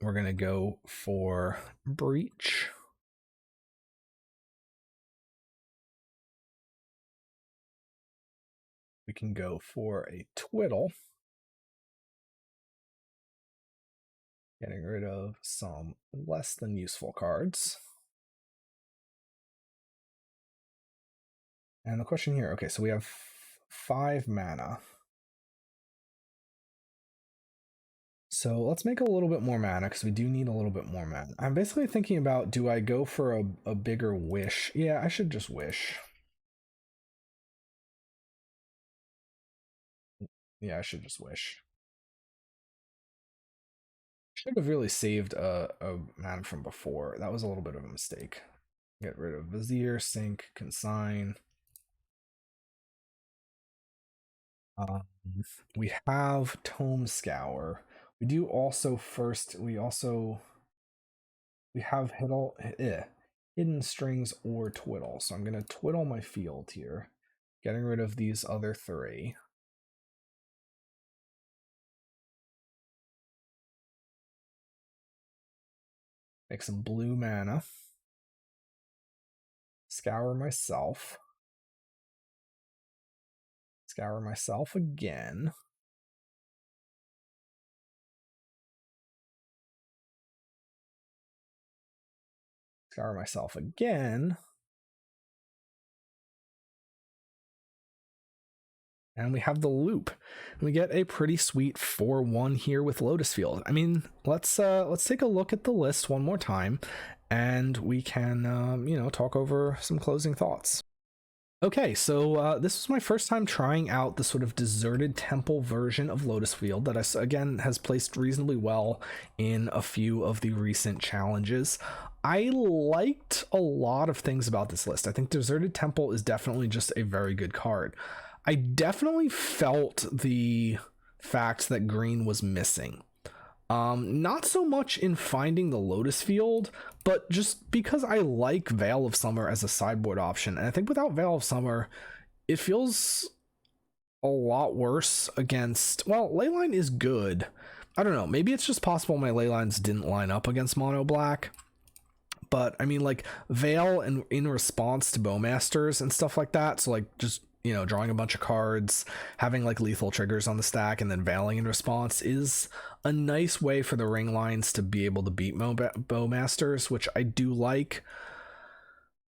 We're gonna go for breach. We can go for a twiddle. Getting rid of some less than useful cards. And the question here, okay, so we have 5 mana. So let's make a little bit more mana because we do need a little bit more mana. I'm basically thinking about, do I go for a bigger wish? Yeah, I should just wish. Yeah, I should just wish. Should have really saved a mana from before. That was a little bit of a mistake. Get rid of Vizier, Sink, Consign. We have Tome Scour. We do also we have hidden strings or twiddle. So I'm gonna twiddle my field here, getting rid of these other 3. Make some blue mana. Scour myself. Scour myself again. Scour myself again. And we have the loop. And we get a pretty sweet 4-1 here with Lotus Field. I mean, let's take a look at the list one more time, and we can you know, talk over some closing thoughts. Okay, so this was my first time trying out the sort of deserted temple version of Lotus Field that again has placed reasonably well in a few of the recent challenges. I liked a lot of things about this list. I think Deserted Temple is definitely just a very good card. I definitely felt the fact that green was missing. Not so much in finding the Lotus Field, but just because I like Veil of Summer as a sideboard option. And I think without Veil of Summer, it feels a lot worse against, well, Leyline is good. I don't know, maybe it's just possible my Leylines didn't line up against Mono Black. But I mean, like, Veil and in response to Bowmasters and stuff like that, so like just, you know, drawing a bunch of cards, having like lethal triggers on the stack, and then veiling in response is a nice way for the ring lines to be able to beat Bowmasters, which I do like.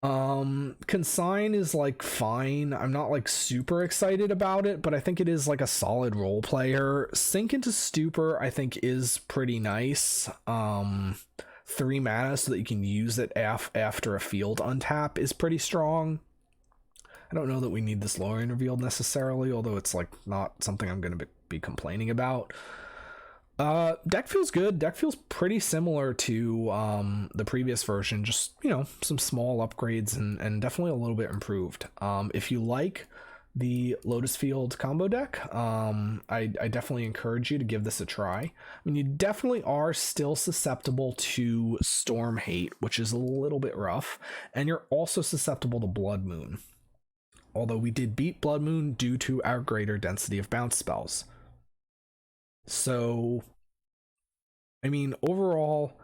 Consign is like fine. I'm not like super excited about it, but I think it is like a solid role player. Sink into Stupor I think is pretty nice. 3 mana so that you can use it after a field untap is pretty strong. I don't know that we need this Lorien revealed necessarily, although it's like not something I'm going to be complaining about. Deck feels good. Deck feels pretty similar to the previous version, just, you know, some small upgrades and definitely a little bit improved. If you like the Lotus Field combo deck, I definitely encourage you to give this a try. I mean, you definitely are still susceptible to Storm Hate, which is a little bit rough, and you're also susceptible to Blood Moon, although we did beat Blood Moon due to our greater density of bounce spells. So, I mean, overall,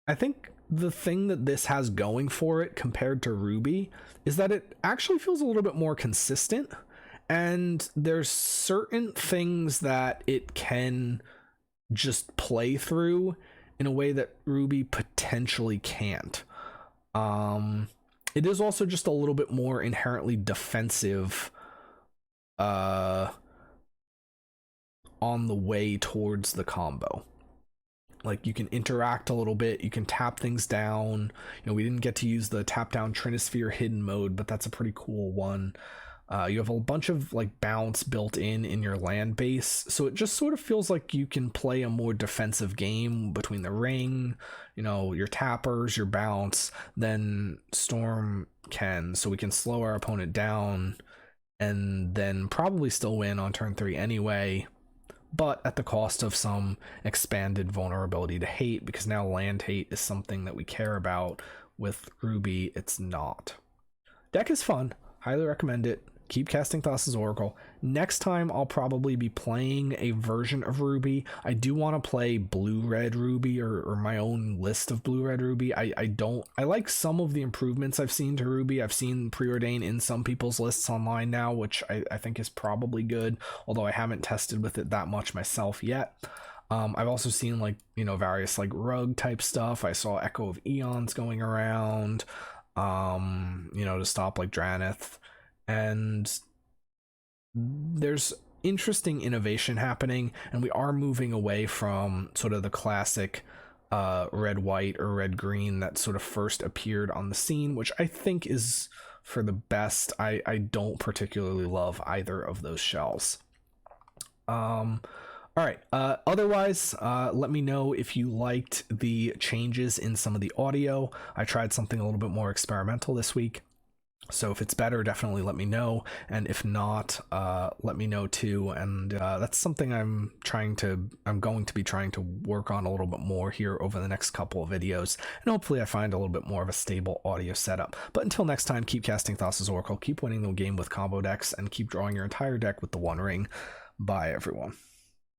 I think the thing that this has going for it compared to Ruby is that it actually feels a little bit more consistent, and there's certain things that it can just play through in a way that Ruby potentially can't. It is also just a little bit more inherently defensive on the way towards the combo. Like, you can interact a little bit, you can tap things down. You know, we didn't get to use the tap down Trinisphere hidden mode, but that's a pretty cool one. You have a bunch of like bounce built in your land base, so it just sort of feels like you can play a more defensive game between the ring, you know, your tappers, your bounce, than Storm can. So we can slow our opponent down and then probably still win on turn 3 anyway, but at the cost of some expanded vulnerability to hate, because now land hate is something that we care about. With Ruby, it's not. Deck is fun. Highly recommend it. Keep casting Thassa's Oracle. Next time, I'll probably be playing a version of Ruby. I do want to play Blue-Red Ruby, or my own list of Blue-Red Ruby. I like some of the improvements I've seen to Ruby. I've seen Preordain in some people's lists online now, which I think is probably good, although I haven't tested with it that much myself yet. I've also seen, like, you know, various like rug type stuff. I saw Echo of Eons going around, you know, to stop like Dranith. And there's interesting innovation happening, and we are moving away from sort of the classic red-white or red-green that sort of first appeared on the scene, which I think is for the best. I don't particularly love either of those shells. All right, otherwise, let me know if you liked the changes in some of the audio. I tried something a little bit more experimental this week, so if it's better, definitely let me know, and if not, let me know too. And that's something I'm going to be trying to work on a little bit more here over the next couple of videos, and hopefully I find a little bit more of a stable audio setup. But until next time, keep casting Thassa's Oracle, keep winning the game with combo decks, and keep drawing your entire deck with the One Ring. Bye, everyone.